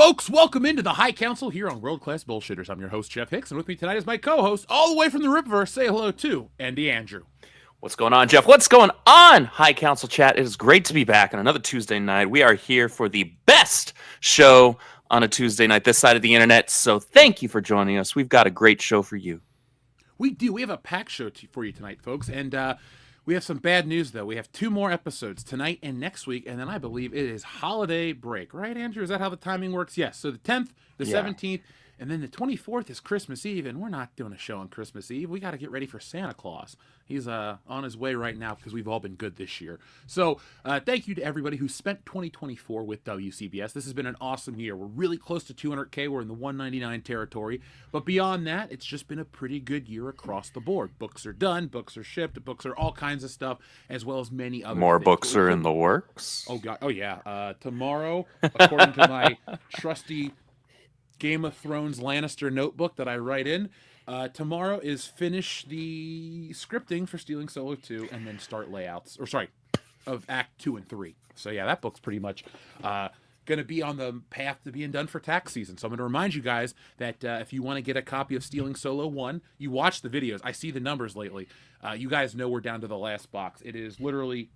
Folks, welcome into the High Council here on World Class Bullshitters. I'm your host, Jeff Hicks, and with me tonight is my co-host, all the way from the Ripverse. Say hello to Andy Andrew. What's going on, Jeff? What's going on, High Council Chat? It is great to be back on another Tuesday night. We are here for the best show on a Tuesday night this side of the internet, so thank you for joining us. We've got a great show for you. We do. We have a packed show for you tonight, folks, and we have some bad news, though. We have 2 more episodes tonight and next week, and then I believe it is holiday break. Right, Andrew? Is that how the timing works? Yes. So the 10th, the 17th, and then the 24th is Christmas Eve, and we're not doing a show on Christmas Eve. We got to get ready for Santa Claus. He's on his way right now because we've all been good this year. So thank you to everybody who spent 2024 with WCBS. This has been an awesome year. We're really close to 200K. We're in the 199 territory. But beyond that, it's just been a pretty good year across the board. Books are done. Books are shipped. Books are all kinds of stuff, as well as many other More things. books are in the works. Oh, God. Oh, yeah. Tomorrow, according to my trusty Game of Thrones Lannister notebook that I write in, tomorrow is finish the scripting for Stealing Solo 2 and then start layouts, of Act 2 and 3. So yeah, that book's pretty much going to be on the path to being done for tax season. So I'm going to remind you guys that if you want to get a copy of Stealing Solo 1, you watch the videos. I see the numbers lately. You guys know we're down to the last box. It is literally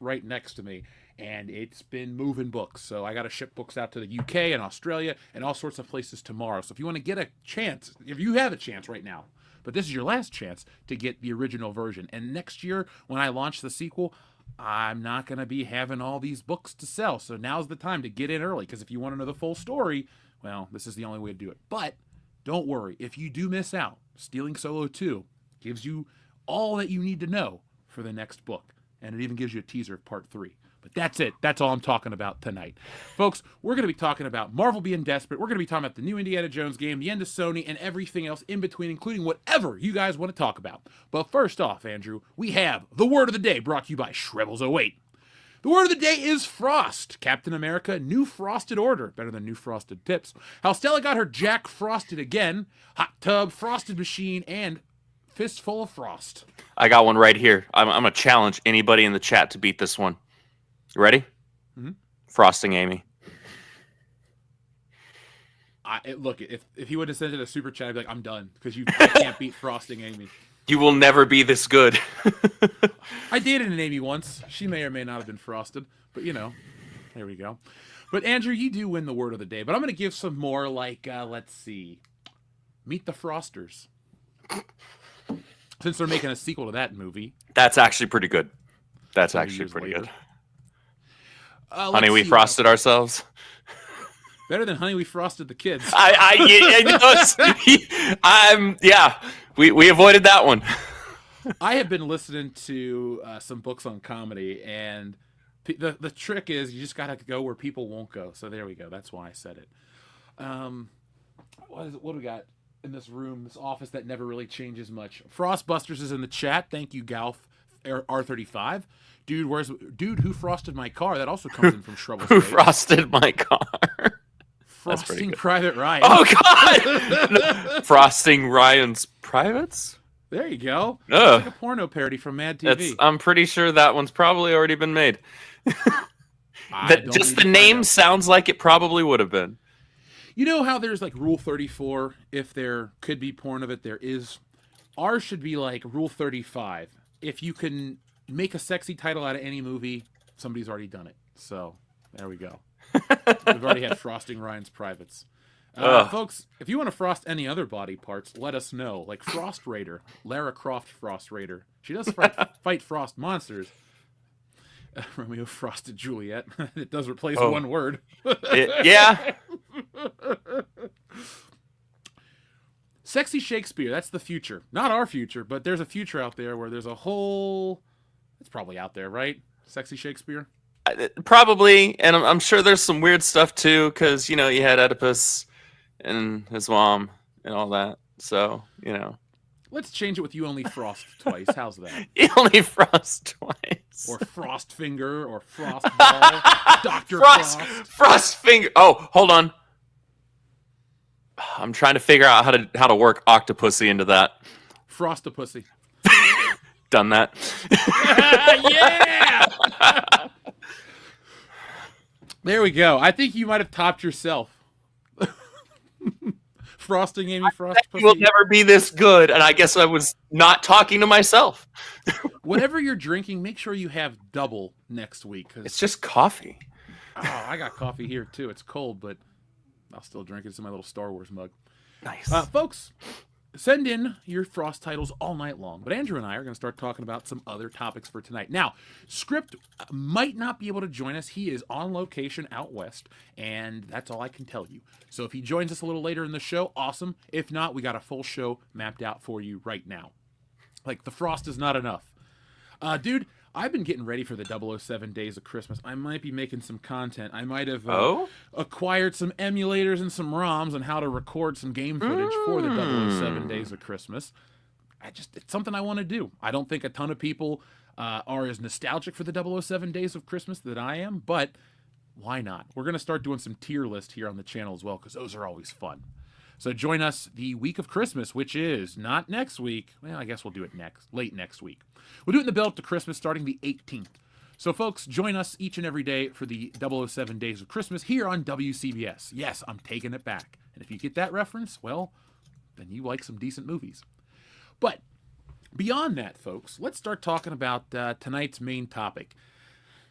right next to me. And it's been moving books. So I got to ship books out to the UK and Australia and all sorts of places tomorrow. So if you want to get a chance, if you have a chance right now, but this is your last chance to get the original version. And next year, when I launch the sequel, I'm not going to be having all these books to sell. So now's the time to get in early. Because if you want to know the full story, well, this is the only way to do it. But don't worry. If you do miss out, Stealing Solo 2 gives you all that you need to know for the next book. And it even gives you a teaser of part 3. But that's it. That's all I'm talking about tonight. Folks, we're going to be talking about Marvel being desperate. We're going to be talking about the new Indiana Jones game, the end of Sony, and everything else in between, including whatever you guys want to talk about. But first off, Andrew, we have the word of the day brought to you by Shrebels08. The word of the day is Frost. Captain America, New Frosted Order. Better than New Frosted Tips. How Stella got her Jack Frosted again. Hot Tub, Frosted Machine, and Fistful of Frost. I got one right here. I'm going to challenge anybody in the chat to beat this one. You ready? Mm-hmm. Frosting Amy. Look, if he would have sent it a super chat, I'd be like, I'm done. Because you can't beat Frosting Amy. You will never be this good. I dated an Amy once. She may or may not have been frosted. But, there we go. But, Andrew, you do win the word of the day. But I'm going to give some more like, let's see. Meet the Frosters. Since they're making a sequel to that movie. That's actually pretty good. That's actually pretty good. Honey, we frosted ourselves. Better than Honey, we frosted the kids. We avoided that one. I have been listening to some books on comedy, and the trick is you just got to go where people won't go. So there we go. That's why I said it. What do we got in this room, this office that never really changes much? Frostbusters is in the chat. Thank you, Galf R35. Dude, who frosted my car? That also comes in from Shrebels. Who frosted my car? Frosting Private Ryan. Oh, God! No. Frosting Ryan's Privates? There you go. It's like a porno parody from Mad TV. I'm pretty sure that one's probably already been made. Just the name sounds like it probably would have been. You know how there's like Rule 34? If there could be porn of it, there is. Ours should be like Rule 35. If you can make a sexy title out of any movie, somebody's already done it. So there we go. We've already had Frosting Ryan's Privates. Folks, if you want to frost any other body parts, let us know. Like Frost Raider, Lara Croft Frost Raider. She does fight frost monsters. Romeo frosted Juliet. It does replace one word. Yeah. Sexy Shakespeare, that's the future. Not our future, but there's a future out there where there's a whole... It's probably out there, right? Sexy Shakespeare? Probably, and I'm sure there's some weird stuff too, because, you had Oedipus and his mom and all that, so, Let's change it with You Only Frost Twice. How's that? You Only Frost Twice. Or Frost Finger, or Frost Ball, Dr. Frost Finger. Oh, hold on. I'm trying to figure out how to work Octopussy into that. Frostapussy. Done that. Yeah! There we go. I think you might have topped yourself. Frosting Amy Frost It will pussy. never be this good, and I guess I was not talking to myself. Whatever you're drinking, make sure you have double next week. Cause, It's just coffee. I got coffee here too. It's cold, but I'll still drink it. It's in my little Star Wars mug. Nice. Folks, send in your Frost titles all night long. But Andrew and I are going to start talking about some other topics for tonight. Now, Script might not be able to join us. He is on location out west, and that's all I can tell you. So if he joins us a little later in the show, awesome. If not, we got a full show mapped out for you right now. Like, the Frost is not enough. Dude, I've been getting ready for the 007 Days of Christmas. I might be making some content. I might have acquired some emulators and some ROMs on how to record some game footage for the 007 Days of Christmas. It's something I want to do. I don't think a ton of people are as nostalgic for the 007 Days of Christmas that I am, but why not? We're going to start doing some tier list here on the channel as well, because those are always fun. So join us the week of Christmas, which is not next week. Well, I guess we'll do it late next week. We'll do it in the build up to Christmas starting the 18th. So, folks, join us each and every day for the 007 Days of Christmas here on WCBS. Yes, I'm taking it back. And if you get that reference, well, then you like some decent movies. But beyond that, folks, let's start talking about tonight's main topic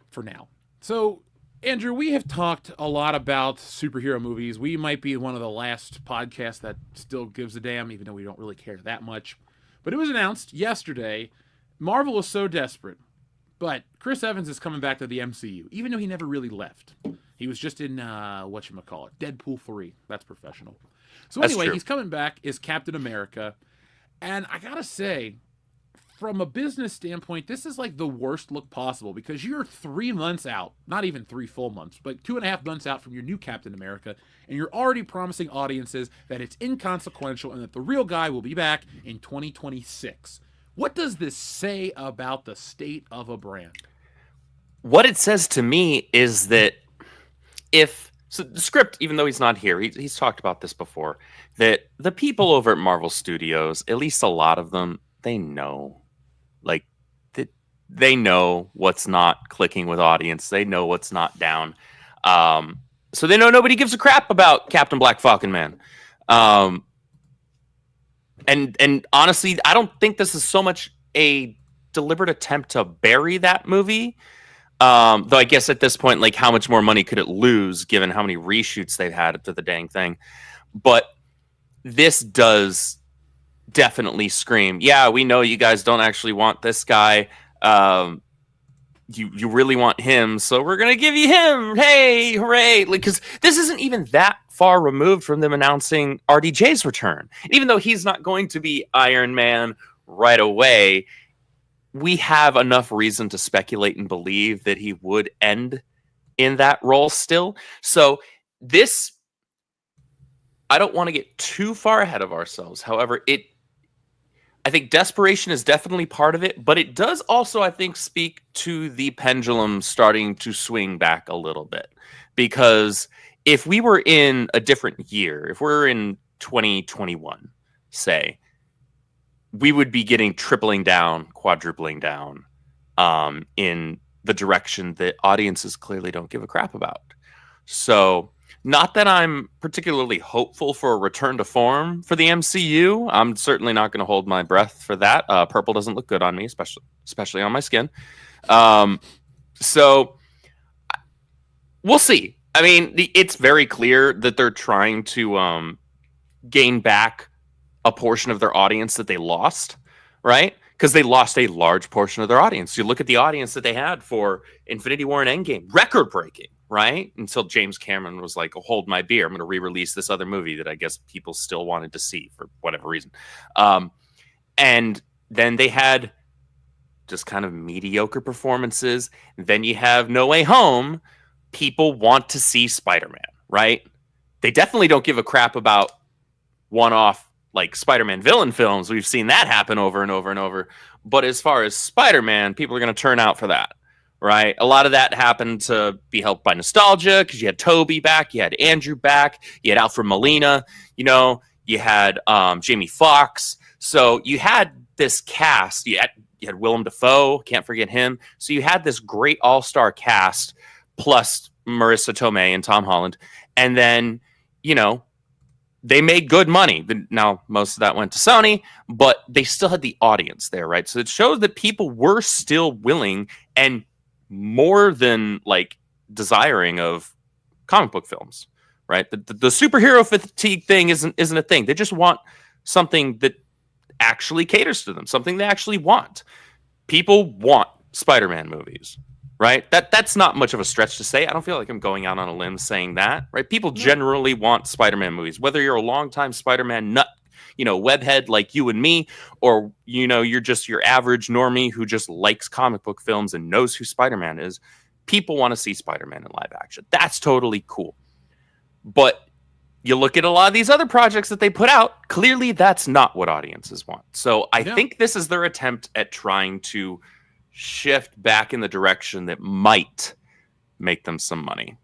for now. So, Andrew, we have talked a lot about superhero movies. We might be one of the last podcasts that still gives a damn, even though we don't really care that much. But it was announced yesterday, Marvel was so desperate. But Chris Evans is coming back to the MCU, even though he never really left. He was just in, whatchamacallit, Deadpool 3. That's professional. So anyway, he's coming back as Captain America. And I gotta say, from a business standpoint, this is like the worst look possible because you're 3 months out, not even 3 full months, but 2.5 months out from your new Captain America, and you're already promising audiences that it's inconsequential and that the real guy will be back in 2026. What does this say about the state of a brand? What it says to me is that so the Script, even though he's not here, he's talked about this before, that the people over at Marvel Studios, at least a lot of them, they know. Like, they know what's not clicking with audience. They know what's not down. So they know nobody gives a crap about Captain Black Falcon Man. And honestly, I don't think this is so much a deliberate attempt to bury that movie. Though I guess at this point, like, how much more money could it lose given how many reshoots they've had to the dang thing? But this does definitely scream, yeah, we know you guys don't actually want this guy. You really want him, so we're gonna give you him. Hey, hooray! Like, because this isn't even that far removed from them announcing RDJ's return. Even though he's not going to be Iron Man right away, we have enough reason to speculate and believe that he would end in that role still. So this, I don't want to get too far ahead of ourselves. However, I think desperation is definitely part of it, but it does also, I think, speak to the pendulum starting to swing back a little bit. Because if we were in a different year, if we're in 2021, say, we would be getting tripling down, quadrupling down in the direction that audiences clearly don't give a crap about. So, not that I'm particularly hopeful for a return to form for the MCU. I'm certainly not going to hold my breath for that. Purple doesn't look good on me, especially on my skin. So we'll see. I mean, it's very clear that they're trying to gain back a portion of their audience that they lost, right? Because they lost a large portion of their audience. You look at the audience that they had for Infinity War and Endgame, record-breaking, right? Until James Cameron was like, oh, hold my beer. I'm going to re-release this other movie that I guess people still wanted to see for whatever reason. And then they had just kind of mediocre performances. Then you have No Way Home. People want to see Spider-Man, right? They definitely don't give a crap about one-off like Spider-Man villain films. We've seen that happen over and over and over. But as far as Spider-Man, people are going to turn out for that, right? A lot of that happened to be helped by nostalgia because you had Toby back, you had Andrew back, you had Alfred Molina, you had Jamie Foxx. So you had this cast. You had Willem Dafoe, can't forget him. So you had this great all-star cast plus Marissa Tomei and Tom Holland. And then, they made good money. Now, most of that went to Sony, but they still had the audience there, right? So it shows that people were still willing and more than like desiring of comic book films, right? The superhero fatigue thing isn't a thing. They just want something that actually caters to them, something they actually want. People want Spider-Man movies, right? That's not much of a stretch to say. I don't feel like I'm going out on a limb saying that, right? People generally want Spider-Man movies, whether you're a longtime Spider-Man nut, webhead like you and me, or you're just your average normie who just likes comic book films and knows who Spider-Man is. People want to see Spider-Man in live action. That's totally cool. But you look at a lot of these other projects that they put out, clearly that's not what audiences want. So I think this is their attempt at trying to shift back in the direction that might make them some money.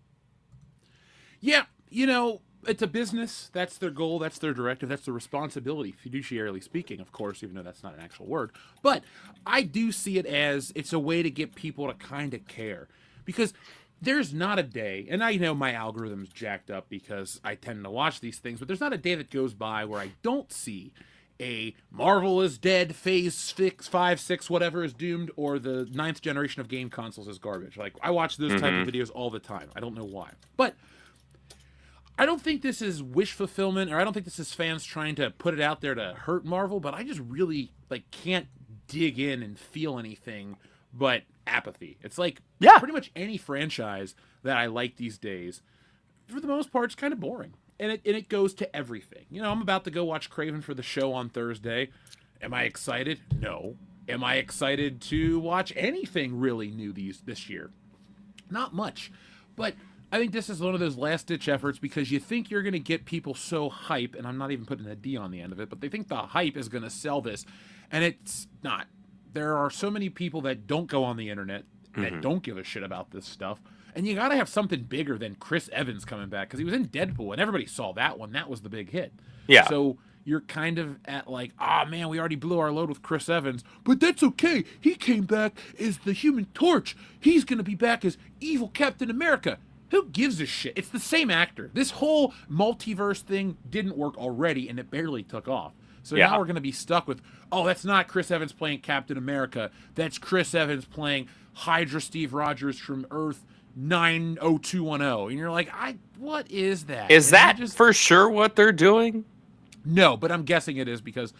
Yeah, it's a business. That's their goal. That's their directive. That's their responsibility, fiduciarily speaking, of course, even though that's not an actual word. But I do see it as it's a way to get people to kind of care. Because there's not a day, and I know my algorithm's jacked up because I tend to watch these things, but there's not a day that goes by where I don't see a Marvel is dead, phase 6, 5, 6, whatever is doomed, or the 9th generation of game consoles is garbage. Like, I watch those type of videos all the time. I don't know why. But I don't think this is wish fulfillment, or I don't think this is fans trying to put it out there to hurt Marvel, but I just really can't dig in and feel anything but apathy. It's like pretty much any franchise that I like these days, for the most part, it's kind of boring. And it goes to everything. I'm about to go watch Craven for the show on Thursday. Am I excited? No. Am I excited to watch anything really new this year? Not much. But I think this is one of those last-ditch efforts because you think you're going to get people so hype, and I'm not even putting a D on the end of it, but they think the hype is going to sell this, and it's not. There are so many people that don't go on the internet, that don't give a shit about this stuff, and you got to have something bigger than Chris Evans coming back, because he was in Deadpool, and everybody saw that one. That was the big hit. Yeah. So you're kind of at man, we already blew our load with Chris Evans, but that's okay. He came back as the Human Torch. He's going to be back as evil Captain America. Who gives a shit? It's the same actor. This whole multiverse thing didn't work already, and it barely took off. So now we're going to be stuck with, that's not Chris Evans playing Captain America. That's Chris Evans playing Hydra Steve Rogers from Earth 90210. And you're like, what is that? Is that for sure what they're doing? No, but I'm guessing it is because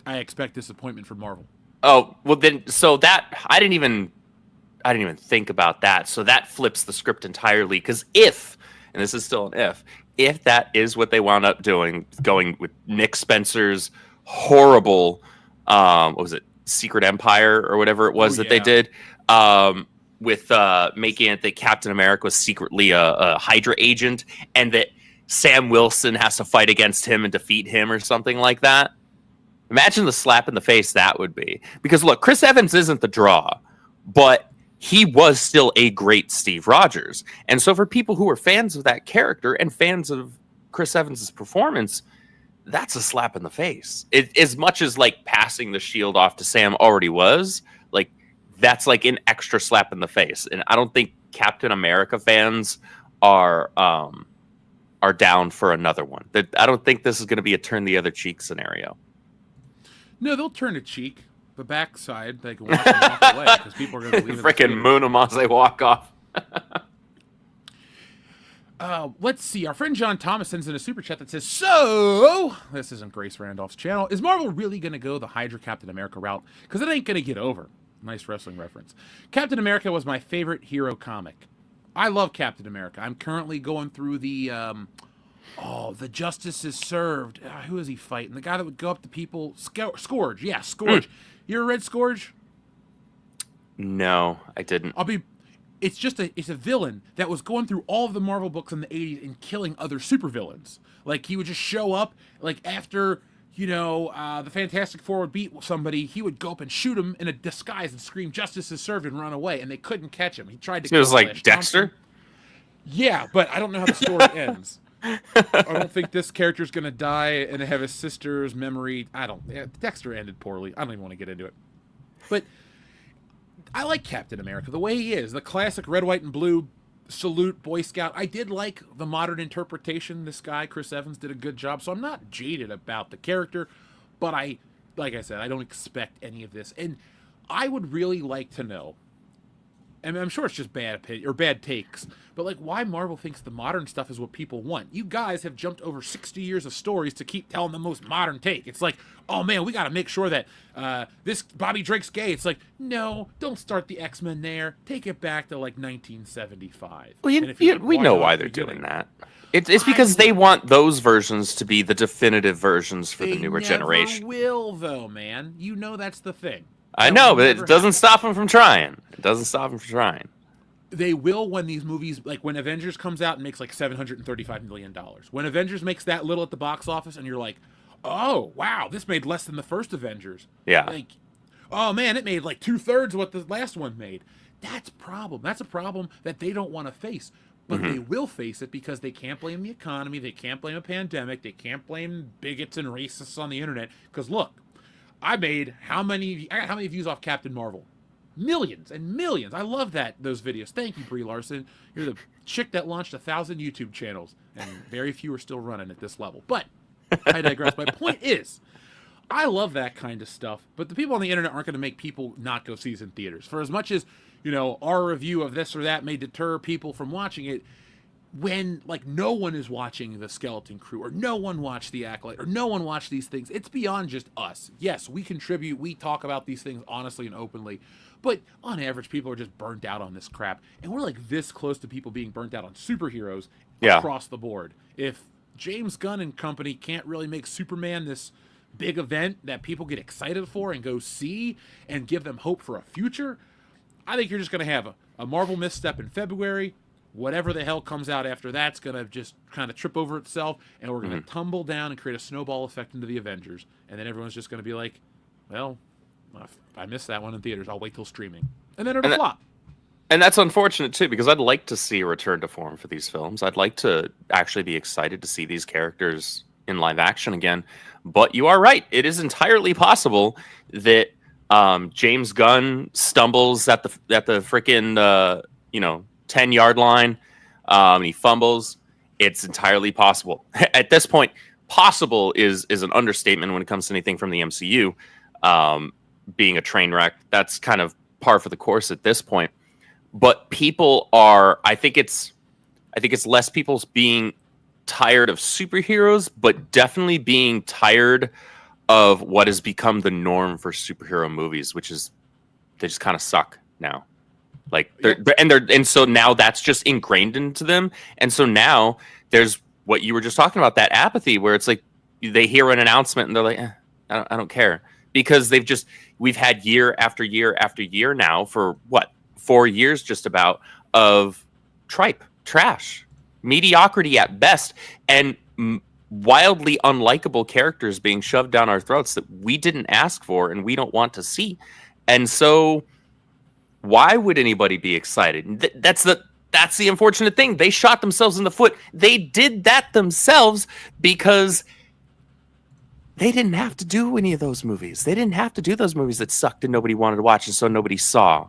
I expect disappointment from Marvel. Oh, well then, so that, I didn't even think about that. So that flips the script entirely. Because and this is still an if that is what they wound up doing, going with Nick Spencer's horrible, what was it, Secret Empire or whatever it was they did, with making it that Captain America was secretly a Hydra agent, and that Sam Wilson has to fight against him and defeat him or something like that. Imagine the slap in the face that would be. Because look, Chris Evans isn't the draw, but he was still a great Steve Rogers. And so for people who are fans of that character and fans of Chris Evans' performance, that's a slap in the face. As much as passing the shield off to Sam already was, that's an extra slap in the face. And I don't think Captain America fans are down for another one. I don't think this is going to be a turn the other cheek scenario. No, they'll turn a cheek. The backside, they can watch them walk away because people are going to leave. Freaking moon them as they walk off. Let's see. Our friend John Thomas sends in a super chat that says, "So this isn't Grace Randolph's channel. Is Marvel really going to go the Hydra Captain America route? Because it ain't going to get over." Nice wrestling reference. Captain America was my favorite hero comic. I love Captain America. I'm currently going through the the Justice is Served. Who is he fighting? The guy that would go up to people. Scourge. Yeah, Scourge. You ever read Scourge? No, I didn't. It's a villain that was going through all of the Marvel books in the 80s and killing other supervillains. He would just show up, after, the Fantastic Four would beat somebody, he would go up and shoot him in a disguise and scream, "Justice is served," and run away, and they couldn't catch him. He tried to kill him. It was like Dexter? Thompson. Yeah, but I don't know how the story ends. I don't think this character's going to die and have his sister's memory. Dexter ended poorly. I don't even want to get into it. But I like Captain America the way he is. The classic red, white, and blue salute Boy Scout. I did like the modern interpretation. This guy, Chris Evans, did a good job. So I'm not jaded about the character, but like I said, I don't expect any of this. And I would really like to know, and I'm sure it's just bad takes, but like why Marvel thinks the modern stuff is what people want. You guys have jumped over 60 years of stories to keep telling the most modern take. It's like, oh man, we got to make sure that this Bobby Drake's gay. It's like, no, don't start the X-Men there. Take it back to like 1975. Well, we know why they're doing that. It's because they want those versions to be the definitive versions for the newer generation. They never will, though, man. You know that's the thing. I know, but it doesn't stop them from trying. It doesn't stop them from trying. They will when these movies, like when Avengers comes out and makes like $735 million. When Avengers makes that little at the box office and you're like, oh, wow, this made less than the first Avengers. Yeah. Like, oh, man, it made like 2/3 of what the last one made. That's a problem. That's a problem that they don't want to face. But they will face it because they can't blame the economy. They can't blame a pandemic. They can't blame bigots and racists on the internet. Because look, I got how many views off Captain Marvel? Millions and millions. I love those videos. Thank you, Brie Larson. You're the chick that launched 1,000 YouTube channels, and very few are still running at this level. But I digress. My point is, I love that kind of stuff, but the people on the internet aren't going to make people not go see it in theaters. For as much as, our review of this or that may deter people from watching it, when like no one is watching the Skeleton Crew, or no one watched the Acolyte, or no one watched these things, it's beyond just us. Yes, we contribute, we talk about these things honestly and openly, but on average people are just burnt out on this crap, and we're like this close to people being burnt out on superheroes across the board. If James Gunn and company can't really make Superman this big event that people get excited for and go see and give them hope for a future, I think you're just going to have a Marvel misstep in February. Whatever the hell comes out after that's going to just kind of trip over itself, and we're going to tumble down and create a snowball effect into the Avengers. And then everyone's just going to be like, well, I missed that one in theaters. I'll wait till streaming. And then it'll flop. And that's unfortunate, too, because I'd like to see a return to form for these films. I'd like to actually be excited to see these characters in live action again. But you are right. It is entirely possible that James Gunn stumbles at the freaking 10-yard line, and he fumbles. It's entirely possible. At this point, possible is an understatement when it comes to anything from the MCU being a train wreck. That's kind of par for the course at this point. But people are, I think it's less people's being tired of superheroes, but definitely being tired of what has become the norm for superhero movies, which is they just kind of suck now. Like and so now that's just ingrained into them, and so now there's what you were just talking about, that apathy where it's like they hear an announcement and they're like, I don't care, because we've had year after year after year now for 4 years just about of trash, mediocrity at best, and wildly unlikable characters being shoved down our throats that we didn't ask for and we don't want to see, and so. Why would anybody be excited? That's the unfortunate thing. They shot themselves in the foot. They did that themselves because they didn't have to do any of those movies. They didn't have to do those movies that sucked and nobody wanted to watch and so nobody saw.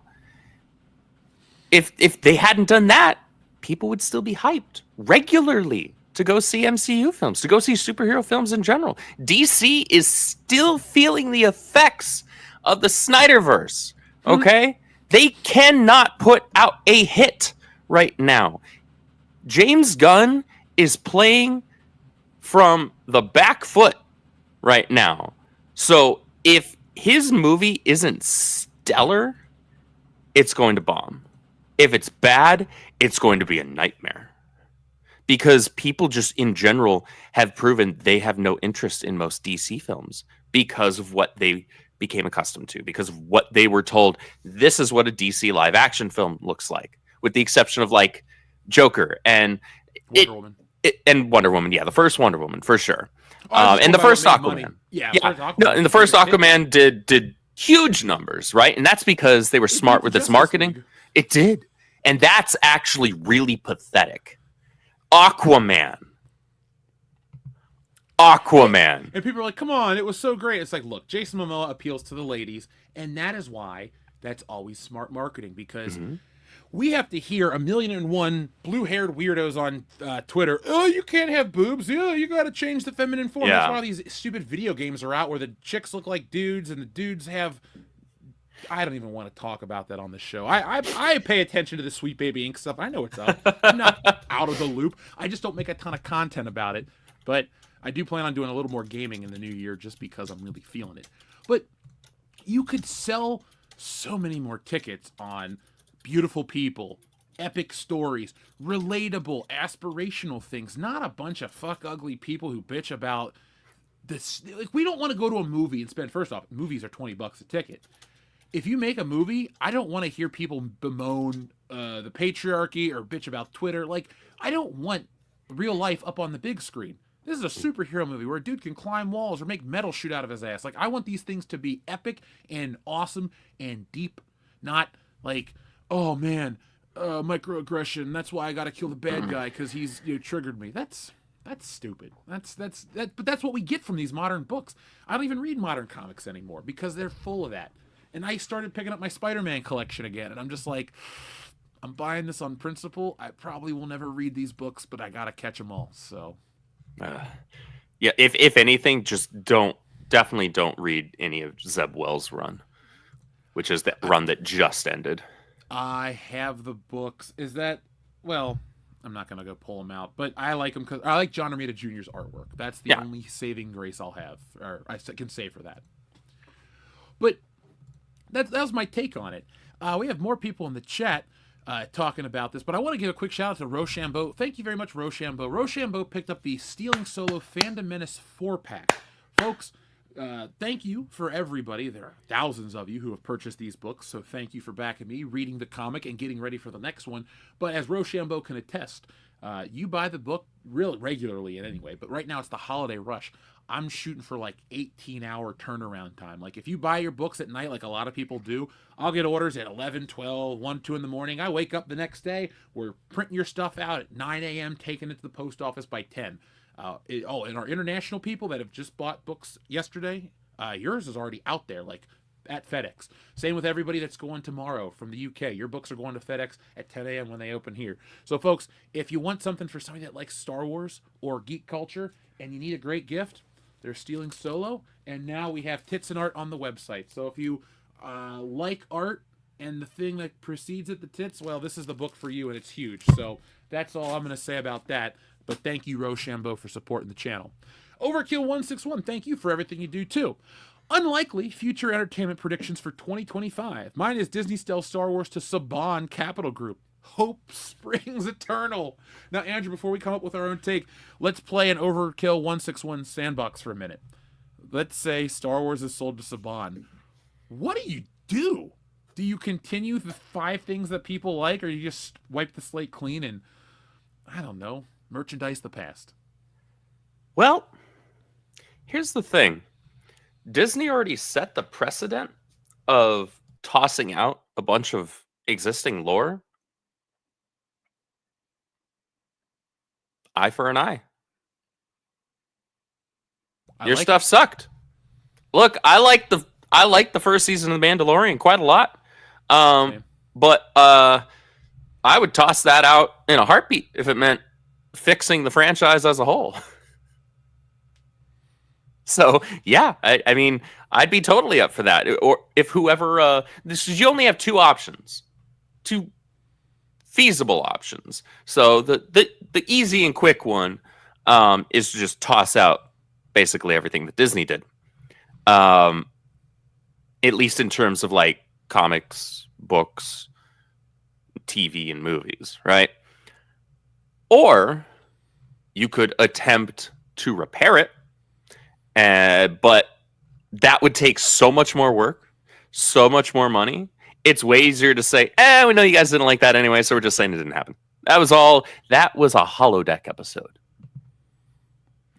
If they hadn't done that, people would still be hyped regularly to go see MCU films, to go see superhero films in general. DC is still feeling the effects of the Snyderverse, okay? They cannot put out a hit right now. James Gunn is playing from the back foot right now. So if his movie isn't stellar, it's going to bomb. If it's bad, it's going to be a nightmare. Because people just in general have proven they have no interest in most DC films because of what they became accustomed to, because of what they were told. This is what a DC live action film looks like, with the exception of like Joker and Wonder Woman. And Wonder Woman. Yeah, the first Wonder Woman for sure. And the first Aquaman. And the first Aquaman did huge numbers, right? And that's because they were smart with its marketing. It did. And that's actually really pathetic. Aquaman. And people are like, come on, it was so great. It's like, look, Jason Momoa appeals to the ladies, and that is why that's always smart marketing, because We have to hear 1,000,001 blue-haired weirdos on Twitter. Oh, you can't have boobs. Oh, you got to change the feminine form. That's why these stupid video games are out where the chicks look like dudes and the dudes have. I don't even want to talk about that on the show. I pay attention to the Sweet Baby Inc. stuff. I know what's up. I'm not out of the loop. I just don't make a ton of content about it. But I do plan on doing a little more gaming in the new year just because I'm really feeling it. But you could sell so many more tickets on beautiful people, epic stories, relatable, aspirational things, not a bunch of fuck ugly people who bitch about this. Like, we don't want to go to a movie and spend, first off, movies are $20 a ticket. If you make a movie, I don't want to hear people bemoan the patriarchy or bitch about Twitter. Like, I don't want real life up on the big screen. This is a superhero movie where a dude can climb walls or make metal shoot out of his ass. Like, I want these things to be epic and awesome and deep, not like, oh man, microaggression. That's why I got to kill the bad guy because he's triggered me. That's stupid. But that's what we get from these modern books. I don't even read modern comics anymore because they're full of that. And I started picking up my Spider-Man collection again, and I'm just like, I'm buying this on principle. I probably will never read these books, but I gotta catch them all. So, yeah. If anything, definitely don't read any of Zeb Wells' run, which is the run that just ended. I have the books. Is that, well, I'm not gonna go pull them out, but I like them because I like John Romita Jr.'s artwork. That's the only saving grace I'll have, or I can say for that. But that was my take on it. We have more people in the chat talking about this, but I want to give a quick shout out to Rochambeau. Thank you very much, Rochambeau. Rochambeau picked up the Stealing Solo Fandom Menace 4-pack. Folks, thank you for everybody. There are thousands of you who have purchased these books, so thank you for backing me, reading the comic, and getting ready for the next one. But as Rochambeau can attest, you buy the book real regularly anyway, but right now it's the holiday rush. I'm shooting for like 18-hour turnaround time. Like, if you buy your books at night, like a lot of people do, I'll get orders at 11, 12, 1, 2 in the morning. I wake up the next day, we're printing your stuff out at 9 a.m., taking it to the post office by 10. And our international people that have just bought books yesterday, yours is already out there, like at FedEx. Same with everybody that's going tomorrow from the UK. Your books are going to FedEx at 10 a.m. when they open here. So, folks, if you want something for somebody that likes Star Wars or geek culture and you need a great gift, they're Stealing Solo, and now we have Tits and Art on the website. So if you like art and the thing that precedes it, the tits, well, this is the book for you, and it's huge. So that's all I'm going to say about that. But thank you, Rochambeau, for supporting the channel. Overkill161, thank you for everything you do, too. Unlikely future entertainment predictions for 2025. Mine is Disney sells Star Wars to Saban Capital Group. Hope springs eternal. Now, Andrew, before we come up with our own take, let's play an Overkill 161 sandbox for a minute. Let's say Star Wars is sold to Saban. What do you do? Do you continue the 5 things that people like, or you just wipe the slate clean and, I don't know, merchandise the past? Well, here's the thing. Disney already set the precedent of tossing out a bunch of existing lore. Eye for an eye. Your like stuff sucked. Look, I like the first season of The Mandalorian quite a lot. But I would toss that out in a heartbeat if it meant fixing the franchise as a whole. So, yeah, I mean, I'd be totally up for that. Or if whoever you only have 2 options. 2 feasible options. So the easy and quick one is to just toss out basically everything that Disney did. At least in terms of like comics, books, TV, and movies, right? Or you could attempt to repair it, but that would take so much more work, so much more money. It's way easier to say, we know you guys didn't like that anyway, so we're just saying it didn't happen. That was a holodeck episode.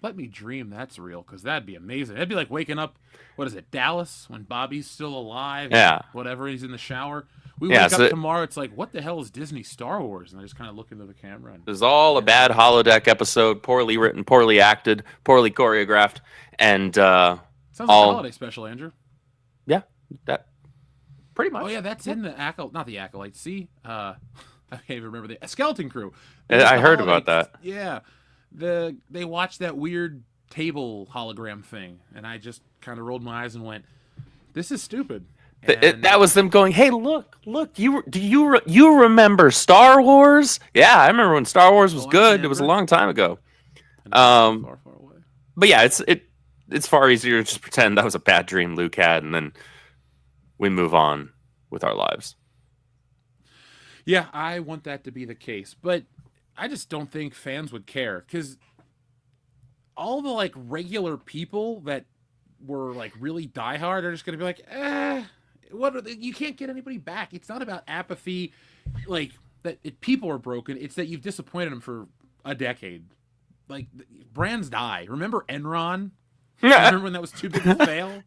Let me dream that's real, because that'd be amazing. It'd be like waking up, what is it, Dallas, when Bobby's still alive? Yeah. Whatever, he's in the shower. We wake up tomorrow, it's like, what the hell is Disney Star Wars? And I just kind of look into the camera. It was all a bad holodeck episode, poorly written, poorly acted, poorly choreographed, and sounds like a holiday special, Andrew. Yeah, that pretty Oh much. yeah, that's in the not the Acolyte. See, I can't even remember the Skeleton Crew. It was I the heard holiday. about that. Yeah, they watched that weird table hologram thing, and I just kind of rolled my eyes and went, "This is stupid." And That was them going, "Hey, look! You remember Star Wars? Yeah, I remember when Star Wars was I good. It was a remember. long time ago." And it's not too Um, far, far away. but yeah, it's far easier to just pretend that was a bad dream Luke had, and then we move on with our lives. Yeah, I want that to be the case, but I just don't think fans would care because all the like regular people that were like really diehard are just gonna be like, what? You can't get anybody back. It's not about apathy, like people are broken. It's that you've disappointed them for a decade. Like brands die. Remember Enron? Remember when that was too big to fail?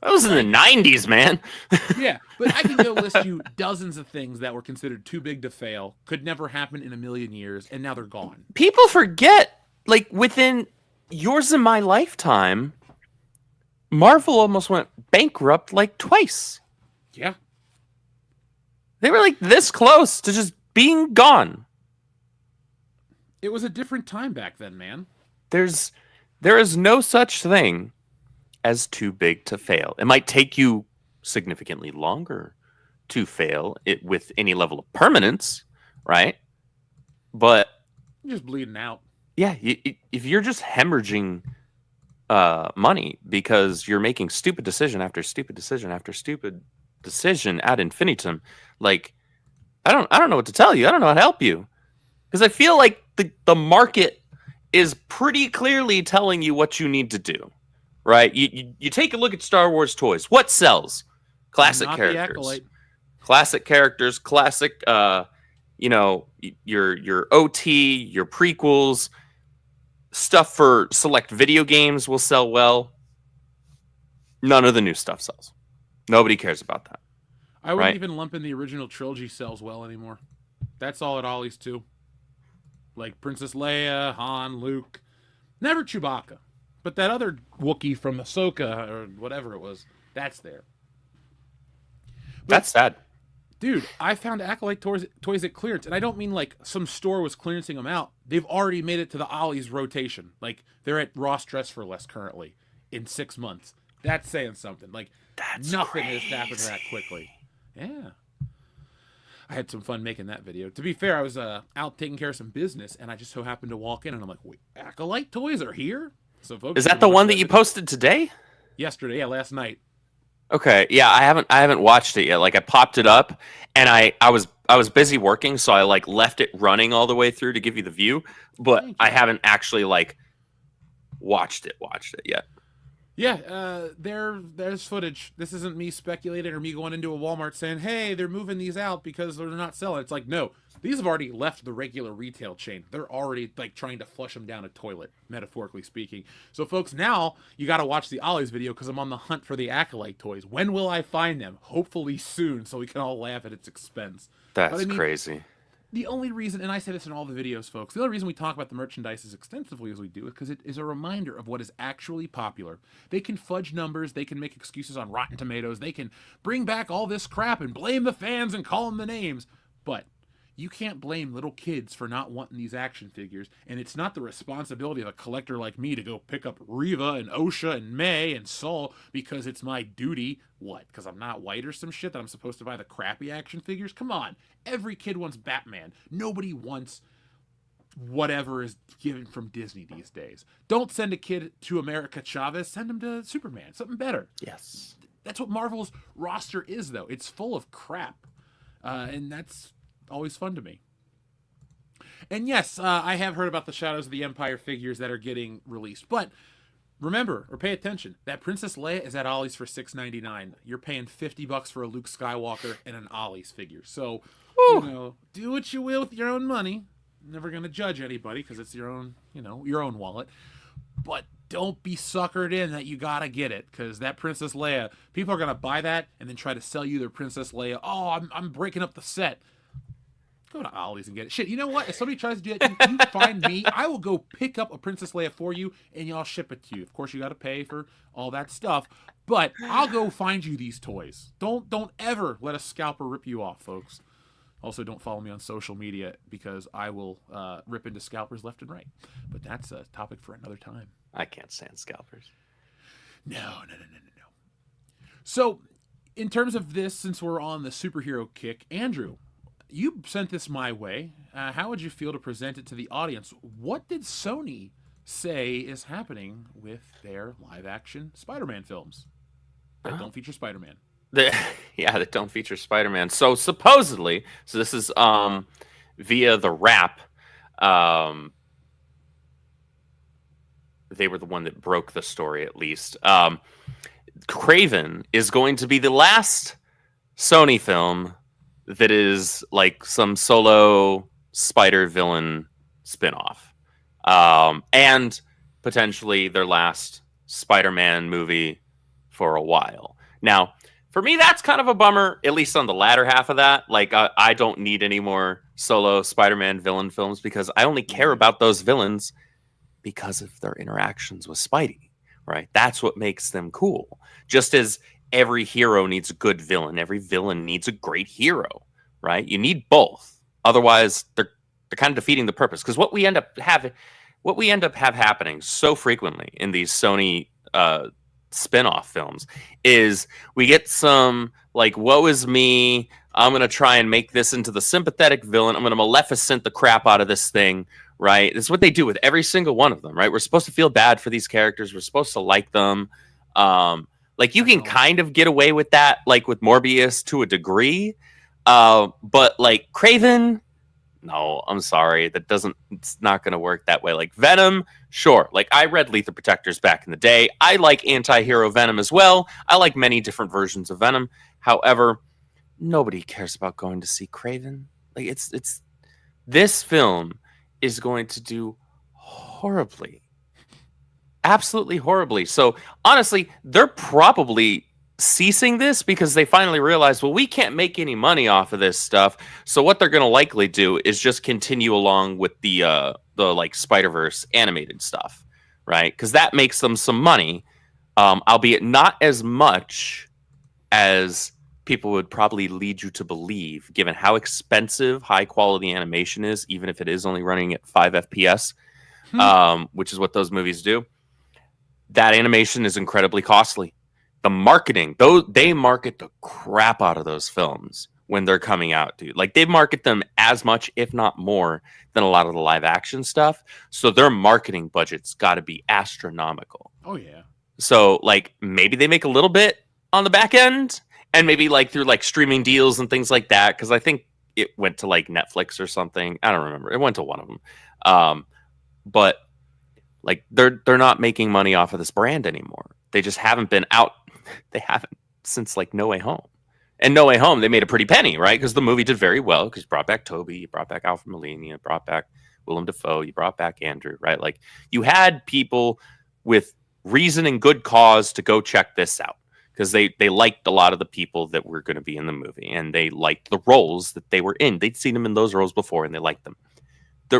That was in the 90s, man. Yeah, but I can go list you dozens of things that were considered too big to fail, could never happen in a million years, and now they're gone. People forget, like, within yours and my lifetime, Marvel almost went bankrupt like twice. Yeah. They were like this close to just being gone. It was a different time back then, man. There is no such thing as too big to fail. It might take you significantly longer to fail it with any level of permanence, right? But You're just bleeding out. yeah, if you're just hemorrhaging money because you're making stupid decision after stupid decision after stupid decision ad infinitum, like I don't know what to tell you. I don't know how to help you because I feel like the market is pretty clearly telling you what you need to do. Right, you take a look at Star Wars toys. What sells? Classic characters. Classic characters. Classic, your OT, your prequels, stuff for select video games will sell well. None of the new stuff sells. Nobody cares about that. I wouldn't even lump in the original trilogy sells well anymore. That's all it ollies to. Like Princess Leia, Han, Luke, never Chewbacca. But that other Wookiee from Ahsoka or whatever it was, that's there. But, that's sad. Dude, I found Acolyte toys at clearance, and I don't mean like some store was clearancing them out. They've already made it to the Ollie's rotation. Like they're at Ross Dress for Less currently in 6 months. That's saying something. Like nothing has happened that quickly. Yeah. I had some fun making that video. To be fair, I was out taking care of some business, and I just so happened to walk in, and I'm like, wait, Acolyte toys are here? So folks, is that the one that you posted today? Yesterday, yeah, last night. Okay, yeah, I haven't watched it yet. Like I popped it up, and I was busy working, so I like left it running all the way through to give you the view, but I haven't actually like watched it yet. Yeah, there's footage. This isn't me speculating or me going into a Walmart saying, "Hey, they're moving these out because they're not selling." It's like, no, these have already left the regular retail chain. They're already like trying to flush them down a toilet, metaphorically speaking. So, folks, now you got to watch the Ollie's video because I'm on the hunt for the Acolyte toys. When will I find them? Hopefully soon, so we can all laugh at its expense. That's crazy. The only reason, and I say this in all the videos, folks, the only reason we talk about the merchandise as extensively as we do is because it is a reminder of what is actually popular. They can fudge numbers, they can make excuses on Rotten Tomatoes, they can bring back all this crap and blame the fans and call them the names, but you can't blame little kids for not wanting these action figures, and it's not the responsibility of a collector like me to go pick up Reva and Osha and May and Saul because it's my duty. What? Because I'm not white or some shit that I'm supposed to buy the crappy action figures? Come on. Every kid wants Batman. Nobody wants whatever is given from Disney these days. Don't send a kid to America Chavez. Send him to Superman. Something better. Yes. That's what Marvel's roster is, though. It's full of crap. And that's always fun to me. And yes, I have heard about the Shadows of the Empire figures that are getting released. But remember, or pay attention, that Princess Leia is at Ollie's for $6.99. You're paying $50 for a Luke Skywalker and an Ollie's figure. So, do what you will with your own money. Never going to judge anybody because it's your own, your own wallet. But don't be suckered in that you got to get it because that Princess Leia, people are going to buy that and then try to sell you their Princess Leia. Oh, I'm breaking up the set. Go to Ollie's and get it. Shit, you know what? If somebody tries to do that, you find me. I will go pick up a Princess Leia for you, and y'all ship it to you. Of course, you got to pay for all that stuff, but I'll go find you these toys. Don't ever let a scalper rip you off, folks. Also, don't follow me on social media because I will rip into scalpers left and right. But that's a topic for another time. I can't stand scalpers. No. So, in terms of this, since we're on the superhero kick, Andrew, you sent this my way. How would you feel to present it to the audience? What did Sony say is happening with their live-action Spider-Man films that don't feature Spider-Man? That don't feature Spider-Man. So supposedly, this is via the Wrap. They were the one that broke the story, at least. Craven is going to be the last Sony film that is like some solo spider villain spinoff, and potentially their last Spider-Man movie for a while. Now, for me, that's kind of a bummer, at least on the latter half of that. Like, I don't need any more solo Spider-Man villain films because I only care about those villains because of their interactions with Spidey, right? That's what makes them cool. Just as every hero needs a good villain, every villain needs a great hero, right? You need both. Otherwise, they're kind of defeating the purpose. Because what we end up happening so frequently in these Sony spin-off films is we get some like, woe is me, I'm going to try and make this into the sympathetic villain, I'm going to Maleficent the crap out of this thing, right? It's what they do with every single one of them, right? We're supposed to feel bad for these characters, we're supposed to like them. Like, you can kind of get away with that, like with Morbius to a degree, but like Craven, no, I'm sorry, it's not going to work that way. Like Venom, sure. Like, I read Lethal Protectors back in the day. I like anti-hero Venom as well. I like many different versions of Venom. However, nobody cares about going to see Craven. Like, it's this film is going to do horribly. Absolutely horribly. So honestly, they're probably ceasing this because they finally realized, well, we can't make any money off of this stuff. So what they're going to likely do is just continue along with the like Spider-Verse animated stuff, right? Because that makes them some money, albeit not as much as people would probably lead you to believe, given how expensive high quality animation is, even if it is only running at 5 FPS, which is what those movies do. That animation is incredibly costly. The marketing, though, they market the crap out of those films when they're coming out, dude. Like, they market them as much, if not more, than a lot of the live action stuff. So their marketing budget's got to be astronomical. Oh, yeah. So, like, maybe they make a little bit on the back end, and maybe, like, through, like, streaming deals and things like that, because I think it went to, like, Netflix or something. I don't remember. It went to one of them. But like, they're not making money off of this brand anymore. They just haven't been out. They haven't since like No Way Home. And No Way Home, they made a pretty penny, right? Because the movie did very well. Because you brought back Toby, you brought back Alfred Molina, you brought back Willem Dafoe, you brought back Andrew, right? Like, you had people with reason and good cause to go check this out because they liked a lot of the people that were going to be in the movie, and they liked the roles that they were in. They'd seen them in those roles before, and they liked them.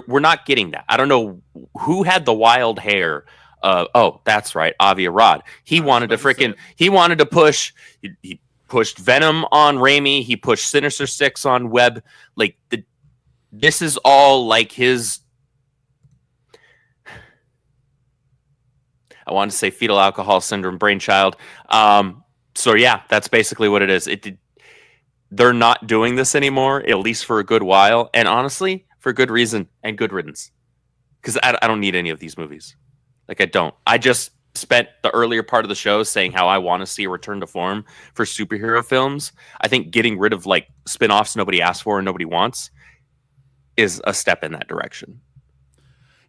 We're not getting that. I don't know who had the wild hair. Oh, that's right, Avi Arad. He wanted to push. He pushed Venom on Raimi. He pushed Sinister Six on Webb. Like, this is all like his. I wanted to say fetal alcohol syndrome brainchild. So yeah, that's basically what it is. They're not doing this anymore, at least for a good while, and honestly, for good reason and good riddance. Because I don't need any of these movies. Like, I don't. I just spent the earlier part of the show saying how I want to see a return to form for superhero films. I think getting rid of like spin-offs nobody asked for and nobody wants is a step in that direction.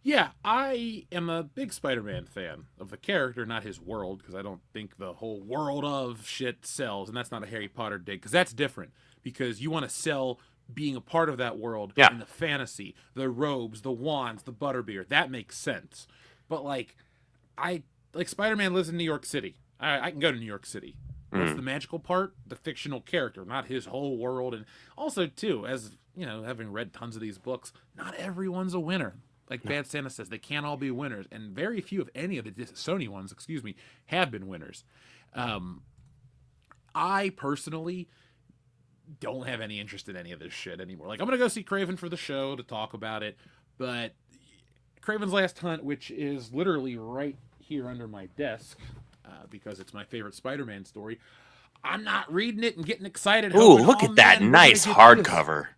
Yeah, I am a big Spider-Man fan of the character, not his world, because I don't think the whole world of shit sells, and that's not a Harry Potter dig, because that's different. Because you want to sell being a part of that world in the fantasy, the robes, the wands, the butterbeer. That makes sense. But like, Spider-Man lives in New York City. I can go to New York City. What's the magical part? The fictional character, not his whole world. And also, too, as having read tons of these books, not everyone's a winner. Like Bad Santa says, they can't all be winners, and very few, if any, of the Sony ones, have been winners. I personally don't have any interest in any of this shit anymore. Like, I'm gonna go see Craven for the show to talk about it, but Craven's Last Hunt, which is literally right here under my desk, because it's my favorite Spider-Man story, I'm not reading it and getting excited. Ooh, look at that nice hardcover.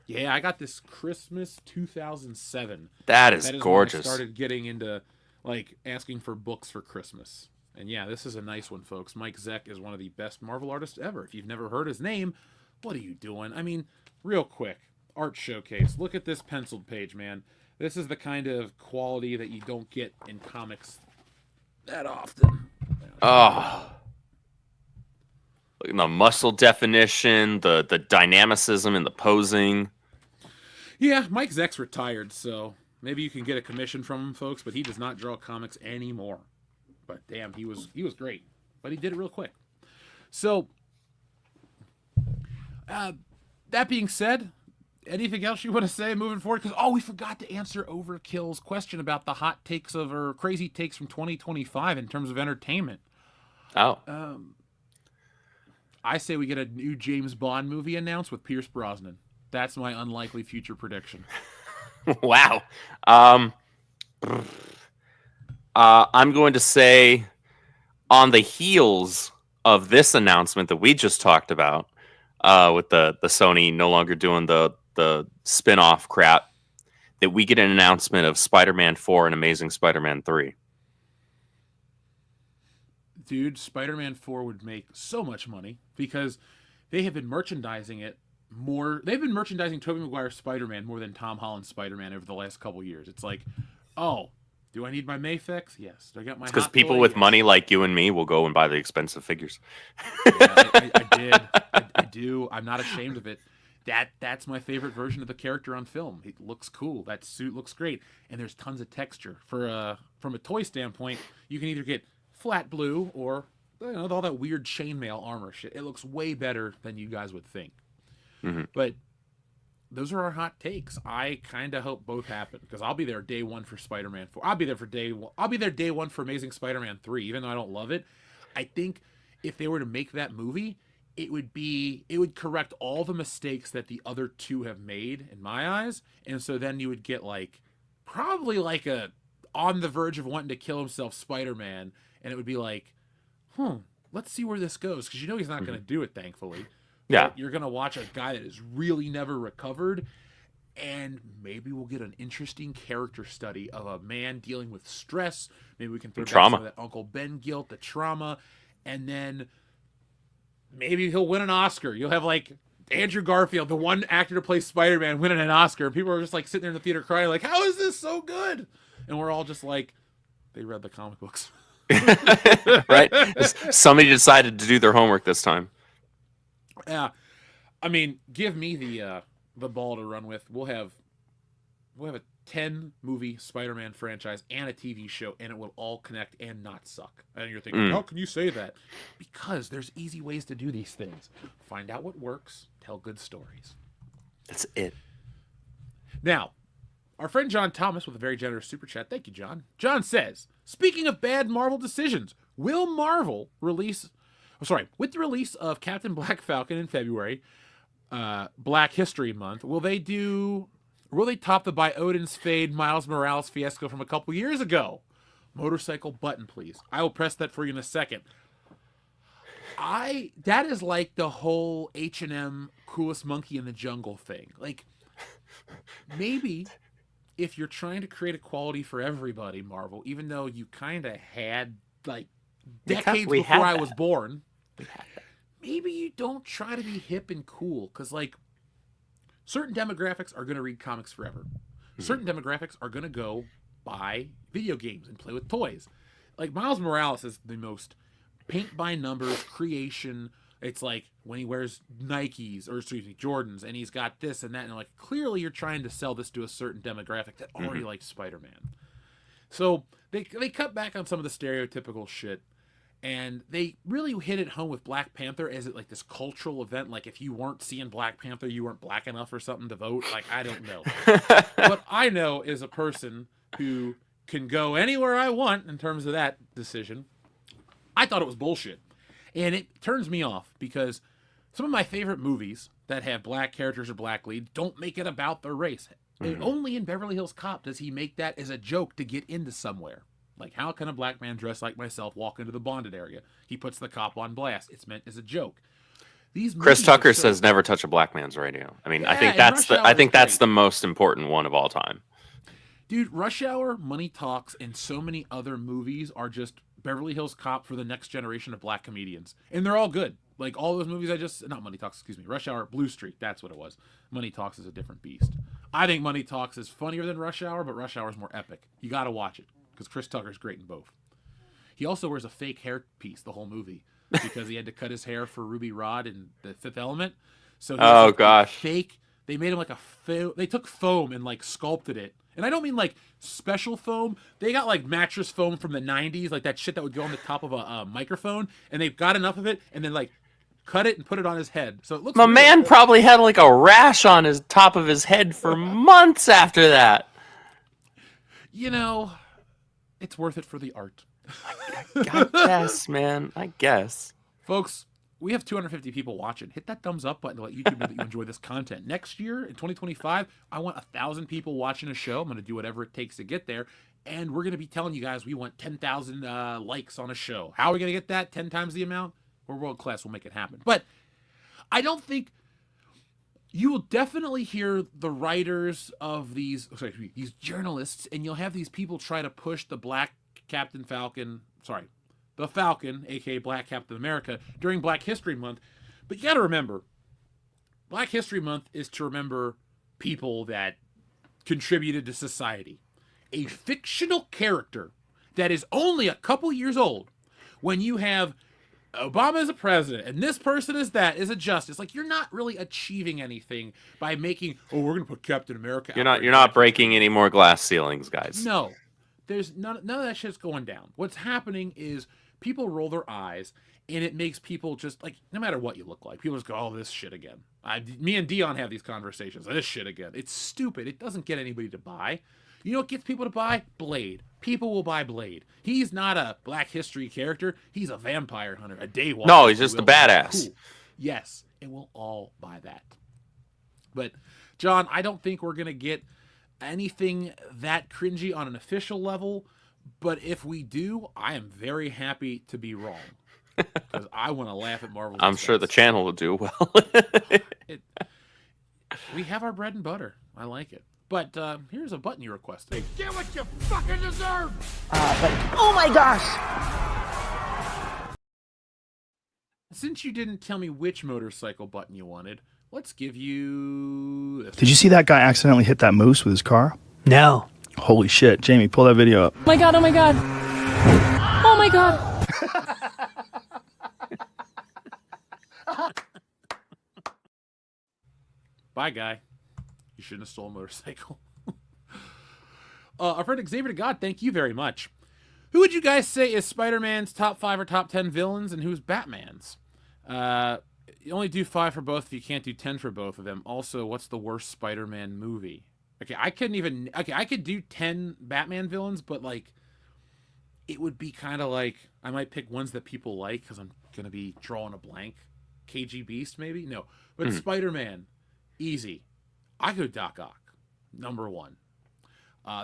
Yeah, I got this Christmas 2007. That is gorgeous. When I started getting into like asking for books for Christmas. And yeah, this is a nice one, folks. Mike Zeck is one of the best Marvel artists ever. If you've never heard his name, what are you doing? I mean, real quick, art showcase. Look at this penciled page, man. This is the kind of quality that you don't get in comics that often. Oh. Look at the muscle definition, the dynamicism and the posing. Yeah, Mike Zeck's retired, so maybe you can get a commission from him, folks, but he does not draw comics anymore. But damn, he was great. But he did it real quick. So, that being said, anything else you want to say moving forward? Because, we forgot to answer Overkill's question about the hot takes or crazy takes from 2025 in terms of entertainment. Oh. I say we get a new James Bond movie announced with Pierce Brosnan. That's my unlikely future prediction. Wow. I'm going to say, on the heels of this announcement that we just talked about, with the Sony no longer doing the spin-off crap, that we get an announcement of Spider-Man 4 and Amazing Spider-Man 3. Dude, Spider-Man 4 would make so much money because they have been merchandising it more. They've been merchandising Tobey Maguire's Spider-Man more than Tom Holland's Spider-Man over the last couple years. It's like, do I need my Mayfix? Yes. Do I got my? Because people with money like you and me will go and buy the expensive figures. Yeah, I did. I do. I'm not ashamed of it. That's my favorite version of the character on film. It looks cool. That suit looks great, and there's tons of texture. From a toy standpoint, you can either get flat blue or all that weird chainmail armor shit. It looks way better than you guys would think. Mm-hmm. But those are our hot takes. I kind of hope both happen because I'll be there day one for Spider-Man 4. I'll be there day one for Amazing Spider-Man 3, even though I don't love it. I think if they were to make that movie, it would correct all the mistakes that the other two have made in my eyes. And so then you would get probably a on the verge of wanting to kill himself Spider-Man. And it would be like, let's see where this goes. Because he's not going to do it, thankfully. Yeah. But you're going to watch a guy that has really never recovered. And maybe we'll get an interesting character study of a man dealing with stress. Maybe we can throw back some of that Uncle Ben guilt, the trauma. And then maybe he'll win an Oscar. You'll have Andrew Garfield, the one actor to play Spider-Man, winning an Oscar. People are just sitting there in the theater crying how is this so good? And we're all just they read the comic books. Right? Somebody decided to do their homework this time. Yeah. I mean, give me the ball to run with. We'll have a 10 movie Spider-Man franchise and a TV show, and it will all connect and not suck. And you're thinking, how can you say that? Because there's easy ways to do these things. Find out what works, tell good stories. That's it. Now, our friend John Thomas with a very generous super chat. Thank you, John. John says, speaking of bad Marvel decisions, will Marvel release... with the release of Captain Black Falcon in February, Black History Month, will they top the by Odin's Fade Miles Morales fiasco from a couple years ago? Motorcycle button, please. I will press that for you in a second. That is like the whole H&M coolest monkey in the jungle thing. Maybe if you're trying to create equality for everybody, Marvel, even though you kind of had decades before I was born, maybe you don't try to be hip and cool because certain demographics are going to read comics forever. Certain demographics are going to go buy video games and play with toys. Miles Morales is the most paint by numbers creation. It's when he wears Nikes or Jordans and he's got this and that, and clearly you're trying to sell this to a certain demographic that already likes Spider-Man. So they cut back on some of the stereotypical shit, And they really hit it home with Black Panther as it like this cultural event. Like if you weren't seeing Black Panther, you weren't black enough or something to vote. Like I don't know. What I know is a person who can go anywhere I want in terms of that decision. I thought it was bullshit. And it turns me off because some of my favorite movies that have black characters or black leads don't make it about their race. Mm-hmm. Only in Beverly Hills Cop does he make that as a joke to get into somewhere. Like, how can a black man dressed like myself walk into the bonded area? He puts the cop on blast. It's meant as a joke. Chris Tucker says never touch a black man's radio. I mean, yeah, I think that's the most important one of all time. Dude, Rush Hour, Money Talks, and so many other movies are just Beverly Hills Cop for the next generation of black comedians. And they're all good. Like, all those movies not Money Talks, excuse me. Rush Hour, Blue Streak, that's what it was. Money Talks is a different beast. I think Money Talks is funnier than Rush Hour, but Rush Hour is more epic. You gotta watch it, because Chris Tucker's great in both. He also wears a fake hair piece the whole movie, because he had to cut his hair for Ruby Rod in The Fifth Element. So fake. They made him like they took foam and like sculpted it. And I don't mean like special foam. They got like mattress foam from the 90s, like that shit that would go on the top of a microphone, and they've got enough of it and then like cut it and put it on his head. So it looks My man probably had like a rash on his top of his head for months after that. You know, it's worth it for the art. I guess, man. I guess. Folks, we have 250 people watching. Hit that thumbs up button to let YouTube know that you enjoy this content. Next year, in 2025, I want 1,000 people watching a show. I'm going to do whatever it takes to get there. And we're going to be telling you guys we want 10,000 likes on a show. How are we going to get that? 10 times the amount? We're world class. We'll make it happen. But I don't think... You will definitely hear the writers of these journalists, and you'll have these people try to push the Black Captain Falcon... Sorry. The Falcon, a.k.a. Black Captain America, during Black History Month. But you got to remember, Black History Month is to remember people that contributed to society. A fictional character that is only a couple years old, when you have Obama as a president and this person is a justice, like you're not really achieving anything by making, we're going to put Captain America out. You're not breaking any more glass ceilings, guys. No. There's none of that shit's going down. What's happening is people roll their eyes, and it makes people just, like, no matter what you look like, people just go, oh, this shit again. Me and Dion have these conversations. This shit again. It's stupid. It doesn't get anybody to buy. You know what gets people to buy? Blade. People will buy Blade. He's not a Black History character. He's a vampire hunter, a daywalker. No, he's just a badass. Cool. Yes, and we'll all buy that. But, John, I don't think we're going to get anything that cringy on an official level, but if we do, I am very happy to be wrong, because I want to laugh at Marvel. I'm sure the channel will do well. We have our bread and butter. I like it. But here's a button you requested. Get what you fucking deserve! Oh my gosh! Since you didn't tell me which motorcycle button you wanted, let's give you this. Did you see that guy accidentally hit that moose with his car? No. Holy shit. Jamie, pull that video up. Oh my god, oh my god. Oh my god. Bye, guy. You shouldn't have stolen a motorcycle. Our friend Xavier to God, thank you very much. Who would you guys say is Spider-Man's top 5 or top 10 villains, and who's Batman's? You only do 5 for both if you can't do 10 for both of them. Also, what's the worst Spider-Man movie? Okay, I could do 10 Batman villains, but, like, it would be kind of like, I might pick ones that people like, because I'm going to be drawing a blank. KG Beast, maybe? No. But Spider-Man, easy. I go Doc Ock, number 1.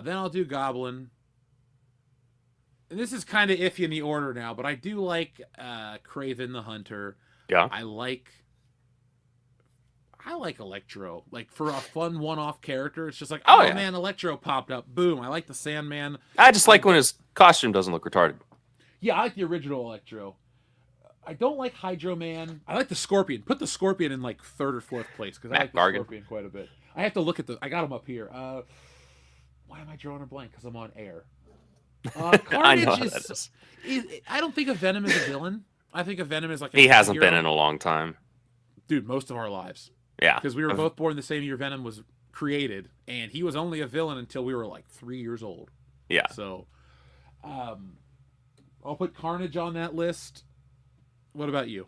Then I'll do Goblin. And this is kind of iffy in the order now, but I do like Kraven the Hunter. Yeah. I like Electro. Like, for a fun one-off character, it's just like, oh man, Electro popped up. Boom. I like the Sandman. I just like when his costume doesn't look retarded. Yeah, I like the original Electro. I don't like Hydro Man. I like the Scorpion. Put the Scorpion in, like, 3rd or 4th place, because I like the Scorpion quite a bit. I have to look at I got him up here. Why am I drawing a blank? Because I'm on air. Carnage I know that is. I don't think of Venom as a villain. I think of Venom as like he hasn't been in a long time. Dude, most of our lives. Yeah. Because we were both born the same year Venom was created, and he was only a villain until we were like 3 years old. Yeah. So, I'll put Carnage on that list. What about you?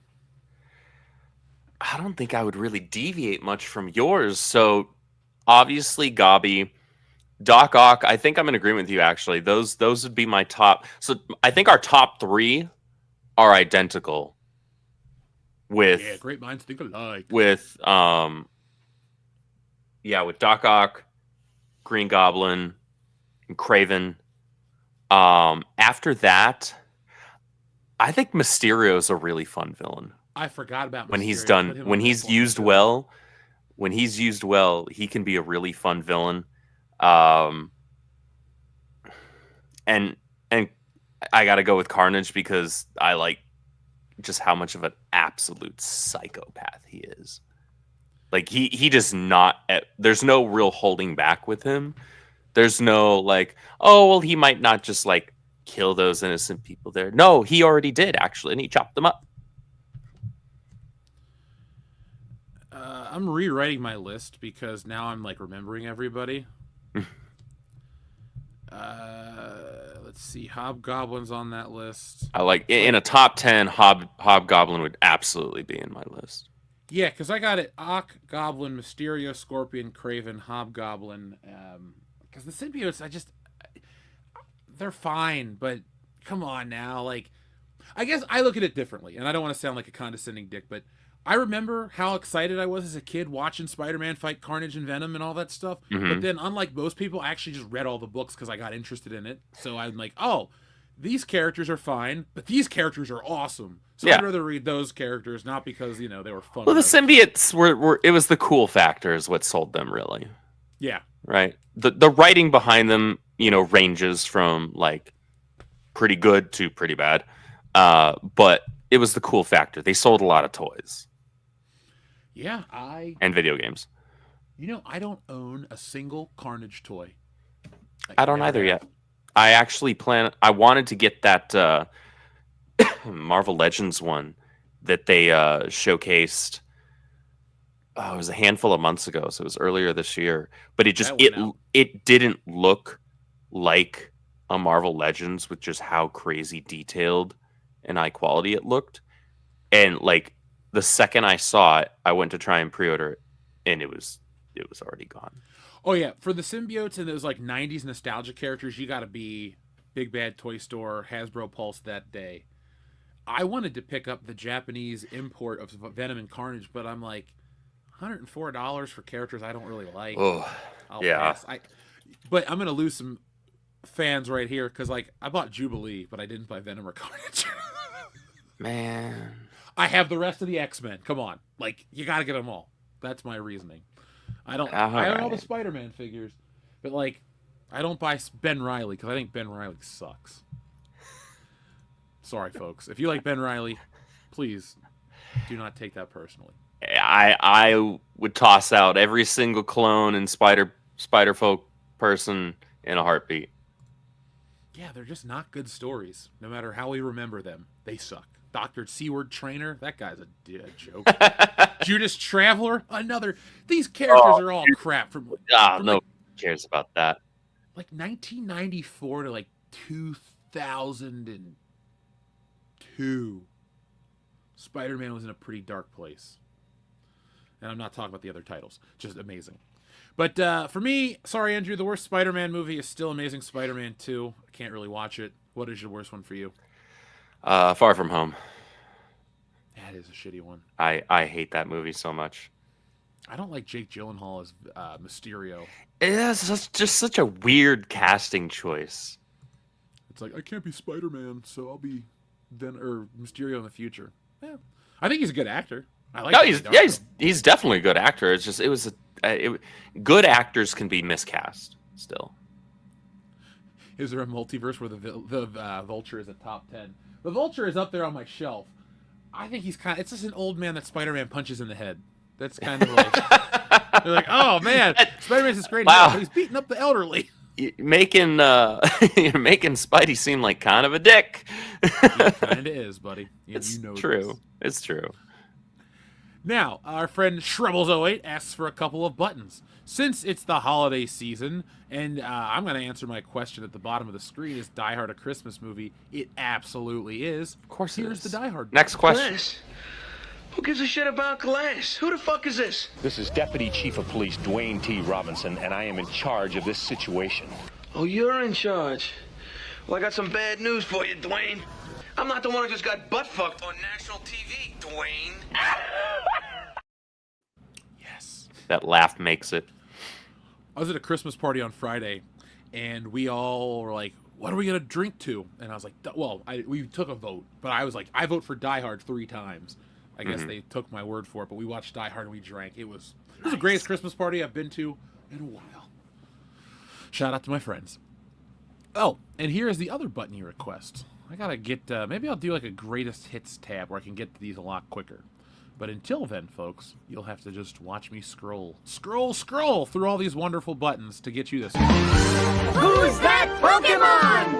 I don't think I would really deviate much from yours. So obviously Gabi, Doc Ock. I think I'm in agreement with you. Actually, those would be my top. So I think our top three are identical. With Great minds think alike. With Doc Ock, Green Goblin, and Kraven. After that, I think Mysterio's a really fun villain. I forgot about when Mysterio. He's done. When he's used well, he can be a really fun villain. And I got to go with Carnage because I like just how much of an absolute psychopath he is. Like he does not. There's no real holding back with him. There's no like, oh well, he might not just like kill those innocent people there. No, he already did actually, and he chopped them up. I'm rewriting my list because now I'm like remembering everybody. Let's see, Hobgoblin's on that list. I like in a top 10. Hobgoblin would absolutely be in my list. Yeah, because I got it: Ock, Goblin, Mysterio, Scorpion, Kraven, Hobgoblin. Because the symbiotes, they're fine, but come on now. Like, I guess I look at it differently, and I don't want to sound like a condescending dick, but I remember how excited I was as a kid watching Spider-Man fight Carnage and Venom and all that stuff. Mm-hmm. But then, unlike most people, I actually just read all the books because I got interested in it. So I'm like, oh, these characters are fine, but these characters are awesome. So I'd rather read those characters, not because, they were fun. Well, the symbiotes were it was the cool factor is what sold them, really. Yeah. Right. The writing behind them, ranges from like pretty good to pretty bad. But it was the cool factor. They sold a lot of toys. Yeah, and video games. I don't own a single Carnage toy. I don't either yet. I actually I wanted to get that Marvel Legends one that they showcased. It was a handful of months ago, so it was earlier this year. But it didn't look like a Marvel Legends with just how crazy detailed and high quality it looked. And like the second I saw it, I went to try and pre-order it, and it was already gone. Oh yeah, for the symbiotes and those like '90s nostalgia characters, you got to be Big Bad Toy Store, Hasbro Pulse that day. I wanted to pick up the Japanese import of Venom and Carnage, but I'm like, $104 for characters I don't really like. Oh, pass. But I'm gonna lose some fans right here because like I bought Jubilee, but I didn't buy Venom or Carnage. Man, I have the rest of the X-Men. Come on, like you got to get them all. That's my reasoning. I own all the Spider-Man figures, but like I don't buy Ben Reilly because I think Ben Reilly sucks. Sorry, folks. If you like Ben Reilly, please do not take that personally. I would toss out every single clone and Spider-Folk person in a heartbeat. Yeah, they're just not good stories. No matter how we remember them, they suck. Dr. Seward Trainer, that guy's a joke. Judas Traveler, another. These characters are all crap. From no one cares about that. Like 1994 to like 2002, Spider-Man was in a pretty dark place. And I'm not talking about the other titles. Just amazing. But for me, sorry, Andrew, the worst Spider-Man movie is still Amazing Spider-Man 2. I can't really watch it. What is your worst one for you? Far From Home. That is a shitty one. I hate that movie so much. I don't like Jake Gyllenhaal as Mysterio. It's just such a weird casting choice. It's like, I can't be Spider-Man, so I'll be Mysterio in the future. Yeah, I think he's a good actor. I like. No, he's definitely a good actor. It's just good actors can be miscast still. Is there a multiverse where the Vulture is a top 10? The Vulture is up there on my shelf. I think it's just an old man that Spider-Man punches in the head. That's kind of like, they're like, oh man, Spider-Man's this great hero, but he's beating up the elderly. You're making Spidey seem like kind of a dick. He kind of is, buddy. It's true. It's true. Now, our friend Shrebbles08 asks for a couple of buttons. Since it's the holiday season, and I'm going to answer my question at the bottom of the screen, is Die Hard a Christmas movie? It absolutely is. Of course it Here's is. the Die Hard. Next question. Glass? Who gives a shit about Glass? Who the fuck is this? This is Deputy Chief of Police Dwayne T. Robinson, and I am in charge of this situation. Oh, you're in charge. Well, I got some bad news for you, Dwayne. I'm not the one who just got butt-fucked on national TV, Dwayne. Yes. That laugh makes it. I was at a Christmas party on Friday, and we all were like, what are we going to drink to? And I was like, well, we took a vote, but I was like, I vote for Die Hard 3 times. I guess they took my word for it, but we watched Die Hard and we drank. It was the greatest Christmas party I've been to in a while. Shout out to my friends. Oh, and here is the other button you request. I got to get, maybe I'll do like a greatest hits tab where I can get to these a lot quicker. But until then, folks, you'll have to just watch me scroll through all these wonderful buttons to get you this one. Who's that Pokemon?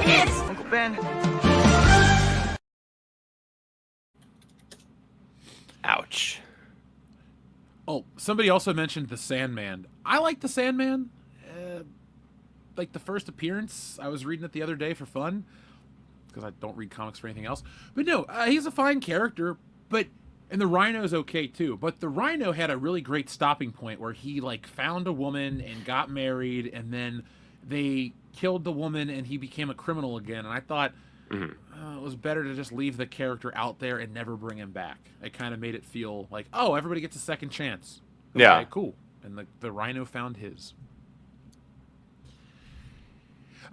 It's Uncle Ben. Ouch. Oh, somebody also mentioned the Sandman. I like the Sandman. Like the first appearance, I was reading it the other day for fun, because I don't read comics for anything else. But no, he's a fine character, and the Rhino's okay too. But the Rhino had a really great stopping point where he like found a woman and got married, and then they killed the woman and he became a criminal again. And I thought it was better to just leave the character out there and never bring him back. It kind of made it feel like, oh, everybody gets a second chance. Okay, Yeah. cool. And the Rhino found his.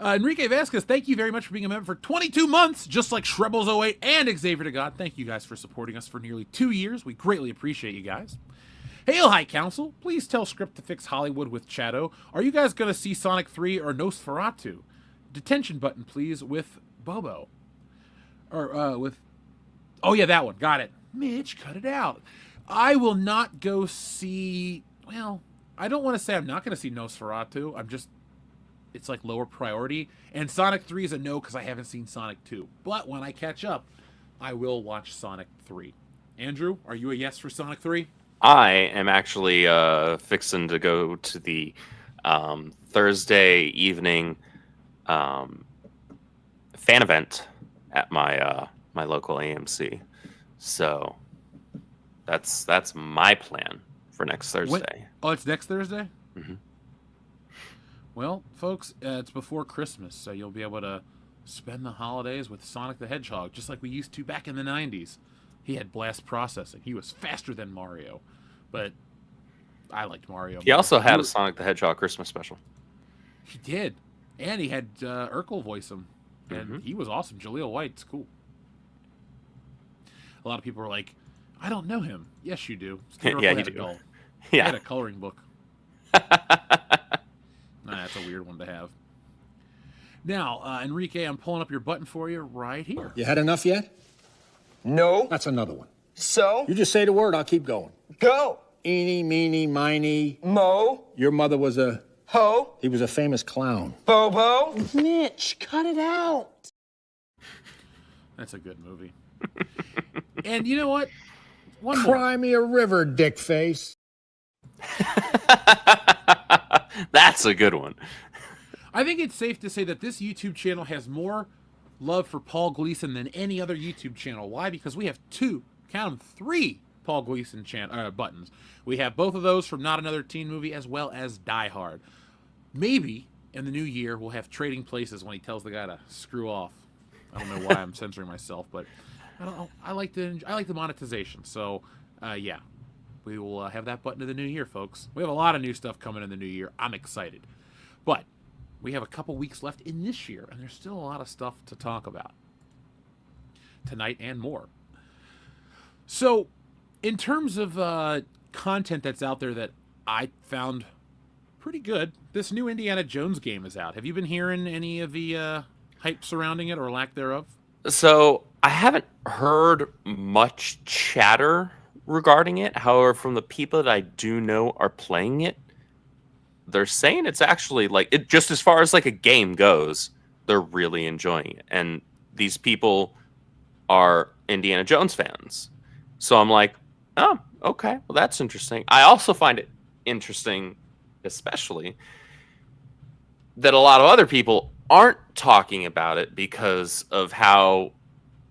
Enrique Vasquez, thank you very much for being a member for 22 months, just like Shrebbles08 and Xavier to God. Thank you guys for supporting us for nearly 2 years. We greatly appreciate you guys. Hail High Council, please tell Script to Fix Hollywood with Chato. Are you guys going to see Sonic 3 or Nosferatu? Detention button, please, with Bobo. Or, with... Oh, yeah, that one. Got it. Mitch, cut it out. I will not go see... Well, I don't want to say I'm not going to see Nosferatu. I'm just... It's like lower priority. And Sonic 3 is a no because I haven't seen Sonic 2. But when I catch up, I will watch Sonic 3. Andrew, are you a yes for Sonic 3? I am actually fixing to go to the Thursday evening fan event at my my local AMC. So that's my plan for next Thursday. Oh, it's next Thursday? Mm-hmm. Well, folks, it's before Christmas, so you'll be able to spend the holidays with Sonic the Hedgehog, just like we used to back in the 90s. He had blast processing. He was faster than Mario, but I liked Mario. He also had a Sonic the Hedgehog Christmas special. He did, and he had Urkel voice him, and he was awesome. Jaleel White's cool. A lot of people were like, "I don't know him." Yes, you do. Steve Yeah, Urkel you had a do. doll. Yeah. He had a coloring book. That's a weird one to have. Now, Enrique, I'm pulling up your button for you right here. You had enough yet? No. That's another one. So? You just say the word, I'll keep going. Go. Eeny, meeny, miny. Mo. Your mother was a... Ho. He was a famous clown. Bobo. Mitch, cut it out. That's a good movie. And you know what? One more. Cry me a river, dick face. That's a good one. I think it's safe to say that this YouTube channel has more love for Paul Gleason than any other YouTube channel. Why? Because we have three Paul Gleason buttons. We have both of those from Not Another Teen Movie as well as Die Hard. Maybe in the new year we'll have Trading Places when he tells the guy to screw off. I don't know why I'm censoring myself, but I don't know. I like the monetization. So yeah, we will have that button in the new year, folks. We have a lot of new stuff coming in the new year. I'm excited, but we have a couple weeks left in this year, and there's still a lot of stuff to talk about tonight and more. So, in terms of content that's out there that I found pretty good, this new Indiana Jones game is out. Have you been hearing any of the hype surrounding it or lack thereof? So I haven't heard much chatter regarding it. However, from the people that I do know are playing it, they're saying it's actually like it, just as far as like a game goes, they're really enjoying it. And these people are Indiana Jones fans. So I'm like, oh, okay, well, that's interesting. I also find it interesting, especially, that a lot of other people aren't talking about it because of how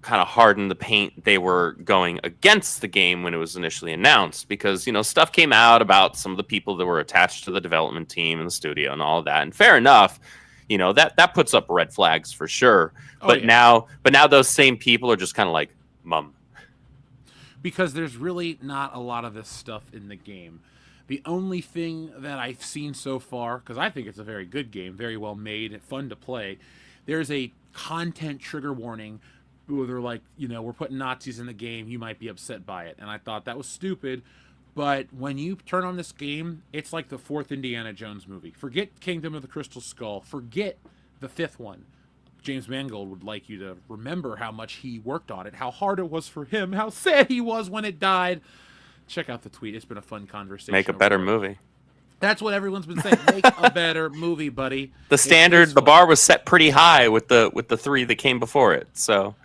kind of hardened the paint they were going against the game when it was initially announced. Because, stuff came out about some of the people that were attached to the development team and the studio and all of that. And fair enough, that puts up red flags for sure. But now those same people are just kind of like, mum. Because there's really not a lot of this stuff in the game. The only thing that I've seen so far, because I think it's a very good game, very well made, fun to play, there's a content trigger warning where they're like, we're putting Nazis in the game, you might be upset by it. And I thought that was stupid. But when you turn on this game, it's like the fourth Indiana Jones movie. Forget Kingdom of the Crystal Skull. Forget the fifth one. James Mangold would like you to remember how much he worked on it, how hard it was for him, how sad he was when it died. Check out the tweet. It's been a fun conversation. Make a better movie. That's what everyone's been saying. Make a better movie, buddy. The standard, the bar was set pretty high with the three that came before it. So,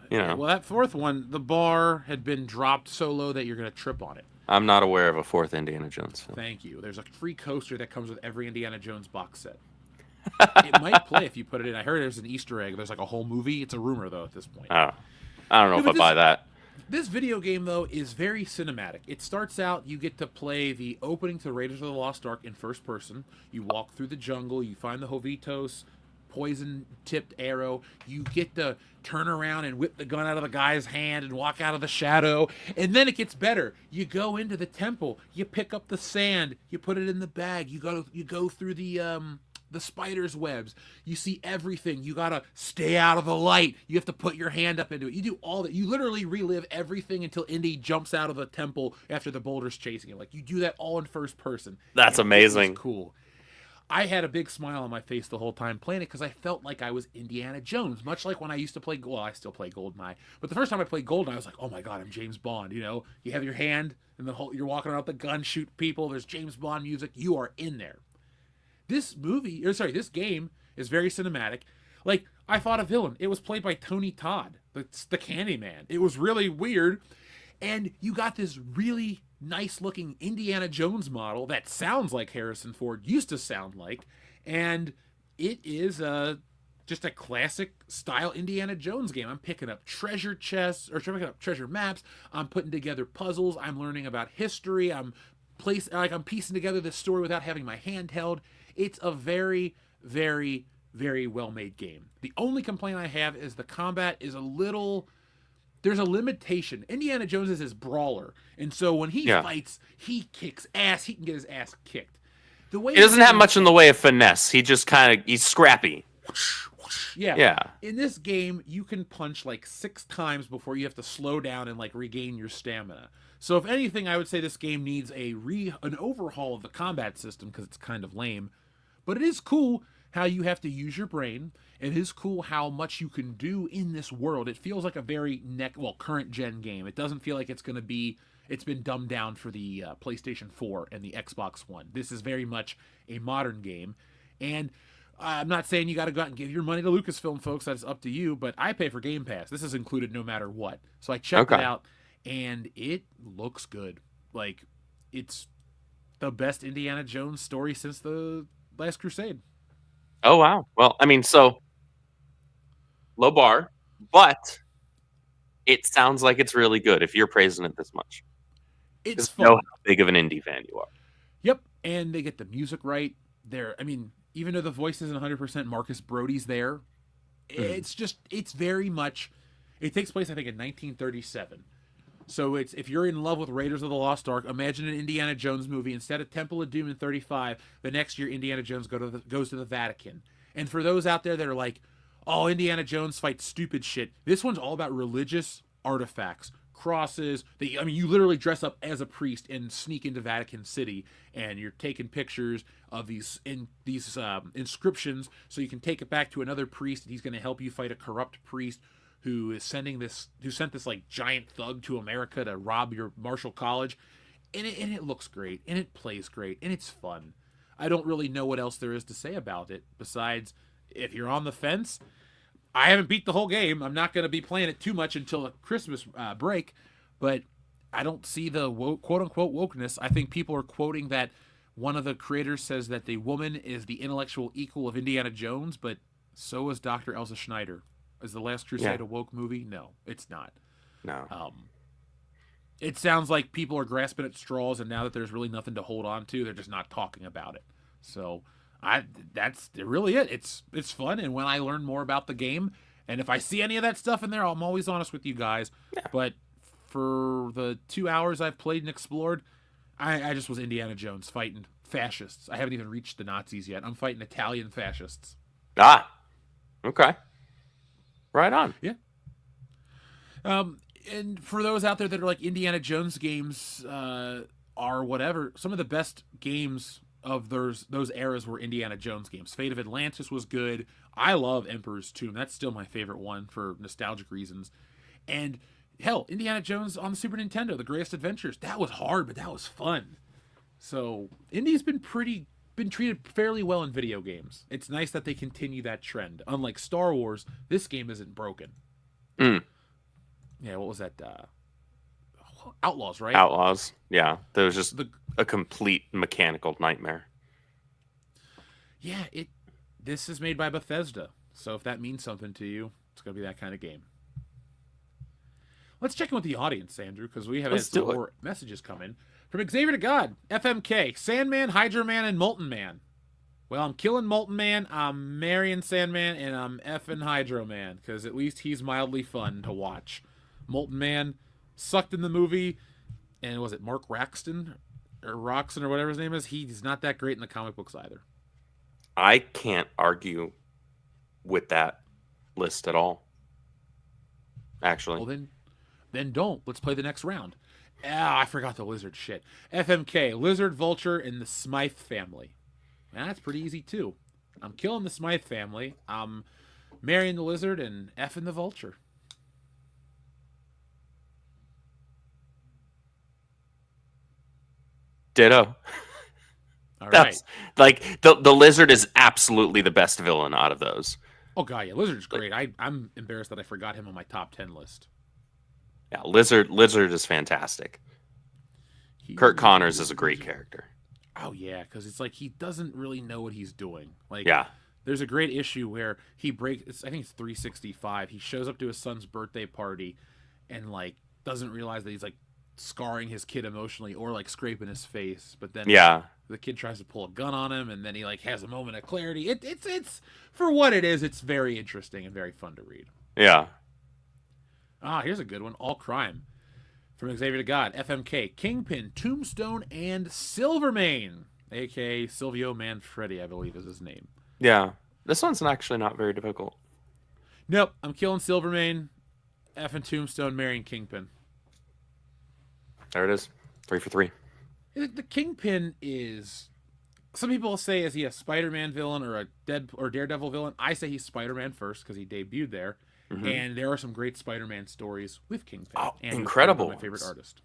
Well, that fourth one, the bar had been dropped so low that you're going to trip on it. I'm not aware of a fourth Indiana Jones film. Thank you. There's a free coaster that comes with every Indiana Jones box set. It might play if you put it in. I heard there's an Easter egg. There's like a whole movie. It's a rumor, though, at this point. Oh. I don't know if I buy that. This video game, though, is very cinematic. It starts out, you get to play the opening to Raiders of the Lost Ark in first person. You walk through the jungle. You find the Jovitos poison-tipped arrow. You get to turn around and whip the gun out of the guy's hand and walk out of the shadow. And then it gets better. You go into the temple. You pick up the sand. You put it in the bag. You go through the spider's webs. You see everything. You gotta stay out of the light. You have to put your hand up into it. You do all that. You literally relive everything until Indy jumps out of the temple after the boulder's chasing him. Like, you do that all in first person. That's amazing. Cool. I had a big smile on my face the whole time playing it because I felt like I was Indiana Jones, much like when I used to play. Well, I still play GoldenEye, but the first time I played GoldenEye, I was like, "Oh my god, I'm James Bond!" You have your hand and you're walking around with the gun, shoot people. There's James Bond music. You are in there. This game is very cinematic. Like, I fought a villain. It was played by Tony Todd, the Candyman. It was really weird, and you got this really nice-looking Indiana Jones model that sounds like Harrison Ford used to sound like, and it is just a classic style Indiana Jones game. I'm picking up treasure chests, or picking up treasure maps. I'm putting together puzzles. I'm learning about history. I'm piecing together this story without having my hand held. It's a very, very, very well-made game. The only complaint I have is the combat is there's a limitation. Indiana Jones is his brawler, and so when he fights, he kicks ass. He can get his ass kicked. He doesn't have much in the way of finesse. He just he's scrappy. Yeah. In this game, you can punch like 6 times before you have to slow down and like regain your stamina. So if anything, I would say this game needs an overhaul of the combat system because it's kind of lame. But it is cool how you have to use your brain. It is cool how much you can do in this world. It feels like a very current gen game. It doesn't feel like it's been dumbed down for the PlayStation 4 and the Xbox One. This is very much a modern game. And I'm not saying you got to go out and give your money to Lucasfilm, folks. That's up to you. But I pay for Game Pass. This is included no matter what. So I checked it out, and it looks good. Like, it's the best Indiana Jones story since the Last Crusade. Oh, wow. Well, I mean, so low bar, but it sounds like it's really good if you're praising it this much. It's fun. Know how big of an indie fan you are. Yep, and they get the music right. Even though the voice isn't 100%, Marcus Brody's there. It's very much. It takes place, I think, in 1937. So if you're in love with Raiders of the Lost Ark, imagine an Indiana Jones movie. Instead of Temple of Doom in 35, the next year Indiana Jones goes to the Vatican. And for those out there that are like, oh, Indiana Jones fights stupid shit, this one's all about religious artifacts, crosses. You literally dress up as a priest and sneak into Vatican City, and you're taking pictures of these inscriptions so you can take it back to another priest, and he's going to help you fight a corrupt priest who sent this like giant thug to America to rob your Marshall College. And it looks great, and it plays great, and it's fun. I don't really know what else there is to say about it besides, if you're on the fence, I haven't beat the whole game. I'm not going to be playing it too much until the Christmas break, but I don't see the quote unquote wokeness. I think people are quoting that one of the creators says that the woman is the intellectual equal of Indiana Jones, but so is Dr. Elsa Schneider. Is The Last Crusade a woke movie? No, it's not. No. It sounds like people are grasping at straws, and now that there's really nothing to hold on to, they're just not talking about it. So that's really it. It's fun, and when I learn more about the game, and if I see any of that stuff in there, I'm always honest with you guys. Yeah. But for the 2 hours I've played and explored, I just was Indiana Jones fighting fascists. I haven't even reached the Nazis yet. I'm fighting Italian fascists. Ah, okay. Right on. Yeah. And for those out there that are like Indiana Jones games are whatever, some of the best games of those eras were Indiana Jones games. Fate of Atlantis was good. I love Emperor's Tomb. That's still my favorite one for nostalgic reasons. And hell, Indiana Jones on the Super Nintendo, The Greatest Adventures. That was hard, but that was fun. So Indy's been treated fairly well in video games. It's nice that they continue that trend. Unlike Star Wars, this game isn't broken. Yeah, what was that? Outlaws, right? Outlaws. Yeah, that was just a complete mechanical nightmare. Yeah, this is made by Bethesda. So if that means something to you, it's going to be that kind of game. Let's check in with the audience, Andrew, because we have had some more messages come in. From Xavier to God, FMK, Sandman, Hydra Man, and Molten Man. Well, I'm killing Molten Man, I'm marrying Sandman, and I'm effing Hydro Man, because at least he's mildly fun to watch. Molten Man sucked in the movie, and was it Mark Raxton or Roxon or whatever his name is? He's not that great in the comic books either. I can't argue with that list at all. Actually. Well, then don't. Let's play the next round. I forgot the lizard shit. FMK, Lizard, Vulture, and the Smythe family. That's pretty easy too. I'm killing the Smythe family. I'm marrying the lizard and effing the vulture. Ditto. All That's right. like the lizard is absolutely the best villain out of those. Oh god, yeah, Lizard's great. I'm embarrassed that I forgot him on my top 10 list. Yeah, Lizard is fantastic. Kurt Connors is a great character. Oh yeah, because it's like he doesn't really know what he's doing. Like, yeah, there's a great issue where he breaks. I think it's 365. He shows up to his son's birthday party, and like doesn't realize that he's like scarring his kid emotionally or like scraping his face. But then the kid tries to pull a gun on him, and then he like has a moment of clarity. It's for what it is. It's very interesting and very fun to read. Yeah. Here's a good one. All Crime. From Xavier to God, FMK, Kingpin, Tombstone, and Silvermane, a.k.a. Silvio Manfredi, I believe is his name. Yeah. This one's actually not very difficult. Nope. I'm killing Silvermane, effing Tombstone, marrying Kingpin. There it is. 3 for 3. The Kingpin is... Some people say, is he a Spider-Man villain or a Daredevil villain? I say he's Spider-Man first because he debuted there. Mm-hmm. And there are some great Spider-Man stories with Kingpin. Oh, and incredible! My favorite artist.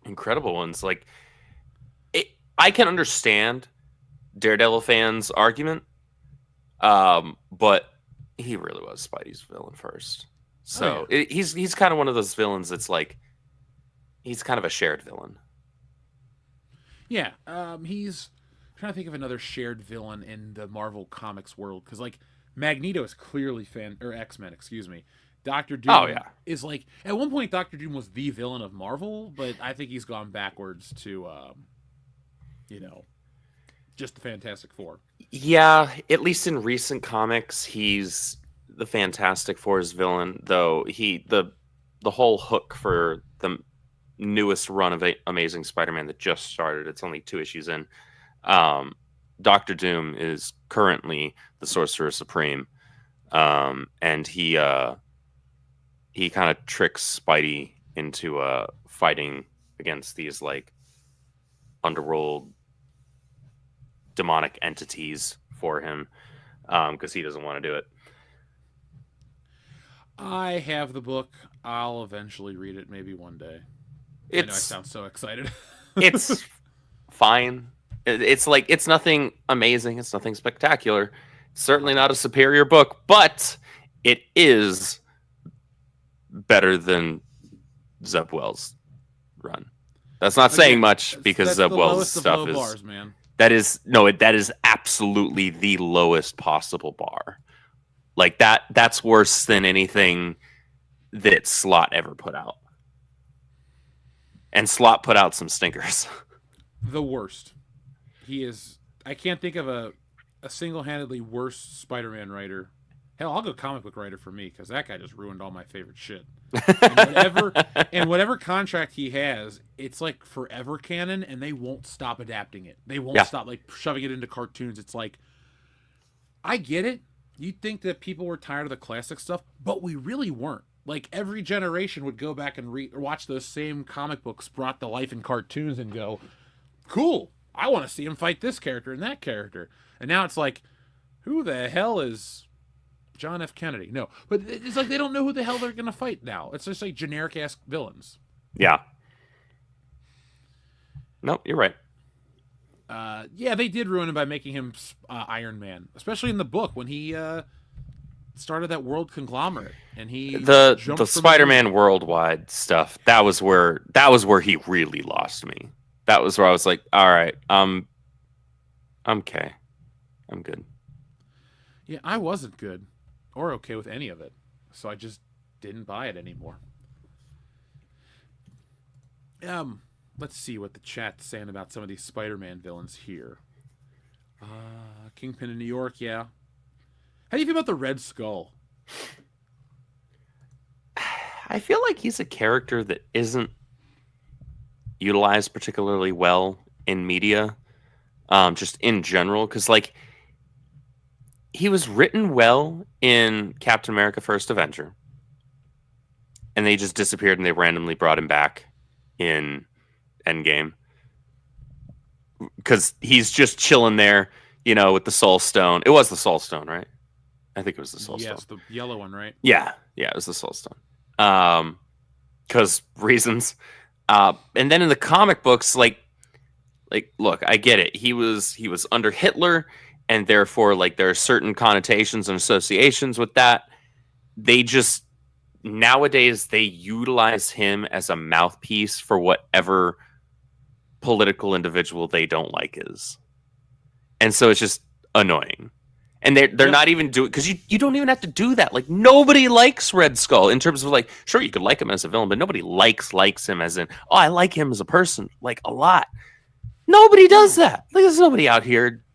Incredible ones. Like, I can understand Daredevil fans' argument, but he really was Spidey's villain first. So he's kind of one of those villains that's like, he's kind of a shared villain. Yeah, he's I'm trying to think of another shared villain in the Marvel Comics world because like. Magneto is clearly X-Men, excuse me. Doctor Doom is like at one point Doctor Doom was the villain of Marvel, but I think he's gone backwards to just the Fantastic Four. Yeah, at least in recent comics, he's the Fantastic Four's villain, though the whole hook for the newest run of Amazing Spider-Man that just started, it's only 2 issues in. Doctor Doom is currently the Sorcerer Supreme, and he kind of tricks Spidey into fighting against these like underworld demonic entities for him because he doesn't want to do it. I have the book. I'll eventually read it, maybe one day. I know I sound so excited. It's fine. It's like, it's nothing amazing. It's nothing spectacular. It's certainly not a superior book, but it is better than Zeb Wells' run. That's not saying Again, much because that's Zeb the Wells' lowest of stuff low is bars, man. that is absolutely the lowest possible bar. Like that's worse than anything that Slot ever put out. And Slot put out some stinkers. The worst. He is. I can't think of a single-handedly worse Spider-Man writer. Hell, I'll go comic book writer for me because that guy just ruined all my favorite shit. And whatever contract he has, it's like forever canon, and they won't stop adapting it. They won't stop like shoving it into cartoons. It's like, I get it. You'd think that people were tired of the classic stuff, but we really weren't. Like every generation would go back and watch those same comic books brought to life in cartoons and go, cool, I want to see him fight this character and that character. And now it's like, who the hell is John F. Kennedy? No, but it's like they don't know who the hell they're going to fight now. It's just like generic ass villains. Yeah. Nope, you're right. Yeah, they did ruin him by making him Iron Man, especially in the book when he started that world conglomerate and he the Spider-Man worldwide stuff. That was where he really lost me. That was where I was like, all right, I'm okay. I'm good. Yeah, I wasn't good or okay with any of it, so I just didn't buy it anymore. Let's see what the chat's saying about some of these Spider-Man villains here. Kingpin in New York, yeah. How do you feel about the Red Skull? I feel like he's a character that isn't utilized particularly well in media, just in general, because like he was written well in Captain America: First Avenger, and they just disappeared and they randomly brought him back in Endgame because he's just chilling there, with the Soul Stone. It was the Soul Stone, right? I think it was the Soul Stone. Yes, the yellow one, right? Yeah, it was the Soul Stone. Because reasons. And then in the comic books, like, look, I get it. He was under Hitler, and therefore, like, there are certain connotations and associations with that. They just nowadays they utilize him as a mouthpiece for whatever political individual they don't like is, and so it's just annoying. And they're not even doing, because you don't even have to do that. Like, nobody likes Red Skull in terms of, like, sure, you could like him as a villain, but nobody likes him as in, oh, I like him as a person, like, a lot. Nobody does that. Like, there's nobody out here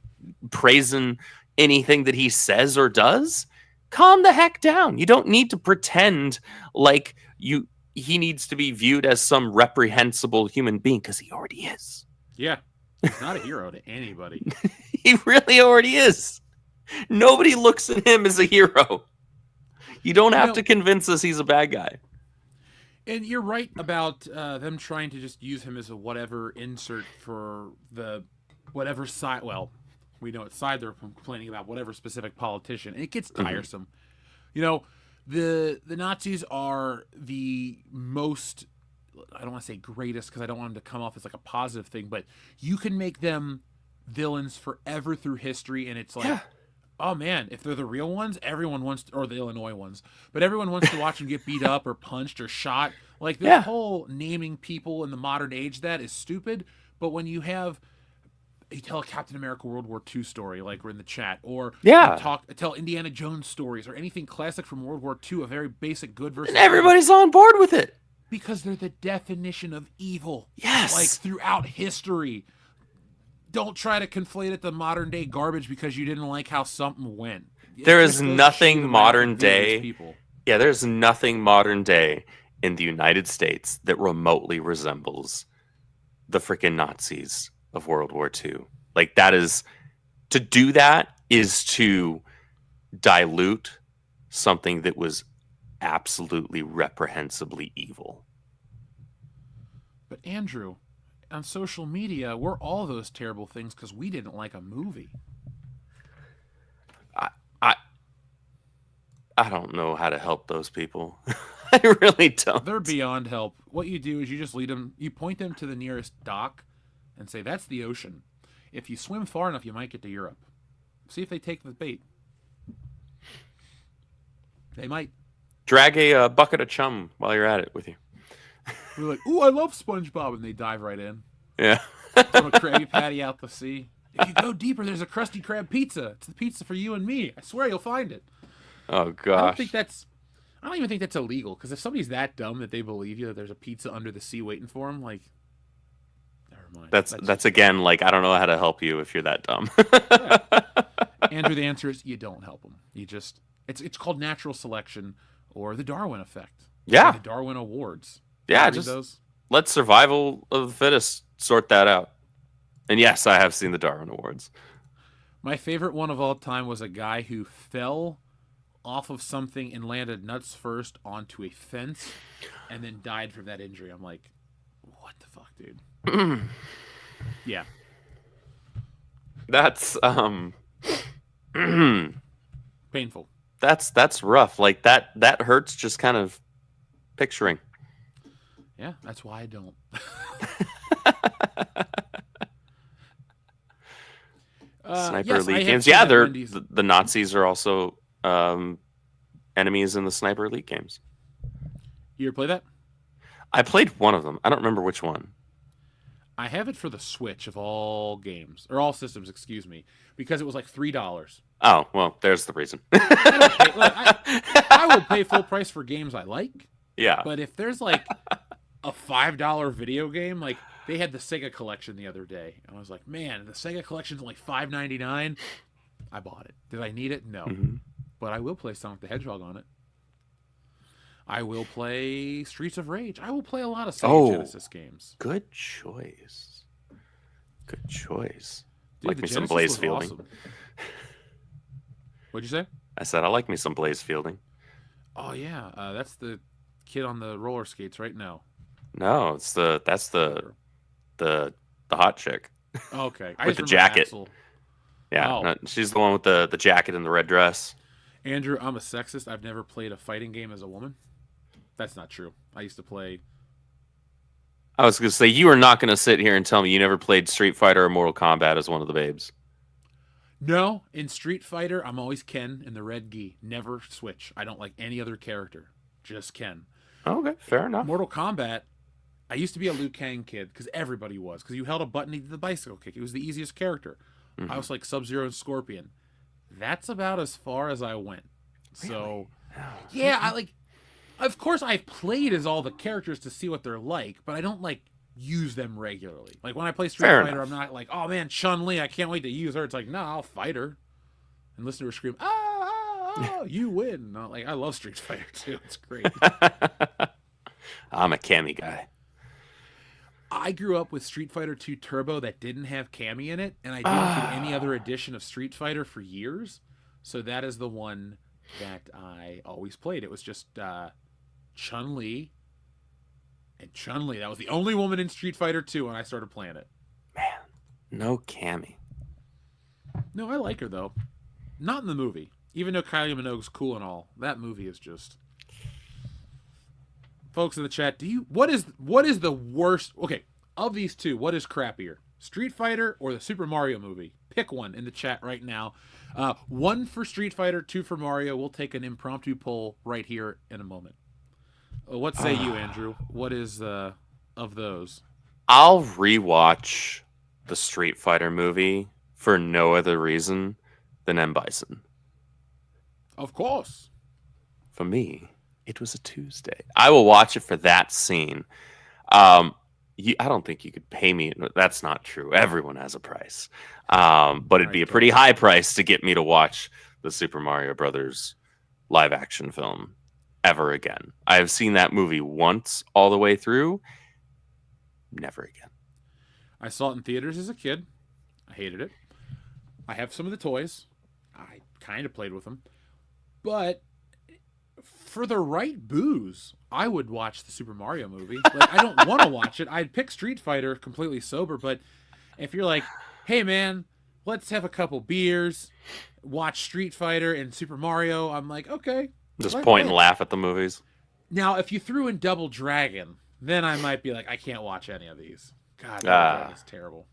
praising anything that he says or does. Calm the heck down. You don't need to pretend like he needs to be viewed as some reprehensible human being, because he already is. Yeah. He's not a hero to anybody. He really already is. Nobody looks at him as a hero. You don't have to convince us he's a bad guy. And you're right about them trying to just use him as a whatever insert for the whatever side. Well, we know what side they're complaining about, whatever specific politician. And it gets tiresome. The Nazis are the most, I don't want to say greatest because I don't want them to come off as like a positive thing, but you can make them villains forever through history, and it's like, oh man, if they're the real ones, everyone wants to, or the Illinois ones, but everyone wants to watch them get beat up or punched or shot. Like, this whole naming people in the modern age, that is stupid. But when you tell a Captain America World War II story, like we're in the chat, or tell Indiana Jones stories or anything classic from World War II, a very basic good versus, and everybody's on board with it because they're the definition of evil. Yes, like throughout history. Don't try to conflate it to modern day garbage because you didn't like how something went. There is nothing modern day. Yeah, there's nothing modern day in the United States that remotely resembles the freaking Nazis of World War II. Like, that is, to do that is to dilute something that was absolutely reprehensibly evil. But Andrew, on social media, we're all those terrible things because we didn't like a movie. I don't know how to help those people. I really don't. They're beyond help. What you do is you just lead them, you point them to the nearest dock and say, that's the ocean. If you swim far enough, you might get to Europe. See if they take the bait. They might. Drag a bucket of chum while you're at it with you. We're like, ooh, I love SpongeBob, and they dive right in. Yeah. Throw a Krabby Patty out the sea. If you go deeper, there's a Krusty Krab pizza. It's the pizza for you and me. I swear you'll find it. Oh gosh. I don't even think that's illegal, because if somebody's that dumb that they believe you that there's a pizza under the sea waiting for them, like, never mind. That's again, like, I don't know how to help you if you're that dumb. Yeah. Andrew, the answer is you don't help them. You just it's called natural selection or the Darwin effect. Yeah. Or the Darwin Awards. Yeah, Read just those. let survival of the fittest sort that out. And yes, I have seen the Darwin Awards. My favorite one of all time was a guy who fell off of something and landed nuts first onto a fence and then died from that injury. I'm like, what the fuck, dude? Yeah. That's Painful. That's rough. Like that hurts just kind of picturing. Yeah, that's why I don't. Sniper yes, I Elite have games. seen Yeah, that they're Wendy's. the Nazis are also enemies in the Sniper Elite games. You ever play that? I played one of them. I don't remember which one. I have it for the Switch of all games, or all systems, excuse me, because it was like $3. Oh, well, there's the reason. I will pay full price for games I like, Yeah. but if there's like a $5 video game, like they had the Sega Collection the other day, and I was like, man, the Sega Collection's only $5.99. I bought it. Did I need it? No, but I will play Sonic the Hedgehog on it. I will play Streets of Rage. I will play a lot of Sega Genesis games. Good choice. Good choice. Dude, like the me some Genesis Blaze was Fielding. awesome. What'd you say? I said I like me some Blaze Fielding. Oh yeah, that's the kid on the roller skates right now. No, that's the hot chick. Okay, With the jacket. Axel. Yeah, Oh. no, she's the one with the jacket and the red dress. Andrew, I'm a sexist. I've never played a fighting game as a woman. That's not true. I used to play. I was going to say, you are not going to sit here and tell me you never played Street Fighter or Mortal Kombat as one of the babes. No, in Street Fighter, I'm always Ken in the red gi. Never switch. I don't like any other character. Just Ken. Okay, fair enough. Mortal Kombat, I used to be a Liu Kang kid because everybody was. Because you held a button, he did the bicycle kick. It was the easiest character. I was like Sub-Zero and Scorpion. That's about as far as I went. So, yeah, I like. Of course, I've played as all the characters to see what they're like, but I don't like use them regularly. Like when I play Street Fair Fighter, enough. I'm not like, oh man, Chun-Li, I can't wait to use her. It's like, nah, I'll fight her and listen to her scream, ah, you win. No, like I love Street Fighter too. It's great. I'm a Cammy guy. I grew up with Street Fighter 2 Turbo that didn't have Cammy in it, and I didn't do any other edition of Street Fighter for years. So that is the one that I always played. It was just Chun-Li. And Chun-Li, that was the only woman in Street Fighter 2 when I started playing it. No Cammy. No, I like her, though. Not in the movie. Even though Kylie Minogue's cool and all, that movie is just... Folks in the chat, what is the worst... Okay, of these two, what is crappier? Street Fighter or the Super Mario movie? Pick one in the chat right now. 1 for Street Fighter, 2 for Mario. We'll take an impromptu poll right here in a moment. What say you, Andrew? What is of those? I'll rewatch the Street Fighter movie for no other reason than M. Bison. Of course. For me, it was a Tuesday. I will watch it for that scene. I don't think you could pay me. That's not true. Everyone has a price. But it'd be a pretty high price to get me to watch the Super Mario Brothers live action film ever again. I have seen that movie once all the way through. Never again. I saw it in theaters as a kid. I hated it. I have some of the toys. I kind of played with them. But for the right booze, I would watch the Super Mario movie. Like, I don't want to watch it. I'd pick Street Fighter completely sober, but if you're like, hey man, let's have a couple beers, watch Street Fighter and Super Mario, I'm like, okay. Just point and laugh at the movies. Now, if you threw in Double Dragon, then I might be like, I can't watch any of these. God, Double Dragon's terrible.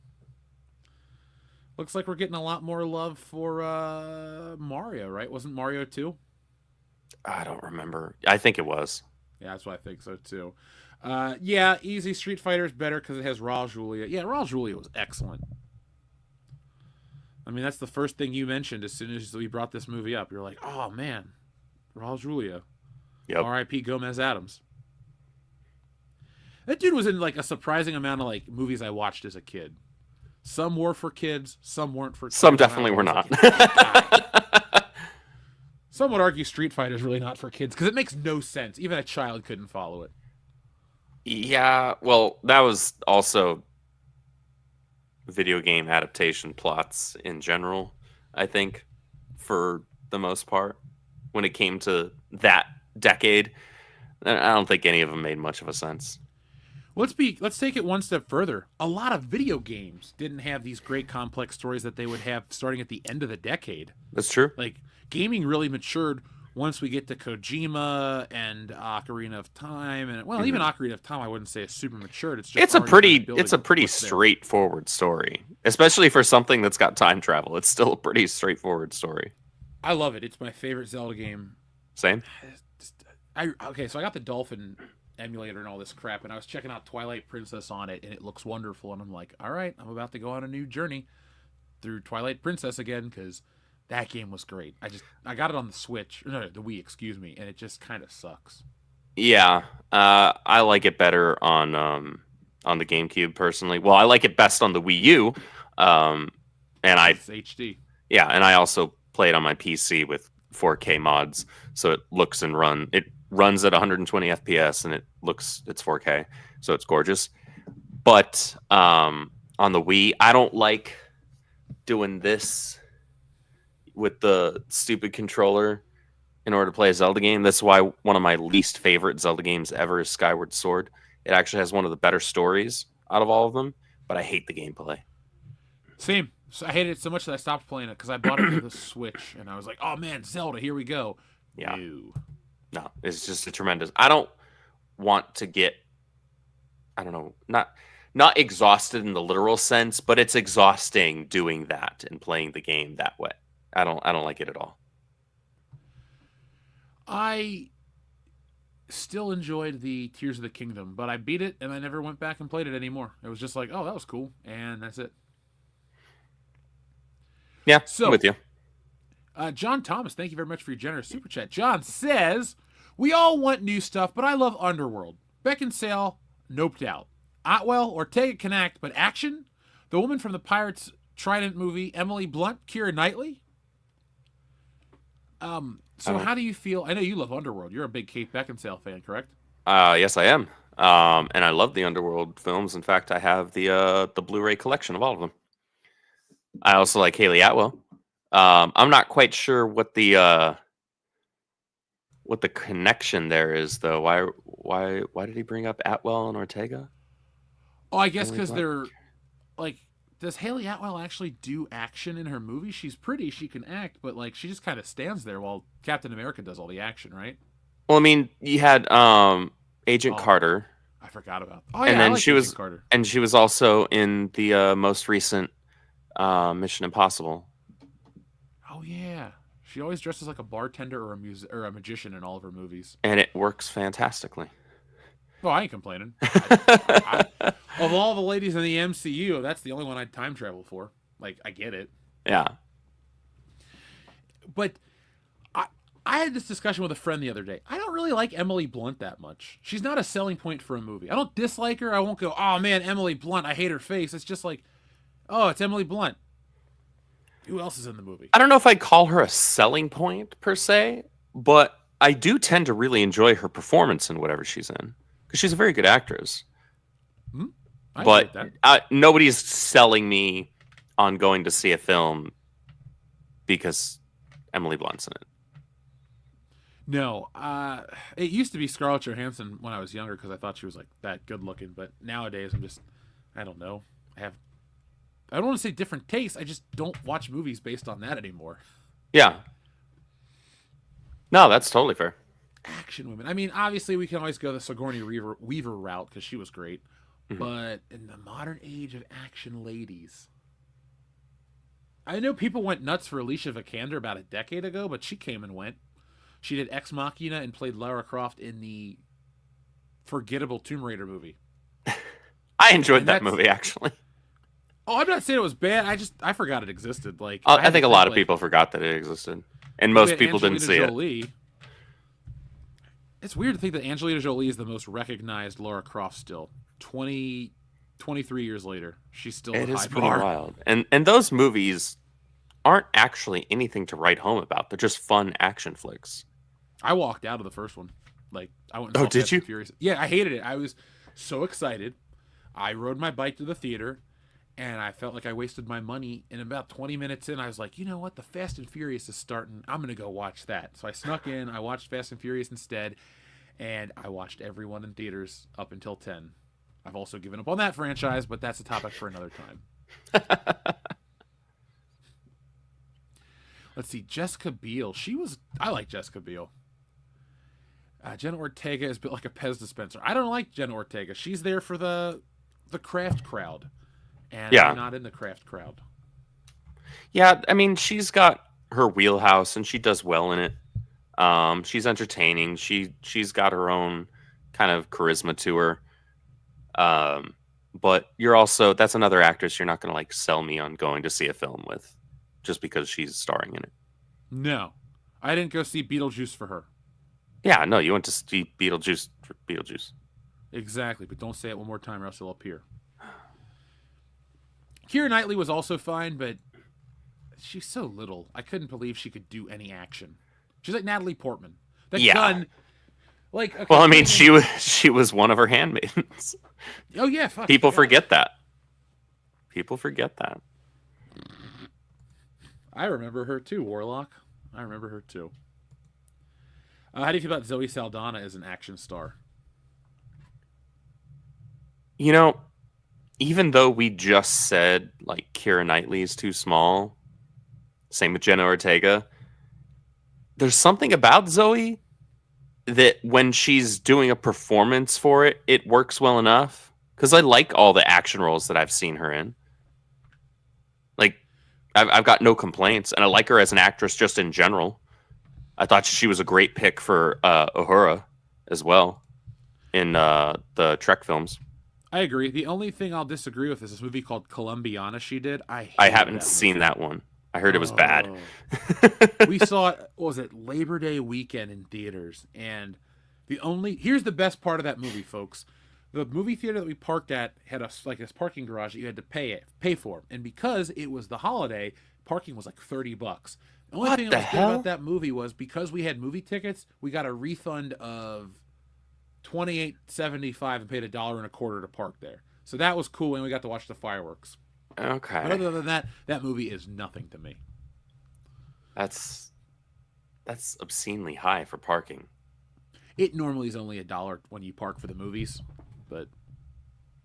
Looks like we're getting a lot more love for Mario, right? Wasn't Mario 2? I don't remember. I think it was. Yeah, that's what I think so too. Yeah, easy. Street Fighter is better because it has Raul Julia. Yeah, Raul Julia was excellent. I mean, that's the first thing you mentioned as soon as we brought this movie up. You're like, oh man, Raul Julia. Yep. R.I.P. Gomez Adams. That dude was in like a surprising amount of like movies I watched as a kid. Some were for kids, some weren't for kids. Some definitely were not. Some would argue Street Fighter is really not for kids because it makes no sense. Even a child couldn't follow it. Yeah, well, that was also video game adaptation plots in general, I think, for the most part. When it came to that decade, I don't think any of them made much of a sense. Let's take it one step further. A lot of video games didn't have these great complex stories that they would have starting at the end of the decade. That's true. Like gaming really matured once we get to Kojima and Ocarina of Time, and well, even Ocarina of Time, I wouldn't say is super matured. It's a pretty straightforward story, especially for something that's got time travel. It's still a pretty straightforward story. I love it. It's my favorite Zelda game. Same. Okay, so I got the Dolphin emulator and all this crap, and I was checking out Twilight Princess on it, and it looks wonderful, and I'm like, all right, I'm about to go on a new journey through Twilight Princess again, because that game was great. I got it on the Switch, no, the Wii, excuse me, and it just kind of sucks. Yeah, I like it better on the GameCube personally. Well, I like it best on the Wii U, and it's HD. Yeah, and I also play it on my PC with 4K mods, so it runs at 120 FPS and it's 4K, so it's gorgeous. But on the Wii, I don't like doing this with the stupid controller in order to play a Zelda game. That's why one of my least favorite Zelda games ever is Skyward Sword. It actually has one of the better stories out of all of them, but I hate the gameplay. Same. So I hated it so much that I stopped playing it because I bought it for the Switch, and I was like, oh man, Zelda, here we go. Yeah. No, it's just a tremendous. I don't want to get, I don't know, not exhausted in the literal sense, but it's exhausting doing that and playing the game that way. I don't like it at all. I still enjoyed the Tears of the Kingdom, but I beat it and I never went back and played it anymore. It was just like, oh, that was cool, and that's it. Yeah, so, I'm with you. John Thomas, thank you very much for your generous super chat. John says, we all want new stuff, but I love Underworld. Beckinsale, noped out. Otwell, Ortega can act, but action? The woman from the Pirates Trident movie, Emily Blunt, Keira Knightley? So how do you feel? I know you love Underworld. You're a big Kate Beckinsale fan, correct? Yes, I am. And I love the Underworld films. In fact, I have the Blu-ray collection of all of them. I also like Haley Atwell. I'm not quite sure what the connection there is, though. Why did he bring up Atwell and Ortega? Oh, I guess because they're like, does Haley Atwell actually do action in her movie? She's pretty, she can act, but like she just kind of stands there while Captain America does all the action, right? Well, I mean, you had Agent Carter. I forgot about. Oh yeah, and then I like she was Carter. And she was also in the most recent Mission Impossible. Oh yeah, she always dresses like a bartender or a magician in all of her movies, and it works fantastically. Well, I ain't complaining. Of all the ladies in the MCU, that's the only one I'd time travel for. Like, I get it. Yeah. But I had this discussion with a friend the other day. I don't really like Emily Blunt that much. She's not a selling point for a movie. I don't dislike her. I won't go, oh man, Emily Blunt, I hate her face. It's just like, oh, it's Emily Blunt. Who else is in the movie? I don't know if I'd call her a selling point per se, but I do tend to really enjoy her performance in whatever she's in. Because she's a very good actress. But nobody's selling me on going to see a film because Emily Blunt's in it. No. It used to be Scarlett Johansson when I was younger because I thought she was like that good looking. But nowadays I don't know. I don't want to say different tastes. I just don't watch movies based on that anymore. Yeah. No, that's totally fair. Action women. I mean, obviously we can always go the Sigourney Weaver route because she was great. Mm-hmm. But in the modern age of action ladies, I know people went nuts for Alicia Vikander about a decade ago, but she came and went. She did Ex Machina and played Lara Croft in the forgettable Tomb Raider movie. I enjoyed And that movie actually. Oh, I'm not saying it was bad. I forgot it existed. Like I had think to a lot of like, people forgot that it existed, and 'cause we most had people didn't Angelina see Jolie. It's weird to think that Angelina Jolie is the most recognized Lara Croft still. 23 years later, she's still it. a It is high pretty bar. wild, and those movies aren't actually anything to write home about. They're just fun action flicks. I walked out of the first one. Like I went and Oh, saw did Fast you? and Furious. Yeah, I hated it. I was so excited. I rode my bike to the theater, and I felt like I wasted my money. And about 20 minutes in, I was like, you know what? The Fast and Furious is starting. I'm gonna go watch that. So I snuck in. I watched Fast and Furious instead, and I watched everyone in theaters up until 10. I've also given up on that franchise, but that's a topic for another time. Let's see, Jessica Biel. I like Jessica Biel. Jenna Ortega is built like a Pez dispenser. I don't like Jenna Ortega. She's there for the craft crowd, and Yeah. I'm not in the craft crowd. Yeah, I mean, she's got her wheelhouse, and she does well in it. She's entertaining. She's got her own kind of charisma to her. But that's another actress you're not going to like sell me on going to see a film with, just because she's starring in it. No, I didn't go see Beetlejuice for her. Yeah, no, you went to see Beetlejuice for Beetlejuice. Exactly, but don't say it one more time or else it'll appear. Keira Knightley was also fine, but she's so little. I couldn't believe she could do any action. She's like Natalie Portman. That Yeah. gun, like. Okay, Well, I mean, she was one of her handmaidens. Oh yeah, fuck. People yeah. forget that. People forget that. I remember her too, Warlock. I remember her too. How do you feel about Zoe Saldana as an action star? You know, even though we just said like Keira Knightley is too small, same with Jenna Ortega, there's something about Zoe that when she's doing a performance for it, it works well enough. Because I like all the action roles that I've seen her in. Like, I've got no complaints, and I like her as an actress just in general. I thought she was a great pick for Uhura as well in the Trek films. I agree. The only thing I'll disagree with is this movie called Columbiana she did. I haven't seen that one. I heard it was bad. We saw it, what was it, Labor Day weekend in theaters. And here's the best part of that movie, folks. The movie theater that we parked at had this parking garage that you had to pay for. And because it was the holiday, parking was like $30. The only thing that was good about that movie was because we had movie tickets, we got a refund of $28.75 and paid $1.25 to park there. So that was cool, and we got to watch the fireworks. Okay. But other than that, that movie is nothing to me. That's obscenely high for parking. It normally is only $1 when you park for the movies, but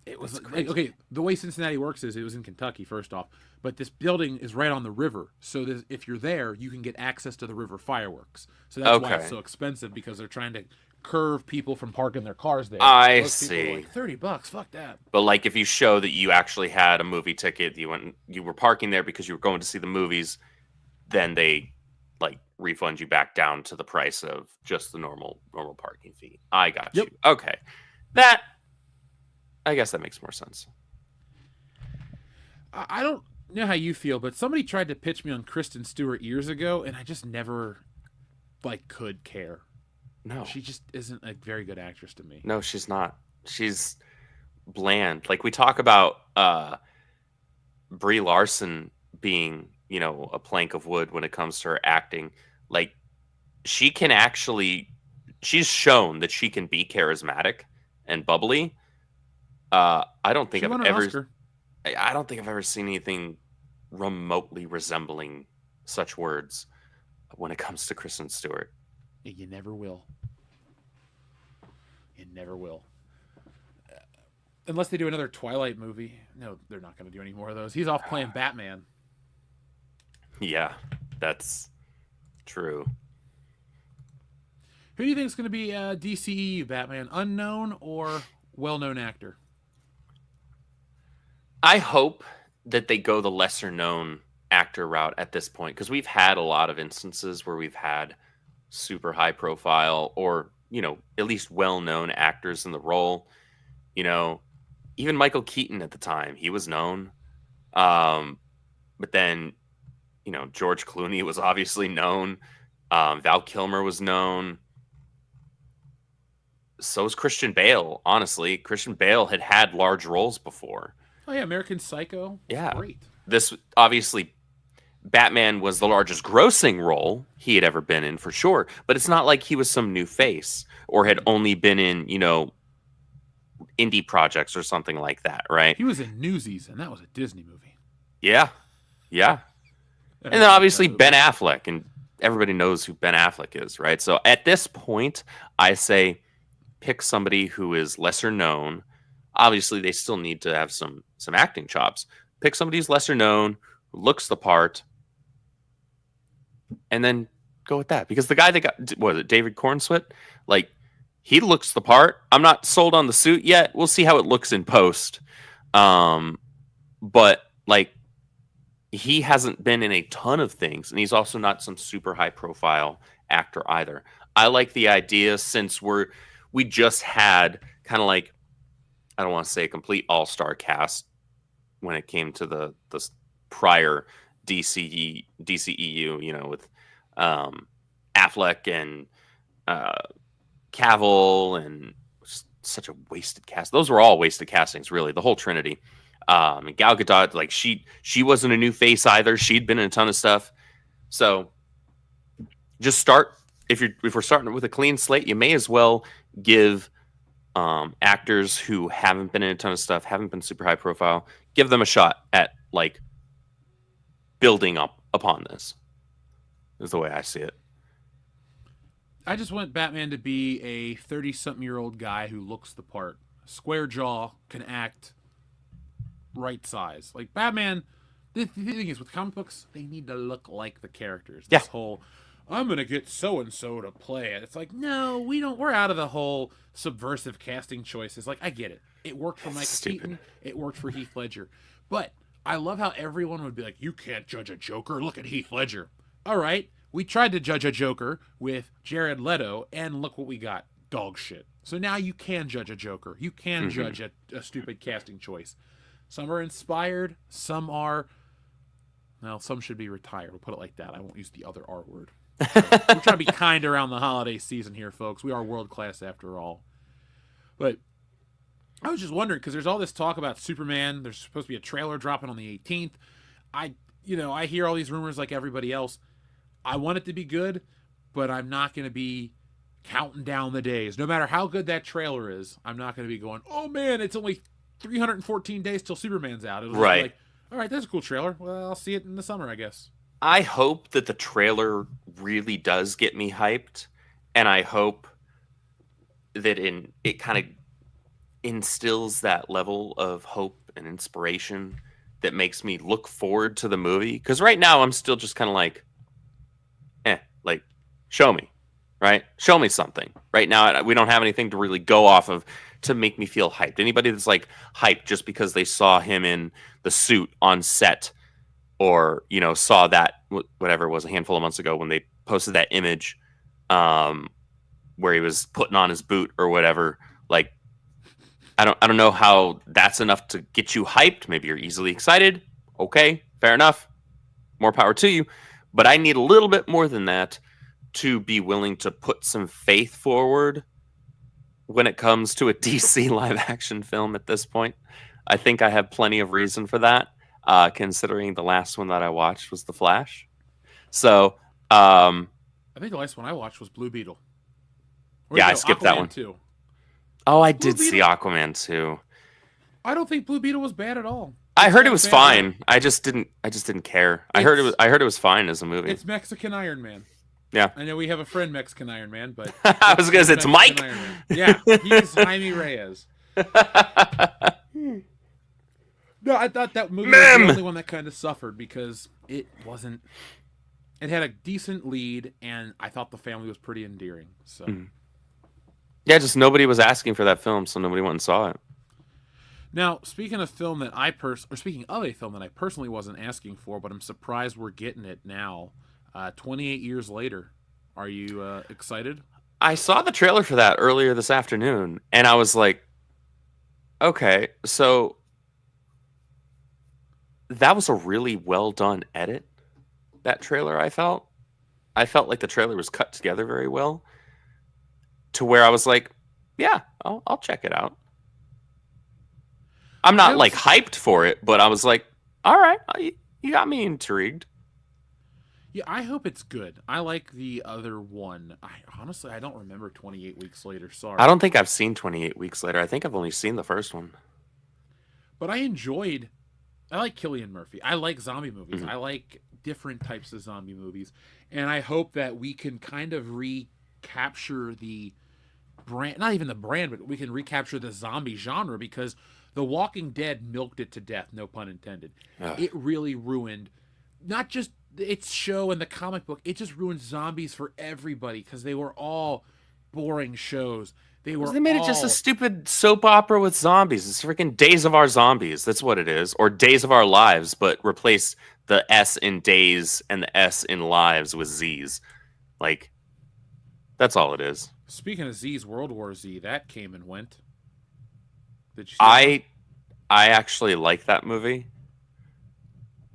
it was okay. The way Cincinnati works is it was in Kentucky first off, but this building is right on the river, so if you're there, you can get access to the river fireworks. So that's why it's so expensive, because they're trying to curve people from parking their cars there. I Most people see. are like, $30, fuck that. But like, if you show that you actually had a movie ticket, you were parking there because you were going to see the movies, then they like refund you back down to the price of just the normal parking fee. I got you. Okay, I guess that makes more sense. I don't know how you feel, but somebody tried to pitch me on Kristen Stewart years ago, and I just never could care. No, she just isn't a very good actress to me. No, she's not. She's bland. Like, we talk about Brie Larson being, a plank of wood when it comes to her acting. Like, she's shown that she can be charismatic and bubbly. I don't think I've ever seen anything remotely resembling such words when it comes to Kristen Stewart. You never will. You never will. Unless they do another Twilight movie. No, they're not going to do any more of those. He's off playing Batman. Yeah, that's true. Who do you think is going to be DCEU Batman? Unknown or well-known actor? I hope that they go the lesser-known actor route at this point, because we've had a lot of instances where we've had super high profile or, at least well-known actors in the role. Even Michael Keaton at the time, he was known. But then, George Clooney was obviously known. Val Kilmer was known. So was Christian Bale. Honestly, Christian Bale had large roles before. Oh yeah, American Psycho. Yeah, Great. This obviously, Batman was the largest grossing role he had ever been in for sure. But it's not like he was some new face or had only been in, indie projects or something like that, right? He was in Newsies, and that was a Disney movie. Yeah. And then obviously Ben Affleck, and everybody knows who Ben Affleck is, right? So at this point, I say pick somebody who is lesser known. Obviously, they still need to have some acting chops. Pick somebody who's lesser known, who looks the part, and then go with that. Because the guy that got, what was it, David Cornsweet? Like, he looks the part. I'm not sold on the suit yet. We'll see how it looks in post. But like, he hasn't been in a ton of things, and he's also not some super high profile actor either. I like the idea, since we just had kind of like, I don't want to say a complete all-star cast when it came to the prior DCEU, with Affleck and Cavill, and such a wasted cast. Those were all wasted castings, really, the whole trinity. And Gal Gadot, like, she wasn't a new face either. She'd been in a ton of stuff. So just start, if we're starting with a clean slate, you may as well give actors who haven't been in a ton of stuff, haven't been super high profile, give them a shot at like building up upon this. Is the way I see it. I just want Batman to be a 30-something-year-old guy who looks the part, square jaw, can act, right size. Like Batman, the thing is with comic books, they need to look like the characters. This whole, I'm gonna get so and so to play it. It's like, no, we don't. We're out of the whole subversive casting choices. Like, I get it. It worked for Michael Keaton. It worked for Heath Ledger. But I love how everyone would be like, you can't judge a Joker. Look at Heath Ledger. All right, we tried to judge a Joker with Jared Leto, and look what we got. Dog shit. So now you can judge a Joker. You can judge a stupid casting choice. Some are inspired. Some are, well, some should be retired. We'll put it like that. I won't use the other R word. So we're trying to be kind around the holiday season here, folks. We are world class after all. But I was just wondering, because there's all this talk about Superman. There's supposed to be a trailer dropping on the 18th. I hear all these rumors like everybody else. I want it to be good, but I'm not going to be counting down the days. No matter how good that trailer is, I'm not going to be going, oh man, it's only 314 days till Superman's out. It'll just be like, all right, that's a cool trailer. Well, I'll see it in the summer, I guess. I hope that the trailer really does get me hyped, and I hope that it kind of instills that level of hope and inspiration that makes me look forward to the movie. Because right now I'm still just kind of like, show me, right? Show me something. Right now we don't have anything to really go off of to make me feel hyped. Anybody that's like hyped just because they saw him in the suit on set, or saw that, whatever it was, a handful of months ago when they posted that image where he was putting on his boot or whatever. Like, I don't know how that's enough to get you hyped. Maybe you're easily excited. Okay, fair enough. More power to you. But I need a little bit more than that to be willing to put some faith forward when it comes to a DC live action film at this point. I think I have plenty of reason for that, considering the last one that I watched was The Flash. So, I think the last one I watched was Blue Beetle. I skipped that one too. Oh, I did see Aquaman too. I don't think Blue Beetle was bad at all. I heard it was fine. I just didn't care. I heard it was fine as a movie. It's Mexican Iron Man. Yeah. I know we have a friend, Mexican Iron Man, but I was gonna say it's Mike. Yeah, he's Jaime Reyes. No, I thought that movie was the only one that kind of suffered because it wasn't. It had a decent lead, and I thought the family was pretty endearing. So, yeah, just nobody was asking for that film, so nobody went and saw it. Now, speaking of a film that I personally wasn't asking for, but I'm surprised we're getting it now, 28 years later, Are you excited? I saw the trailer for that earlier this afternoon, and I was like, okay, so that was a really well done edit. That trailer, I felt like the trailer was cut together very well, to where I was like, yeah, I'll check it out. I'm not like hyped for it, but I was like, all right, you got me intrigued. Yeah, I hope it's good. I like the other one. Honestly, I don't remember 28 Weeks Later. Sorry. I don't think I've seen 28 Weeks Later. I think I've only seen the first one. But I like Cillian Murphy. I like zombie movies. Mm-hmm. I like different types of zombie movies. And I hope that we can kind of recapture the brand, not even the brand, but we can recapture the zombie genre, because The Walking Dead milked it to death, no pun intended. Ugh. It really ruined not just its show and the comic book, it just ruined zombies for everybody, because they were all boring shows. They made it just a stupid soap opera with zombies. It's freaking Days of Our Zombies. That's what it is. Or Days of Our Lives, but replace the S in days and the S in lives with Z's. Like, that's all it is. Speaking of Z's, World War Z, that came and went. Did you see I actually like that movie.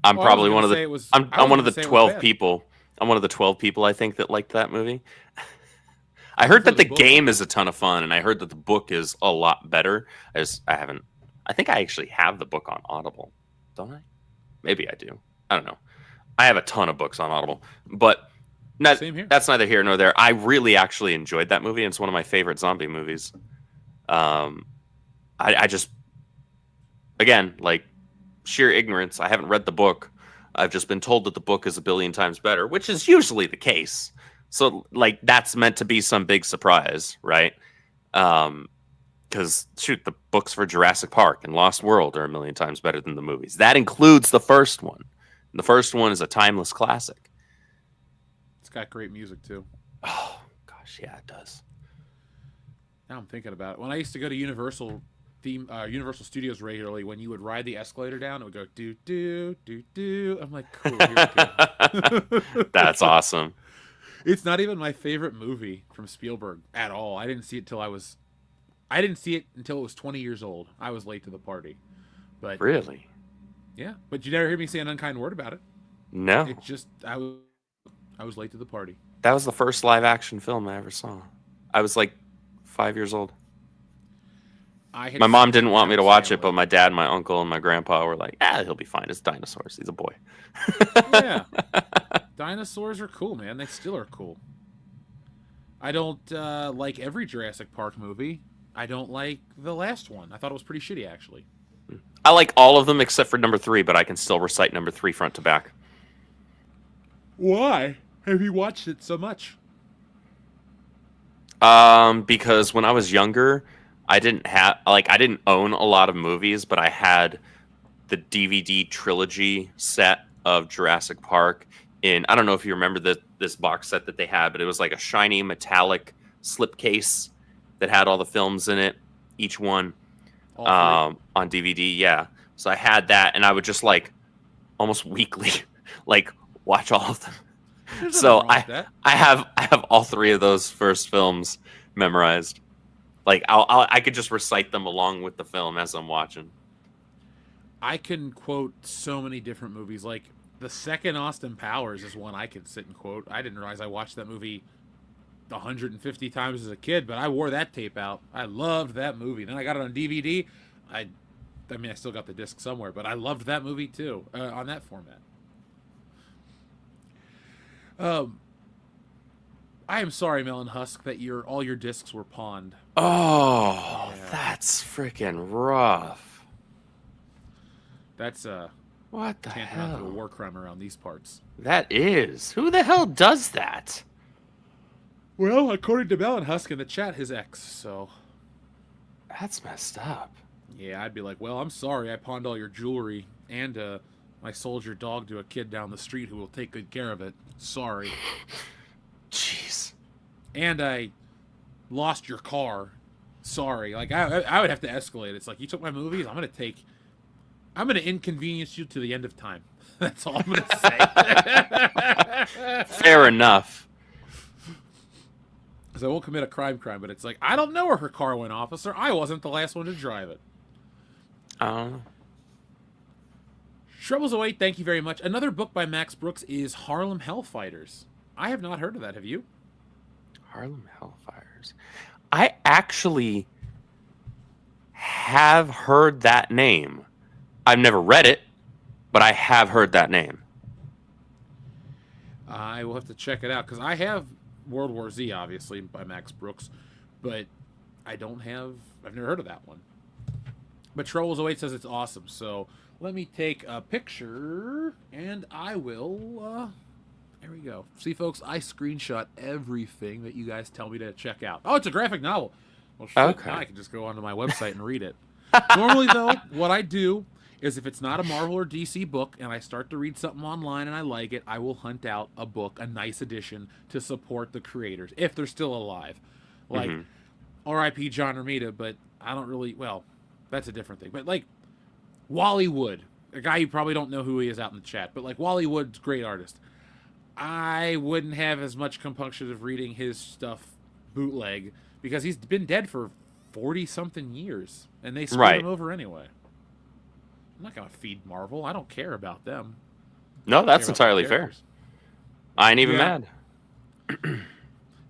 I'm probably one of the I'm one of the 12 people. I'm one of the 12 people I think that liked that movie. I heard that the game is a ton of fun, and I heard that the book is a lot better. I think I actually have the book on Audible, don't I? Maybe I do. I don't know. I have a ton of books on Audible, but Same here. That's neither here nor there. I really actually enjoyed that movie, and it's one of my favorite zombie movies. I just, again, like, sheer ignorance. I haven't read the book. I've just been told that the book is a billion times better, which is usually the case. So, like, that's meant to be some big surprise, right? Because, shoot, the books for Jurassic Park and Lost World are a million times better than the movies. That includes the first one. And the first one is a timeless classic. It's got great music, too. Oh, gosh, yeah, it does. Now I'm thinking about it. When I used to go to Universal Studios regularly, when you would ride the escalator down, it would go do do do do. I'm like, cool. Here we go. That's awesome. It's not even my favorite movie from Spielberg at all. I didn't see it until it was 20 years old. I was late to the party. But really? Yeah. But you never hear me say an unkind word about it. No. It just I was late to the party. That was the first live action film I ever saw. I was like 5 years old. My mom didn't want me to watch it, but my dad, my uncle, and my grandpa were like, he'll be fine. It's dinosaurs. He's a boy. Yeah. Dinosaurs are cool, man. They still are cool. I don't like every Jurassic Park movie. I don't like the last one. I thought it was pretty shitty, actually. I like all of them except for number 3, but I can still recite number 3 front to back. Why have you watched it so much? Because when I was younger, I didn't own a lot of movies, but I had the DVD trilogy set of Jurassic Park. I don't know if you remember this box set that they had, but it was like a shiny metallic slipcase that had all the films in it, each one on DVD. Yeah, so I had that, and I would just like almost weekly like watch all of them. So I have all 3 of those first films memorized. Like I could just recite them along with the film as I'm watching. I can quote so many different movies. Like the second Austin Powers is one I can sit and quote. I didn't realize I watched that movie 150 times as a kid, but I wore that tape out. I loved that movie. Then I got it on DVD. I mean, I still got the disc somewhere, but I loved that movie too on that format. I am sorry, Melon Husk, that all your discs were pawned. Oh, yeah. That's freaking rough. That's what the hell? To a war crime around these parts. That is. Who the hell does that? Well, according to Melon Husk in the chat, his ex. So that's messed up. Yeah, I'd be like, well, I'm sorry, I pawned all your jewelry and I sold your dog to a kid down the street who will take good care of it. Sorry. Jeez. And I lost your car. Sorry. Like I would have to escalate. It's like, you took my movies. I'm gonna inconvenience you to the end of time. That's all I'm gonna say. Fair enough. because I won't commit a crime, but it's like, I don't know where her car went, officer. I wasn't the last one to drive it. I don't know. Troubles Await, thank you very much. Another book by Max Brooks is Harlem Hellfighters. I have not heard of that. Have you? Harlem Hellfighters. I actually have heard that name. I've never read it, but I have heard that name. I will have to check it out, because I have World War Z, obviously, by Max Brooks, but I've never heard of that one. But Troubles Await says it's awesome, so let me take a picture, and I will, there we go. See, folks, I screenshot everything that you guys tell me to check out. Oh, it's a graphic novel. Well, shit, Okay. now I can just go onto my website and read it. Normally, though, what I do is if it's not a Marvel or DC book and I start to read something online and I like it, I will hunt out a book, a nice edition, to support the creators, if they're still alive. Like, R.I.P. John Romita, but I don't really, well, that's a different thing. But, like, Wally Wood, a guy you probably don't know who he is out in the chat, but, like, Wally Wood's a great artist. I wouldn't have as much compunction of reading his stuff bootleg, because he's been dead for 40-something years, and they screwed him over anyway. I'm not going to feed Marvel. I don't care about them. No, that's entirely fair. I ain't even mad.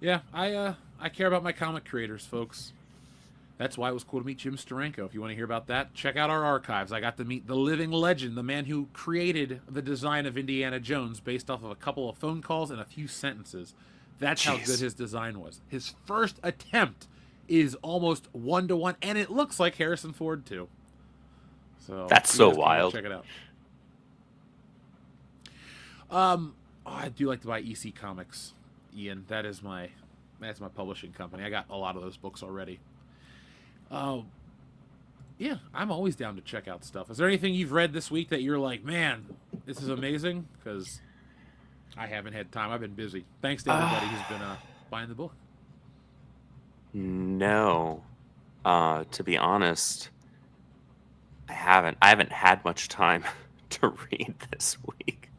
Yeah, I care about my comic creators, folks. That's why it was cool to meet Jim Steranko. If you want to hear about that, check out our archives. I got to meet the living legend, the man who created the design of Indiana Jones based off of a couple of phone calls and a few sentences. That's how good his design was. His first attempt is almost one-to-one, and it looks like Harrison Ford, too. So that's so wild. Check it out. I do like to buy EC Comics, Ian. That's my publishing company. I got a lot of those books already. Yeah, I'm always down to check out stuff. Is there anything you've read this week that you're like, man, this is amazing? Because I haven't had time. I've been busy. Thanks to everybody who's been buying the book. No, to be honest, I haven't had much time to read this week.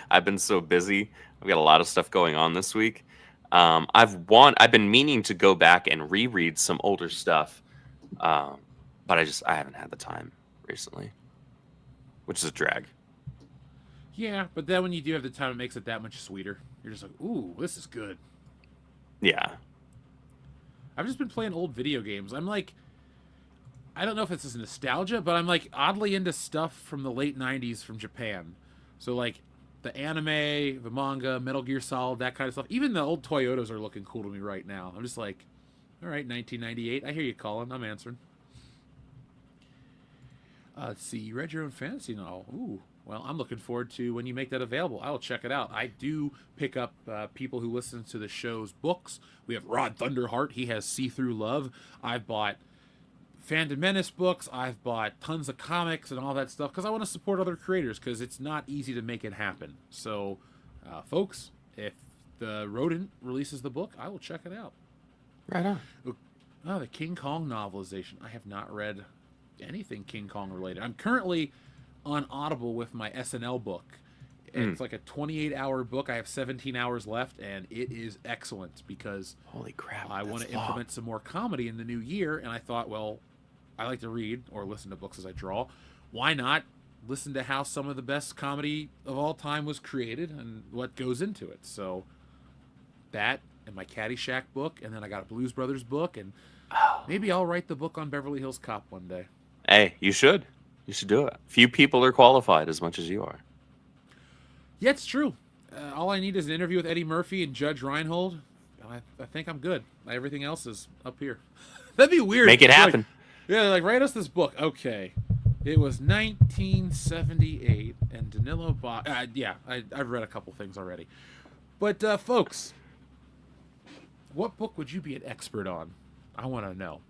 I've been so busy. I've got a lot of stuff going on this week. I've been meaning to go back and reread some older stuff, but I haven't had the time recently, which is a drag. Yeah, but then when you do have the time, it makes it that much sweeter. You're just like, ooh, this is good. Yeah. I've just been playing old video games. I'm like, I don't know if it's nostalgia, but I'm like oddly into stuff from the late 90s from Japan. So like the anime, the manga, Metal Gear Solid, that kind of stuff. Even the old Toyotas are looking cool to me right now. I'm just like, all right, 1998. I hear you calling. I'm answering. Let's see. You read your own fantasy novel. Ooh. Well, I'm looking forward to when you make that available. I will check it out. I do pick up people who listen to the show's books. We have Rod Thunderheart. He has See Through Love. I've bought Phantom Menace books. I've bought tons of comics and all that stuff because I want to support other creators because it's not easy to make it happen. So, folks, if the Rodent releases the book, I will check it out. Right on. Oh, the King Kong novelization. I have not read anything King Kong related. I'm currently on Audible with my SNL book. It's like a 28-hour book. I have 17 hours left, and it is excellent because holy crap, I want to implement some more comedy in the new year, and I thought, well, I like to read or listen to books as I draw. Why not listen to how some of the best comedy of all time was created and what goes into it? So that and my Caddyshack book, and then I got a Blues Brothers book, and maybe I'll write the book on Beverly Hills Cop one day. Hey, you should. You should do it. Few people are qualified as much as you are. Yeah, it's true. All I need is an interview with Eddie Murphy and Judge Reinhold. I think I'm good. Everything else is up here. That'd be weird. Make it happen. Like, write us this book. Okay. It was 1978, and Danilo I've read a couple things already. But, folks, what book would you be an expert on? I want to know.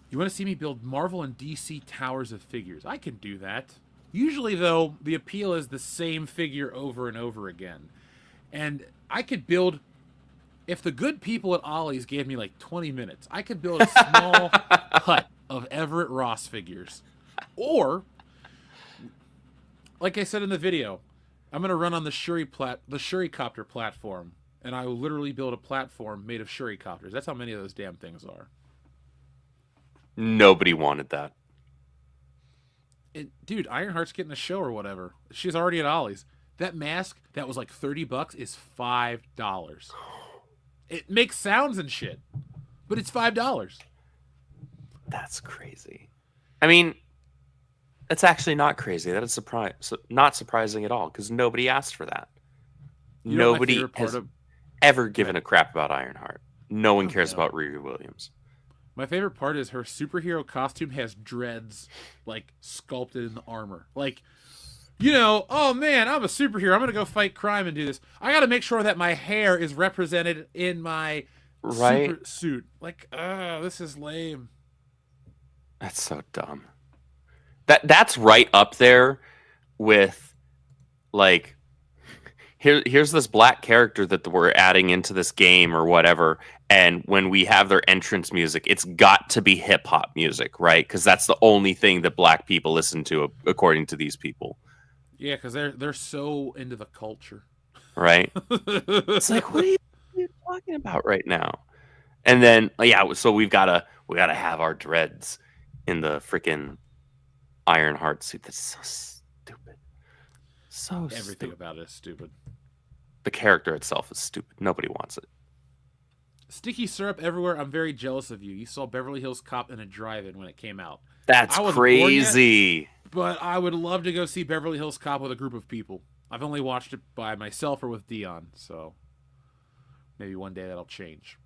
You want to see me build Marvel and DC towers of figures? I can do that. Usually, though, the appeal is the same figure over and over again. And I could build... If the good people at Ollie's gave me like 20 minutes, I could build a small hut of Everett Ross figures. Or, like I said in the video, I'm going to run on the Shuricopter platform. and I will literally build a platform made of shurikopters. That's how many of those damn things are. Nobody wanted that. Dude, Ironheart's getting a show or whatever. She's already at Ollie's. That mask that was like $30 is $5. It makes sounds and shit, but it's $5. That's crazy. I mean, that's actually not crazy. That is not surprising at all because nobody asked for that. You know what my Nobody favorite part has of- ever given a crap about Ironheart. No one cares yeah. about Riri Williams. My favorite part is her superhero costume has dreads like sculpted in the armor. Like, you know, oh man, I'm a superhero. I'm gonna go fight crime and do this. I got to make sure that my hair is represented in my super suit. Like, this is lame. That's so dumb. That's right up there with like here's this black character that we're adding into this game or whatever, and when we have their entrance music, it's got to be hip hop music, right? Because that's the only thing that black people listen to, according to these people. Yeah, because they're so into the culture, right? It's like, what are you talking about right now? And then, so we gotta have our dreads in the freaking Ironheart suit. That's so stupid. So everything about it is stupid. The character itself is stupid. Nobody wants it. Sticky syrup everywhere. I'm very jealous of you. You saw Beverly Hills Cop in a drive-in when it came out. That's crazy. But I would love to go see Beverly Hills Cop with a group of people. I've only watched it by myself or with Dion, so maybe one day that'll change.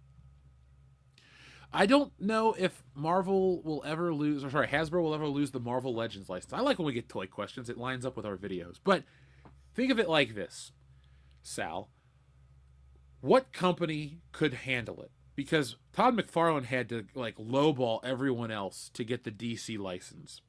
I don't know if Hasbro will ever lose the Marvel Legends license. I like when we get toy questions. It lines up with our videos. But think of it like this, Sal. What company could handle it? Because Todd McFarlane had to like lowball everyone else to get the DC license.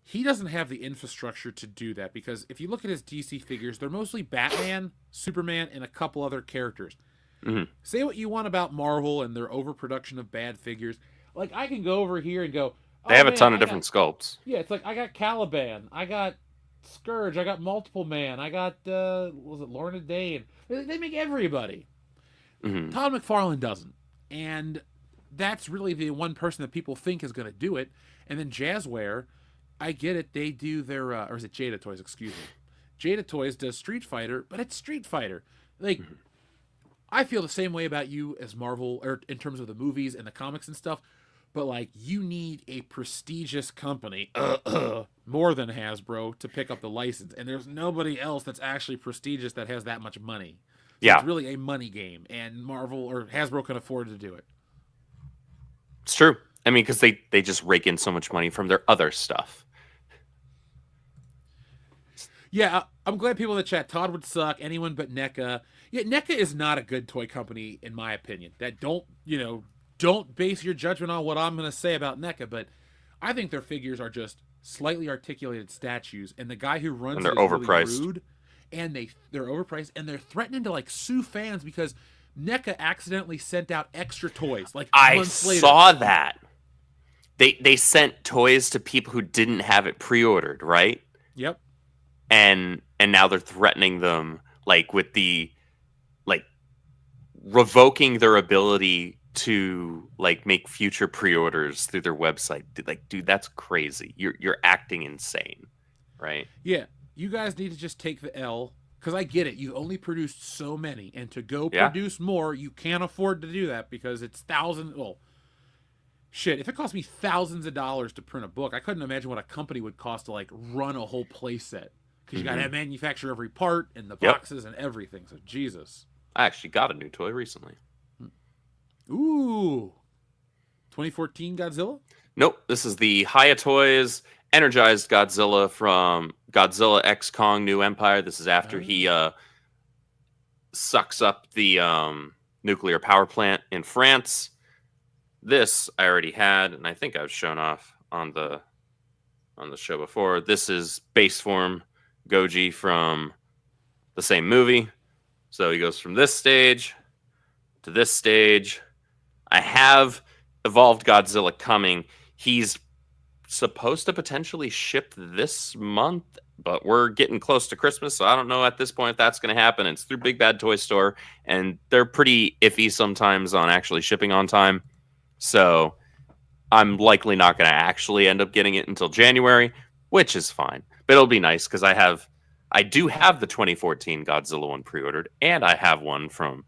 He doesn't have the infrastructure to do that because if you look at his DC figures, they're mostly Batman, Superman, and a couple other characters. Mm-hmm. Say what you want about Marvel and their overproduction of bad figures. Like, I can go over here and go... They have a ton of different sculpts. Yeah, it's like, I got Caliban, I got Scourge, I got Multiple Man, I got, was it Lorna Dane? They make everybody. Mm-hmm. Todd McFarlane doesn't. And that's really the one person that people think is going to do it. And then Jazzware, I get it, they do their... or is it Jada Toys, excuse me. Jada Toys does Street Fighter, but it's Street Fighter. Like... Mm-hmm. I feel the same way about you as Marvel, or in terms of the movies and the comics and stuff, but like you need a prestigious company, more than Hasbro, to pick up the license, and there's nobody else that's actually prestigious that has that much money. So yeah, it's really a money game, and Marvel or Hasbro can afford to do it. It's true. I mean, because they just rake in so much money from their other stuff. Yeah, I'm glad people in the chat. Todd would suck. Anyone but NECA. Yeah, NECA is not a good toy company, in my opinion. That don't base your judgment on what I'm going to say about NECA, but I think their figures are just slightly articulated statues, and the guy who runs and they're it is overpriced. really rude, and they're overpriced, and they're threatening to like sue fans because NECA accidentally sent out extra toys. Like months later. Saw that. They sent toys to people who didn't have it pre-ordered, right? Yep. And now they're threatening them like with the like revoking their ability to like make future pre-orders through their website. Like, dude, that's crazy. You're acting insane, right? Yeah, you guys need to just take the L because I get it. You only produced so many, and to go produce more, you can't afford to do that because it's thousands. Well, shit, if it cost me thousands of dollars to print a book, I couldn't imagine what a company would cost to like run a whole play set. Because you got to manufacture every part and the boxes and everything. So, Jesus. I actually got a new toy recently. Ooh. 2014 Godzilla? Nope. This is the Hiya Toys Energized Godzilla from Godzilla X Kong New Empire. This is after he sucks up the nuclear power plant in France. This I already had, and I think I've shown off on the show before. This is base form Goji from the same movie. So he goes from this stage to this stage. I have Evolved Godzilla coming. He's supposed to potentially ship this month, but we're getting close to Christmas, so I don't know at this point if that's going to happen. It's through Big Bad Toy Store, and they're pretty iffy sometimes on actually shipping on time. So I'm likely not going to actually end up getting it until January, which is fine. But it'll be nice because I do have the 2014 Godzilla one pre-ordered, and I have one from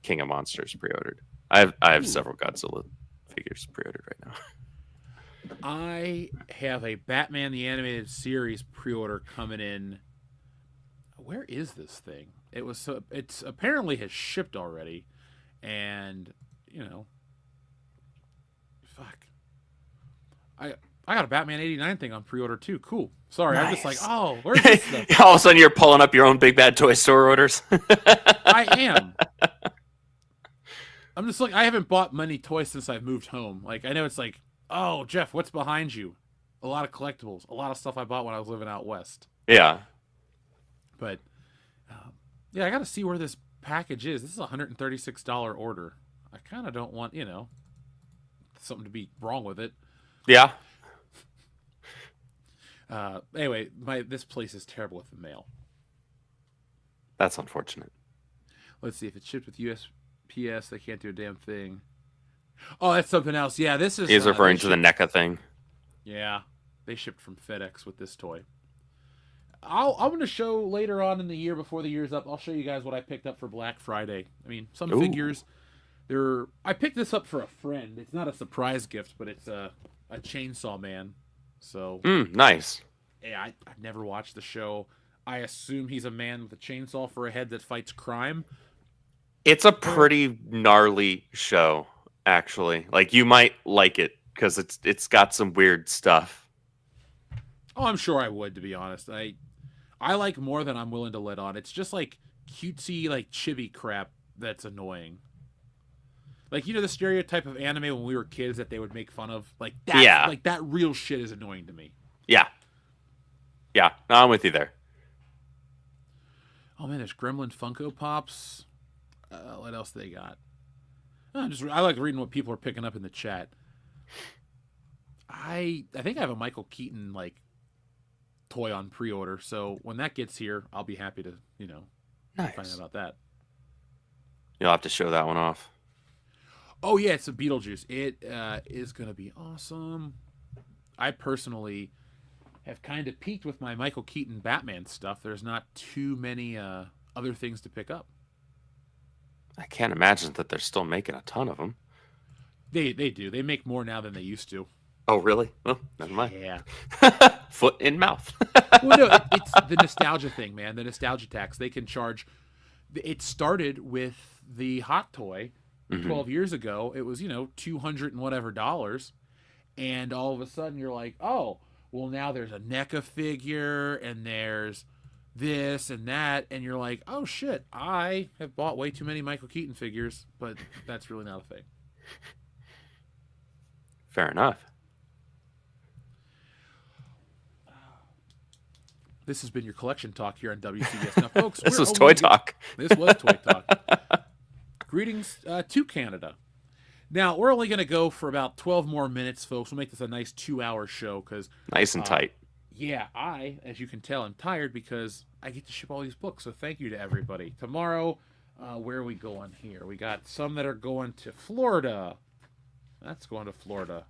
King of Monsters pre-ordered. I have several Godzilla figures pre-ordered right now. I have a Batman the Animated Series pre-order coming in. Where is this thing? It's apparently has shipped already, and fuck. I got a Batman '89 thing on pre-order too. Cool. Sorry, Nice. I'm just like, oh, where's this stuff? All of a sudden, you're pulling up your own Big Bad Toy Store orders. I am. I'm just like, I haven't bought many toys since I've moved home. Like, I know it's like, oh, Jeff, what's behind you? A lot of collectibles, a lot of stuff I bought when I was living out west. Yeah. But, yeah, I got to see where this package is. This is a $136 order. I kind of don't want, something to be wrong with it. Yeah. Anyway, this place is terrible with the mail. That's unfortunate. Let's see if it's shipped with USPS. They can't do a damn thing. Oh, that's something else. Yeah, this is. He's referring to the NECA thing. Yeah, they shipped from FedEx with this toy. I'm going to show later on in the year, before the year's up, I'll show you guys what I picked up for Black Friday. I mean, some figures. I picked this up for a friend. It's not a surprise gift, but it's a Chainsaw Man. So nice. Yeah, I've never watched the show. I assume he's a man with a chainsaw for a head that fights crime. It's a pretty gnarly show, actually. Like, you might like it because it's got some weird stuff. Oh, I'm sure I would, to be honest. I like more than I'm willing to let on. It's just like cutesy, like chibi crap that's annoying. Like, the stereotype of anime when we were kids that they would make fun of? Like, that, like, that real shit is annoying to me. Yeah. Yeah, no, I'm with you there. Oh, man, there's Gremlin Funko Pops. What else they got? I like reading what people are picking up in the chat. I think I have a Michael Keaton, like, toy on pre-order, so when that gets here, I'll be happy to, nice. find out about that. You'll have to show that one off. Oh, yeah, it's a Beetlejuice. It is going to be awesome. I personally have kind of peaked with my Michael Keaton Batman stuff. There's not too many other things to pick up. I can't imagine that they're still making a ton of them. They do. They make more now than they used to. Oh, really? Well, never mind. Yeah. Foot in mouth. Well, no, it's the nostalgia thing, man. The nostalgia tax. They can charge. It started with the Hot Toy. 12 years ago, it was, $200 and whatever dollars. And all of a sudden you're like, oh, well, now there's a NECA figure and there's this and that. And you're like, oh, shit, I have bought way too many Michael Keaton figures, but that's really not a thing. Fair enough. This has been your collection talk here on WCBS. Now, folks, this was Toy Talk. This was Toy Talk. Greetings to Canada. Now, we're only going to go for about 12 more minutes, folks. We'll make this a nice 2-hour show because nice and tight. Yeah, as you can tell, I'm tired because I get to ship all these books. So thank you to everybody. Tomorrow, where are we going here? We got some that are going to Florida. That's going to Florida.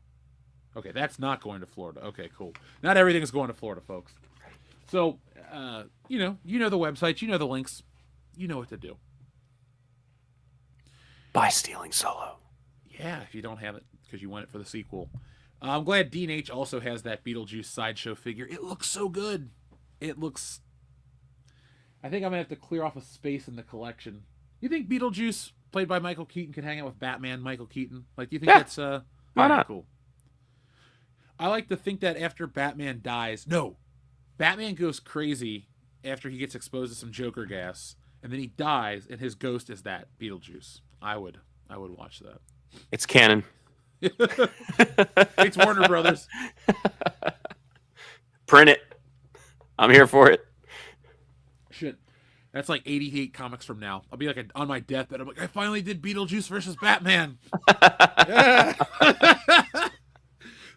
Okay, that's not going to Florida. Okay, cool. Not everything is going to Florida, folks. So, you know the websites, you know the links, you know what to do. Buy Stealing Solo. Yeah, if you don't have it because you want it for the sequel. I'm glad Dean H. also has that Beetlejuice sideshow figure. It looks so good. I think I'm going to have to clear off a space in the collection. You think Beetlejuice, played by Michael Keaton, can hang out with Batman Michael Keaton? Like, do you think that's why not? Cool? I like to think that after Batman dies... No! Batman goes crazy after he gets exposed to some Joker gas, and then he dies, and his ghost is that Beetlejuice. I would watch that. It's canon. It's Warner Brothers. Print it. I'm here for it. Shit. That's like 88 comics from now. I'll be like on my deathbed. I'm like, I finally did Beetlejuice versus Batman. Yeah.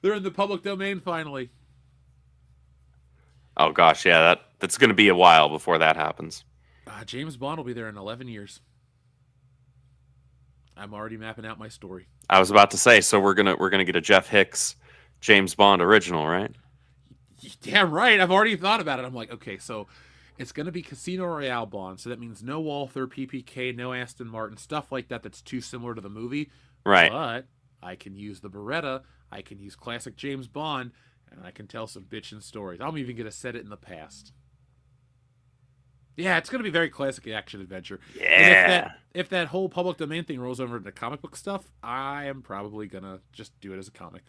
They're in the public domain finally. Oh gosh, yeah, that's going to be a while before that happens. James Bond will be there in 11 years. I'm already mapping out my story. I was about to say, so we're gonna get a Jeff Hicks James Bond original, right? Damn right. I've already thought about it. I'm like, okay, so it's going to be Casino Royale Bond. So that means no Walther, PPK, no Aston Martin, stuff like that that's too similar to the movie. Right. But I can use the Beretta. I can use classic James Bond. And I can tell some bitchin' stories. I'm even going to set it in the past. Yeah, it's going to be very classic action adventure. Yeah. And if that whole public domain thing rolls over into comic book stuff, I am probably going to just do it as a comic.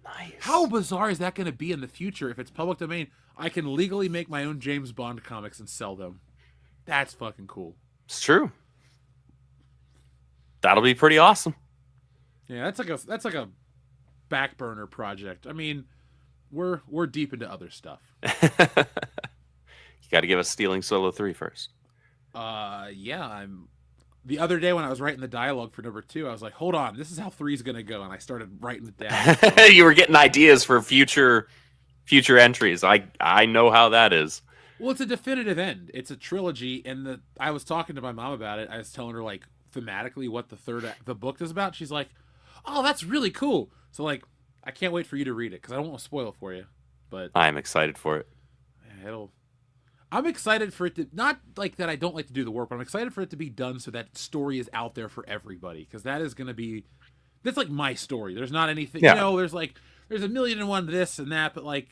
Nice. How bizarre is that going to be in the future if it's public domain? I can legally make my own James Bond comics and sell them. That's fucking cool. It's true. That'll be pretty awesome. Yeah, that's like a back burner project. I mean, we're deep into other stuff. You got to give us Stealing Solo 3 first. Yeah, the other day when I was writing the dialogue for number 2, I was like, hold on, this is how 3 is going to go. And I started writing it down. You were getting ideas for future entries. I know how that is. Well, it's a definitive end. It's a trilogy. And I was talking to my mom about it. I was telling her, like, thematically what the book is about. She's like, oh, that's really cool. So, like, I can't wait for you to read it because I don't want to spoil it for you. But I'm excited for it. I'm excited for it to, not like that I don't like to do the work, but I'm excited for it to be done so that story is out there for everybody. Because that is going to be, that's like my story. There's not anything, there's a million and one this and that, but like,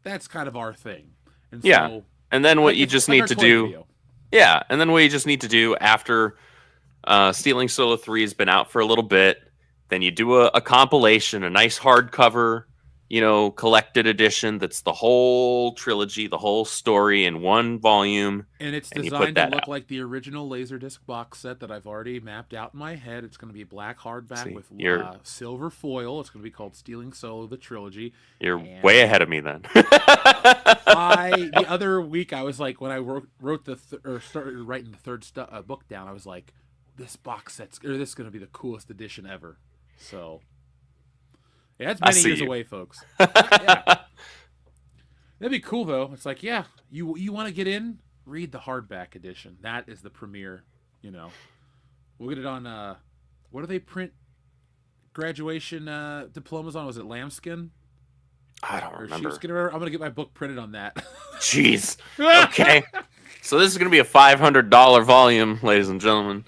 that's kind of our thing. And so, and then what you just need to do, video. and then what you just need to do after Stealing Solo 3 has been out for a little bit, then you do a compilation, a nice hardcover, collected edition that's the whole trilogy, the whole story in one volume. And it's designed to look like the original Laserdisc box set that I've already mapped out in my head. It's going to be black hardback with silver foil. It's going to be called Stealing Solo, the trilogy. You're way ahead of me then. The other week, I was like, when I wrote started writing the third book down, I was like, this box this is going to be the coolest edition ever. So... yeah, it's many years away, folks. Yeah. That'd be cool, though. It's like, yeah, you want to get in? Read the hardback edition. That is the premiere, We'll get it on, what do they print graduation diplomas on? Was it lambskin? I don't remember. I'm going to get my book printed on that. Jeez. Okay. So this is going to be a $500 volume, ladies and gentlemen.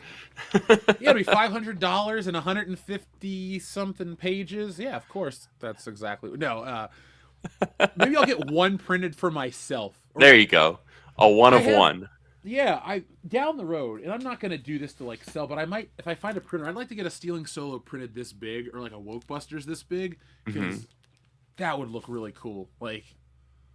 Yeah, it'll be $500 and 150 something pages. Yeah, of course. That's exactly. No, maybe I'll get one printed for myself. There you go. A one of one. Yeah, I down the road, and I'm not gonna do this to like sell, but I might if I find a printer. I'd like to get a Stealing Solo printed this big, or like a Woke Busters this big, because that would look really cool. Like,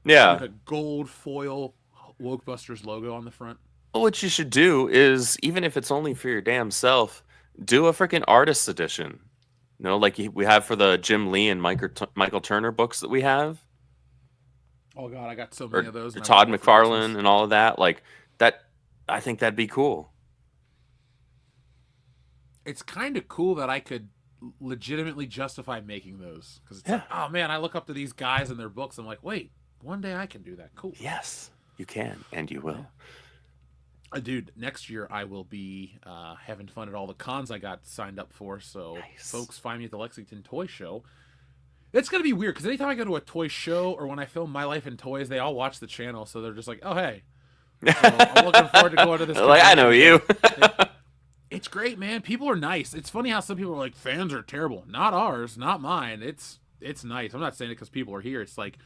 with a gold foil Woke Busters logo on the front. What you should do is, even if it's only for your damn self, do a freaking artist's edition. Like we have for the Jim Lee and Michael Turner books that we have. Oh God, I got so many of those. Todd McFarlane and all of that. Like that, I think that'd be cool. It's kind of cool that I could legitimately justify making those, because it's like, oh man, I look up to these guys and their books. I'm like, wait, one day I can do that. Cool. Yes, you can, and you will. Dude, next year I will be having fun at all the cons I got signed up for. So, folks, find me at the Lexington Toy Show. It's going to be weird because anytime I go to a toy show or when I film My Life in Toys, they all watch the channel. So they're just like, oh, hey. So I'm looking forward to going to this. Like, I know you. It's great, man. People are nice. It's funny how some people are like, fans are terrible. Not ours, not mine. It's nice. I'm not saying it because people are here. It's like,